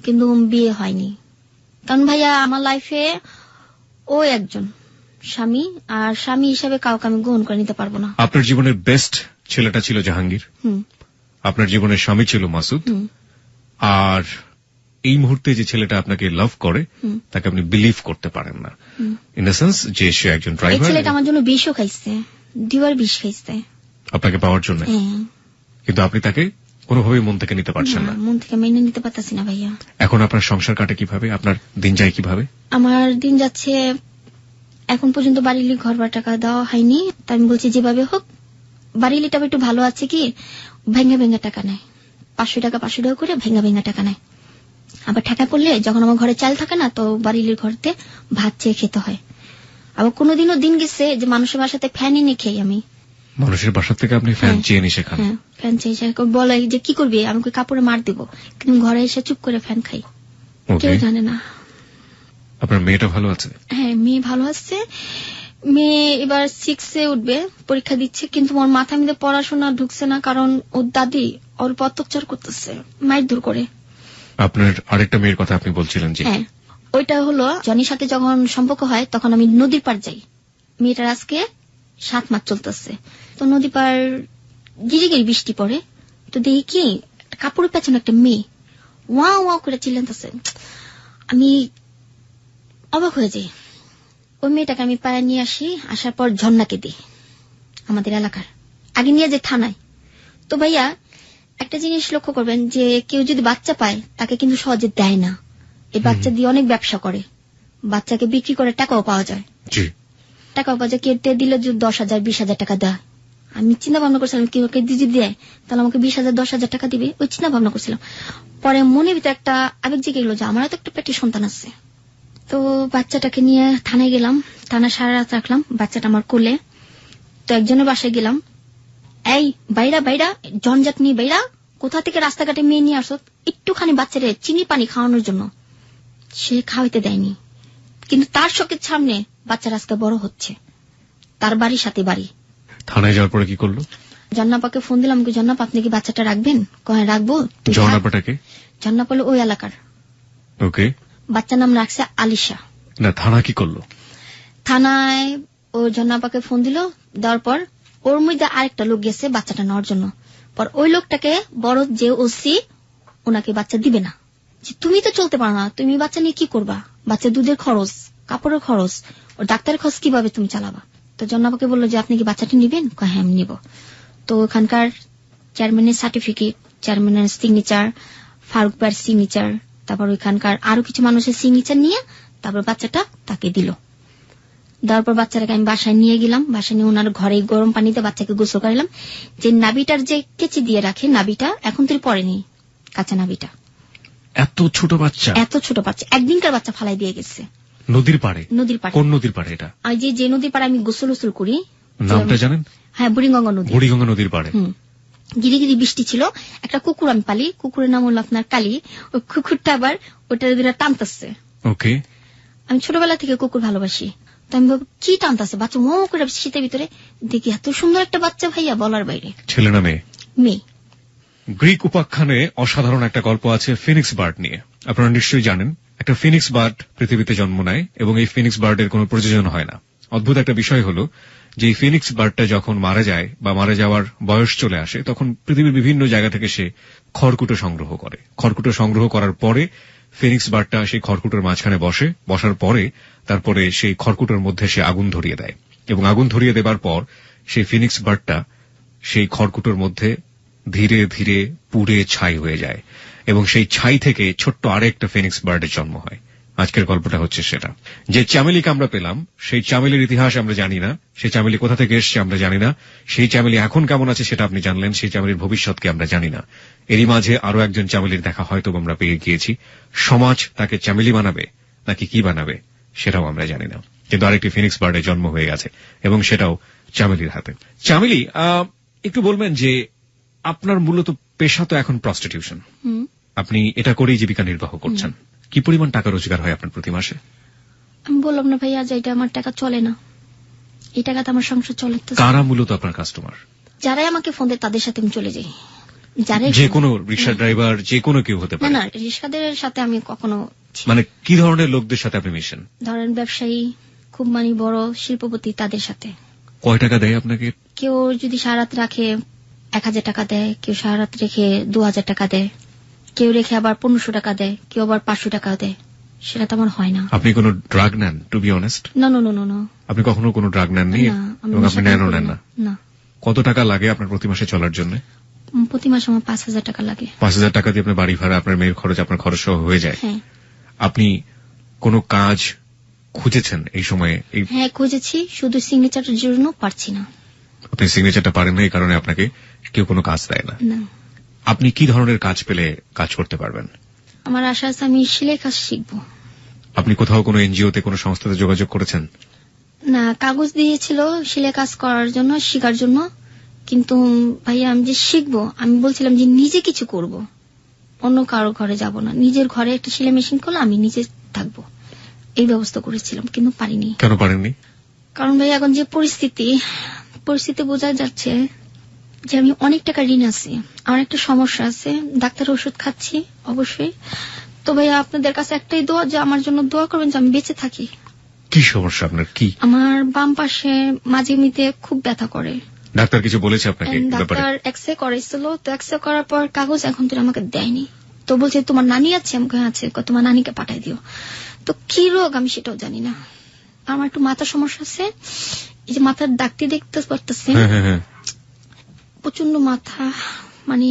কিন্তু বিয়ে হয়নি। কারণ ভাইয়া আমার লাইফে ও একজন স্বামী, আর স্বামী হিসাবে কাউকে আমি গ্রহণ করে নিতে পারবো না। আপনার জীবনের বেস্ট ছেলেটা ছিল জাহাঙ্গীর, আপনার জীবনের স্বামী ছিল মাসুদ, আর এই মুহূর্তে যে ছেলেটা আপনাকে লাভ করে তাকে আপনি বিলিভ করতে পারেন না, ইন দ্য সেন্স যে সে একজন এই ড্রাইভার। ছেলেটা আমার জন্য বিষও খাইছে, 2 বার বিষ খাইছে আপনাকে পাওয়ার জন্য, কিন্তু আপনি তাকে কোনোভাবেই মন থেকে নিতে পারছেন না। মন থেকে মেনে নিতে পারতাছি না ভাইয়া। এখন আপনার সংসার কাটে কিভাবে, আপনার দিন যায় কিভাবে? আমার দিন যাচ্ছে, এখন পর্যন্ত বাড়িলি ঘর ভাড়া টাকা দেওয়া হয়নি, তাই আমি বলছি যেভাবে হোক বাড়িলিটা একটু ভালো আছে কি, ভেঙে ভেঙে টাকা নেয়, 500 টাকা 500 টাকা করে ভেঙে ভেঙে টাকা নেয়। আবার টাকা পড়লে যখন আমার ঘরে চাল থাকে না, তো বাড়িলির ঘরতে ভাত চেয়ে খেতে হয়। আবার কোনোদিনও দিন গেছে যে মানুষের বাসাতে ফ্যান এনে খেই আমি। মানুষের বাসা থেকে আপনি ফ্যান চেয়ে নিয়ে খান? হ্যাঁ, ফ্যান চেয়ে বলে যে কি করবি, আমি কাপড়ে মার দিব, কিন্তু ঘরে এসে চুপ করে ফ্যান খাই, কেউ জানে না। আপনার মেয়েটা ভালো আছে? হ্যাঁ, মেয়ে ভালো আছে। মেয়ে এবার 6-এ উঠবে, পরীক্ষা দিচ্ছে, কিন্তু ওর মাথা মধ্যে পড়াশোনা ঢুকছে না, কারণ ওর দাদি ওর উপর অত্যাচার করতেছে, মারধর করে। আপনার আরেকটা মেয়ের কথা আপনি বলছিলেন যে? হ্যাঁ, ওইটা হলো জনির সাথে যখন সম্পর্ক হয় তখন আমি নদীর পার যাই। মেয়েটার আজকে 7 মাস চলতেছে। তো নদী পার গিরি গিরি বৃষ্টি পড়ে, তো দেখি কি একটা কাপড়ের পেছনে একটা মেয়ে ওয়া ওয়া করে চিল্লাতেছে। আমি অবাক হয়ে যাই। ওই মেয়েটাকে আমি পায়ে নিয়ে আসি, আসার পর ঝর্ণাকে দিই, আমাদের এলাকার আগে নিয়ে যে থানায়। তো ভাইয়া একটা জিনিস লক্ষ্য করবেন যে কেউ যদি বাচ্চা পায় তাকে কিন্তু সহজে দেয় না, এই বাচ্চা দিয়ে অনেক ব্যবসা করে, বাচ্চাকে বিক্রি করে টাকাও পাওয়া যায়। টাকাও পাওয়া যায়, কেউ দিলে 10,000 20,000 টাকা দেয়। আমি চিন্তা ভাবনা করছিলাম কেউ যদি দেয় তাহলে আমাকে 20,000 10,000 টাকা দিবে, ওই চিন্তা ভাবনা করছিলাম। পরে মনের ভিতরে একটা আবেগ জেগে গেল যে আমারও তো একটা পেটে সন্তান আছে। তো বাচ্চাটাকে নিয়ে থানায় গেলাম, থানায় সারা রাত রাখলাম, বাচ্চাটা আমার কোলে। তো একজনের বাসায় গেলাম, এই বাইরা বাইরা জঞ্জাট নিয়ে বাইরা, কোথা থেকে রাস্তাঘাটে মেয়ে নিয়ে আসত, একটুখানি বাচ্চারে চিনি পানি খাওয়ানোর জন্য। সে খাওয়াইতে দেয়নি, কিন্তু তার চোখের সামনে বাচ্চারা আজকে বড় হচ্ছে, তার বাড়ির সাথে বাড়ি। থানায় যাওয়ার পরে কি করলো? জন্নাপাকে ফোন দিলাম, জন্নাপ আপনি কি বাচ্চাটা রাখবেন? কয় রাখবো। জন্নাপাটাকে? জন্নাপ হলো ওই এলাকার। ওকে। বাচ্চার নাম রাখছে আলিশা। না, থানা কি করলো? থানায় ও জন্নাপাকে ফোন দিল, দেওয়ার পর ওর মধ্যে আরেকটা লোক গেছে বাচ্চাটা নেওয়ার জন্য। পর ওই লোকটাকে বড় যে ওসি, ওনাকে বাচ্চা দিবে না, যে তুমি তো চলতে পারো না, তুমি বাচ্চা নিয়ে কি করবা, বাচ্চা দুধের খরচ, কাপড়ের খরচ, ওর ডাক্তারের খরচ কিভাবে তুমি চালাবা। তো জন্নাপাকে বললো যে আপনি কি বাচ্চাটা নিবেন? হ্যাঁ আমি নিব। তো ওখানকার চেয়ারম্যানের সার্টিফিকেট, চেয়ারম্যানের সিগনেচার, ফারুক ভাইয়ের সিগনেচার, তারপর ওইখানকার আরো কিছু মানুষের সিগনেচার নিয়ে তারপর বাচ্চাটা তাকে দিল। দেওয়ার পর বাচ্চাটাকে আমি বাসায় নিয়ে গেলাম, বাসায় নিয়ে ওনার ঘরে গরম পানিতে বাচ্চাকে গোসল করালাম। যে নাবিটার যে কেচি দিয়ে রাখে, নাবিটা এখন তুই পরেনি, কাঁচা নাবিটা। এত ছোট বাচ্চা? এত ছোট বাচ্চা, একদিনকার বাচ্চা ফালাই দিয়ে গেছে নদীর পাড়ে। নদীর পাড়ে। কোন নদীর পাড়ে এটা? যে নদীর পাড়ে আমি গোসল গোসল করি, নামটা জানেন? হ্যাঁ, বুড়িগঙ্গা নদী। বুড়িগঙ্গা নদীর পাড়ে গিরিগিরি বৃষ্টি ছিল, একটা কুকুর আমি পালি, কুকুরের নাম হলো আপনার কালী। ওই কুকুরটা আবার ওটা টানতেছে। ওকে। আমি ছোটবেলা থেকে কুকুর ভালোবাসি, তো আমি ভাবি কি টানতেছে, বাচ্চা মো করে শীতের ভিতরে দেখি, এত সুন্দর একটা বাচ্চা ভাইয়া বলার বাইরে। ছেলে না মেয়ে? মেয়ে। গ্রিক উপাখ্যানে অসাধারণ একটা গল্প আছে ফিনিক্স বার্ড নিয়ে। আপনারা নিশ্চয়ই জানেন, একটা ফিনিক্স বার্ড পৃথিবীতে জন্ম নেয় এবং এই ফিনিক্স বার্ডের কোনো প্রযোজন হয় না। অদ্ভুত একটা বিষয় হলো যে এই ফিনিক্স বার্ডটা যখন মারা যায় বা মারা যাওয়ার বয়স চলে আসে, তখন পৃথিবীর বিভিন্ন জায়গা থেকে সে খড়কুটো সংগ্রহ করে। খড়কুটো সংগ্রহ করার পরে ফিনিক্স বার্ডটা সেই খড়কুটোর মাঝখানে বসার পরে তারপরে সেই খড়কুটোর মধ্যে সে আগুন ধরিয়ে দেয়, এবং আগুন ধরিয়ে দেবার পর সেই ফিনিক্স বার্ডটা সেই খড়কুটোর মধ্যে ধীরে ধীরে পুড়ে ছাই হয়ে যায়, এবং সেই ছাই থেকে ছোট্ট আরেকটা ফিনিক্স বার্ডের জন্ম হয়। আজকের গল্পটা হচ্ছে সেটা, যে চামেলিকে আমরা পেলাম সেই চামেলির ইতিহাস আমরা জানি না, সেই চামেলি কোথা থেকে এসছে আমরা জানি না, সেই চামেলি এখন কেমন আছে সেটা আপনি জানলেন, সেই চামেলির ভবিষ্যৎকে আমরা জানি না। এরই মাঝে আরো একজন চামেলির দেখা হয়তো আমরা পেয়ে গিয়েছি। সমাজ তাকে চামেলি বানাবে নাকি কি বানাবে সেটাও আমরা জানি না, কিন্তু আরেকটি ফিনিক্স বার্ডে জন্ম হয়ে গেছে এবং সেটাও চামেলির হাতে। চামেলি, একটু বলবেন যে আপনার মূলত পেশা তো এখন প্রস্টিটিউশন, আপনি এটা করেই জীবিকা নির্বাহ করছেন। কি পরিমাণ টাকা রোজগার হয় আপনার প্রতি মাসে? আমি বললাম না ভাইয়া যে এটা আমার টাকা চলে না, এই টাকাতে আমার সংসার চলে। কারা মূলত আপনার কাস্টমার? যারাই আমাকে ফোন দেয় তাদের সাথে আমি চলে যাই। যে কোনো রিক্সা ড্রাইভার, যে কোনো কেউ হতে পারে? না, রিক্সাদের সাথে আমি কখনো। মানে কি ধরনের লোকদের সাথে আপনি মিশেন? ধরেন ব্যবসায়ী, খুব মানে বড় শিল্পপতি, তাদের সাথে। কয় টাকা দেয় আপনাকে? কেউ যদি সারাত রাখে 1000 টাকা দেয়, কেউ সারাত রেখে 2000 টাকা দেয়, কেউ রেখে আবার 1500 টাকা দেয়, কেউ আবার 500 টাকা দেয়। সেটা তো আমার হয় না। আপনি কোনো ড্রাগ নেন? টু বি অনেস্ট, না। আপনি কখনো কোনো ড্রাগ নেননি এবং আপনি নেনও নেন না? কত টাকা লাগে আপনার প্রতি মাসে চলার জন্য? প্রতি মাসে আমার 5000 টাকা লাগে। 5000 টাকা দিয়ে আপনার বাড়ি ভাড়া, আপনার মেয়ের খরচ, আপনার খরচ সহ হয়ে যায়। হ্যাঁ। আপনি কোনো কাজ খুঁজেছেন এই সময়ে? হ্যাঁ খুঁজেছি, শুধু সিগনেচারের জন্য পারছি না। আপনি সিগনেচারটা পারেন না, এই কারণে আপনাকে কেউ কোনো কাজ দেয় না। না। আপনি কি ধরনের কাজ পেলে কাজ করতে পারবেন? আমার আশা আছে আমি সেলাই কাজ শিখবো। আপনি কোথাও কোনো এনজিওতে, কোনো সংস্থাতে যোগাযোগ করেছেন? না, কাগজ দিয়েছিল সেলাই কাজ করার জন্য, শেখার জন্য, কিন্তু ভাইয়া আমি যে শিখবো, আমি বলছিলাম যে নিজে কিছু করব, অন্য কারো ঘরে যাব না, নিজের ঘরে একটা সেলাই মেশিন করলে আমি নিজে থাকবো, এই ব্যবস্থা করেছিলাম, কিন্তু পারিনি। কেন পারেননি? কারণ ভাই এখন যে পরিস্থিতি বোঝা যাচ্ছে যে আমি অনেক টাকা ঋণ আছি, আমার একটা সমস্যা আছে, ডাক্তার ওষুধ খাচ্ছি অবশ্যই। তো ভাইয়া আপনাদের কাছে একটাই দোয়া, যে আমার জন্য দোয়া করবেন যে আমি বেঁচে থাকি। কি সমস্যা আপনার? কি? আমার বাম পাশে মাঝে মিতে খুব ব্যথা করে। ডাক্তার কিছু বলেছে আপনাকে? ডাক্তার এক্সরে করেছিল, তো এক্সরে করার পর কাগজ এখন তো আমাকে দেয়নি, তো বলছে তোমার নানি আছে, আমাকে আছে, তোমার নানিকে পাঠাই দিও। তো কি রোগ আমি সেটাও জানি না। আমার একটু মাথার সমস্যা আছে, এই যে মাথার ডাক্তি দেখতে পারতেছেন, প্রচন্ড মাথা, মানে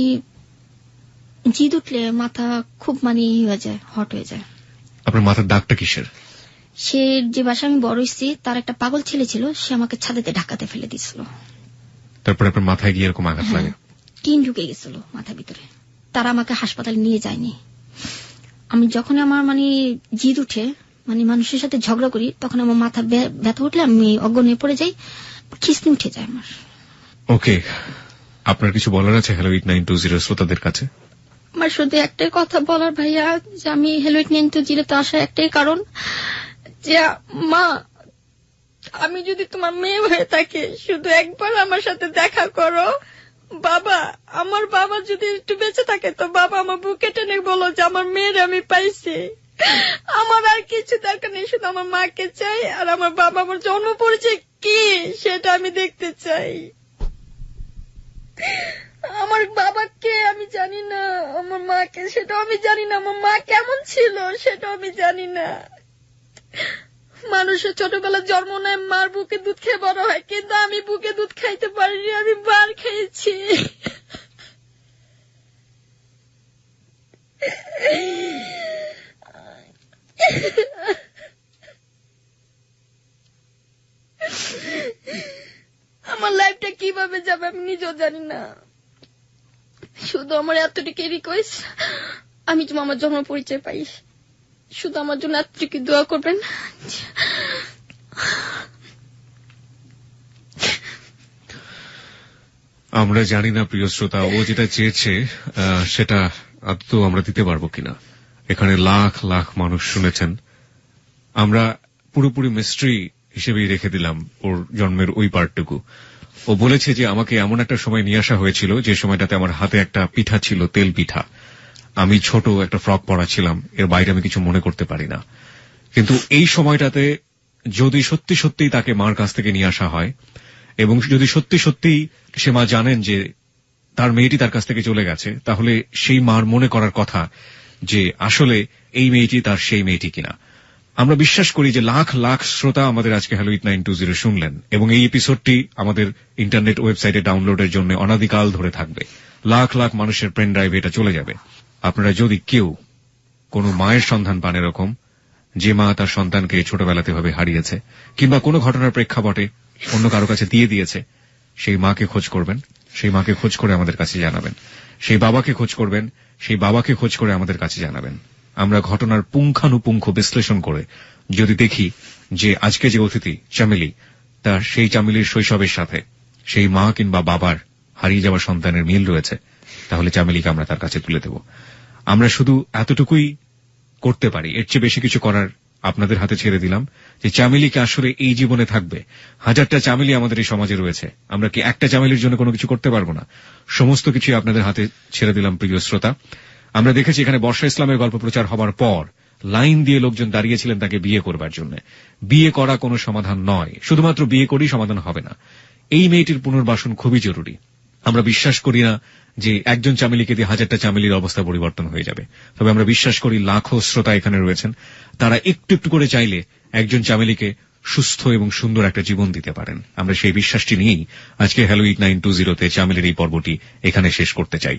জিদ উঠলে মাথা খুব মানে হয়ে যায়, হট হয়ে যায়। আপনার মাথার দাগটা কিসের? সে যে বাসা আমি বড় হয়েছি, তার একটা পাগল ছেলে ছিল, সে আমাকে ছাদেতে ঢাকাতে ফেলে দিয়েছিল। তারপরে আপনার মাথায় গিয়ে এরকম আঘাত লাগে? টিন ঢুকে গেছিল মাথার ভিতরে, তারা আমাকে হাসপাতালে নিয়ে যায়নি। আমি যখন আমার মানে জিদ উঠে, মানে মানুষের সাথে ঝগড়া করি, তখন আমার মাথা ব্যথা উঠলে আমি অজ্ঞান হয়ে পড়ে যাই, খিস্তি উঠে যায় আমার। ওকে, আপনার কিছু বলার আছে হ্যালো 8920 শ্রোতাদের কাছে? আমার শুধু একটাই কথা বলার ভাইয়া, যে আমি হ্যালো 8920 আসার একটাই কারণ, যে মা, আমি যদি তোমার মেয়ে হয়ে থাকি, শুধু একবার আমার সাথে দেখা করো। বাবা, আমার বাবা যদি একটু বেঁচে থাকে, তো বাবা আমার বুকে টেনে বলো যে আমার মেয়ের আমি পাইছি। আমার আর কিছু দরকার নেই, শুধু আমার মাকে চাই, আর আমার বাবা আমার জন্ম পরিচয় কি সেটা আমি দেখতে চাই। আমার বাবাকে আমি জানি না, আমার মাকে সেটাও আমি জানি না, আমার মা কেমন ছিল সেটাও আমি জানি না। মানুষের ছোটবেলা জন্ম নেয়, মার বুকে দুধ খেয়ে বড় হয়, কিন্তু আমি বুকে দুধ খাইতে পারিনি, আমি বার খেয়েছি। আমার লাইফটা কিভাবে যাবে আমি নিজেও জানি না। শুধু আমার এতটুকুই রিকোয়েস্ট, আমি যেন আমার জন্ম পরিচয় পাই, শুধু আমার জন্য এতটুকু দোয়া করবেন। আমরা জানি না প্রিয় শ্রোতা, ও যেটা চেয়েছে সেটা আদৌ আমরা দিতে পারবো কিনা। এখানে লাখ লাখ মানুষ শুনেছেন, আমরা পুরোপুরি মিস্ট্রি হিসেবেই রেখে দিলাম ওর জন্মের ওই পার্টটুকু। ও বলেছে যে আমাকে এমন একটা সময় নিয়ে আসা হয়েছিল, যে সময়টাতে আমার হাতে একটা পিঠা ছিল, তেল পিঠা, আমি ছোট একটা ফ্রক পরা ছিলাম, এর বাইরে আমি কিছু মনে করতে পারি না। কিন্তু এই সময়টাতে যদি সত্যি সত্যি তাকে মার কাছ থেকে নিয়ে আসা হয়, এবং যদি সত্যি সত্যি সে মা জানেন যে তার মেয়েটি তার কাছ থেকে চলে গেছে, তাহলে সেই মার মনে করার কথা যে আসলে এই মেয়েটি তার সেই মেয়েটি কিনা। আমরা বিশ্বাস করি যে লাখ লাখ শ্রোতা আমাদের আজকে হ্যালো 8920 শুনলেন, এবং এই এপিসোডটি আমাদের ইন্টারনেট ওয়েবসাইটে ডাউনলোডের জন্য অনাদিকাল ধরে থাকবে। লাখ লাখ মানুষের পেন ড্রাইভে এটা চলে যাবে। আপনারা যদি কেউ কোনো মায়ের সন্ধান পান এরকম, যে মা তার সন্তানকে ছোটবেলাতে ভাবে হারিয়েছে কিংবা কোনো ঘটনার প্রেক্ষাপটে অন্য কারো কাছে দিয়ে দিয়েছে, সেই মাকে খোঁজ করবেন, সেই মাকে খোঁজ করে আমাদের কাছে জানাবেন। সেই বাবাকে খোঁজ করবেন, সেই বাবাকে খোঁজ করে আমাদের কাছে জানাবেন। আমরা ঘটনার পুঙ্খানুপুঙ্খ বিশ্লেষণ করে যদি দেখি যে আজকে যে অতিথি চামেলি, তার সেই চামেলির শৈশবের সাথে সেই মা কিংবা বাবার হারিয়ে যাওয়া সন্তানের মিল রয়েছে, তাহলে চামেলিকে আমরা তার কাছে তুলে দেব। আমরা শুধু এতটুকুই করতে পারি, এর চেয়ে বেশি কিছু করার আপনাদের হাতে ছেড়ে দিলাম। যে চামেলিকে আসলে এই জীবনে থাকবে, হাজারটা চামেলি আমাদের এই সমাজে রয়েছে, আমরা কি একটা চামেলির জন্য কোনো কিছু করতে পারবো না? সমস্ত কিছুই আপনাদের হাতে ছেড়ে দিলাম প্রিয় শ্রোতা। আমরা দেখেছি এখানে বর্ষা ইসলামের গল্প প্রচার হবার পর লাইন দিয়ে লোকজন দাঁড়িয়েছিলেন তাকে বিয়ে করবার জন্য। বিয়ে করা কোনো সমাধান নয়, শুধুমাত্র বিয়ে করেই সমাধান হবে না। এই মেয়েটির পুনর্বাসন খুবই জরুরি। আমরা বিশ্বাস করি না যে একজন চামেলিকে দিয়ে হাজারটা চামেলির অবস্থা পরিবর্তন হয়ে যাবে, তবে আমরা বিশ্বাস করি লাখো শ্রোতা এখানে রয়েছেন, তারা একটু একটু করে চাইলে একজন চামেলিকে সুস্থ এবং সুন্দর একটা জীবন দিতে পারেন। আমরা সেই বিশ্বাসটি নিয়েই আজকে হ্যালো 8920 তে চামেলির এই পর্বটি এখানে শেষ করতে চাই।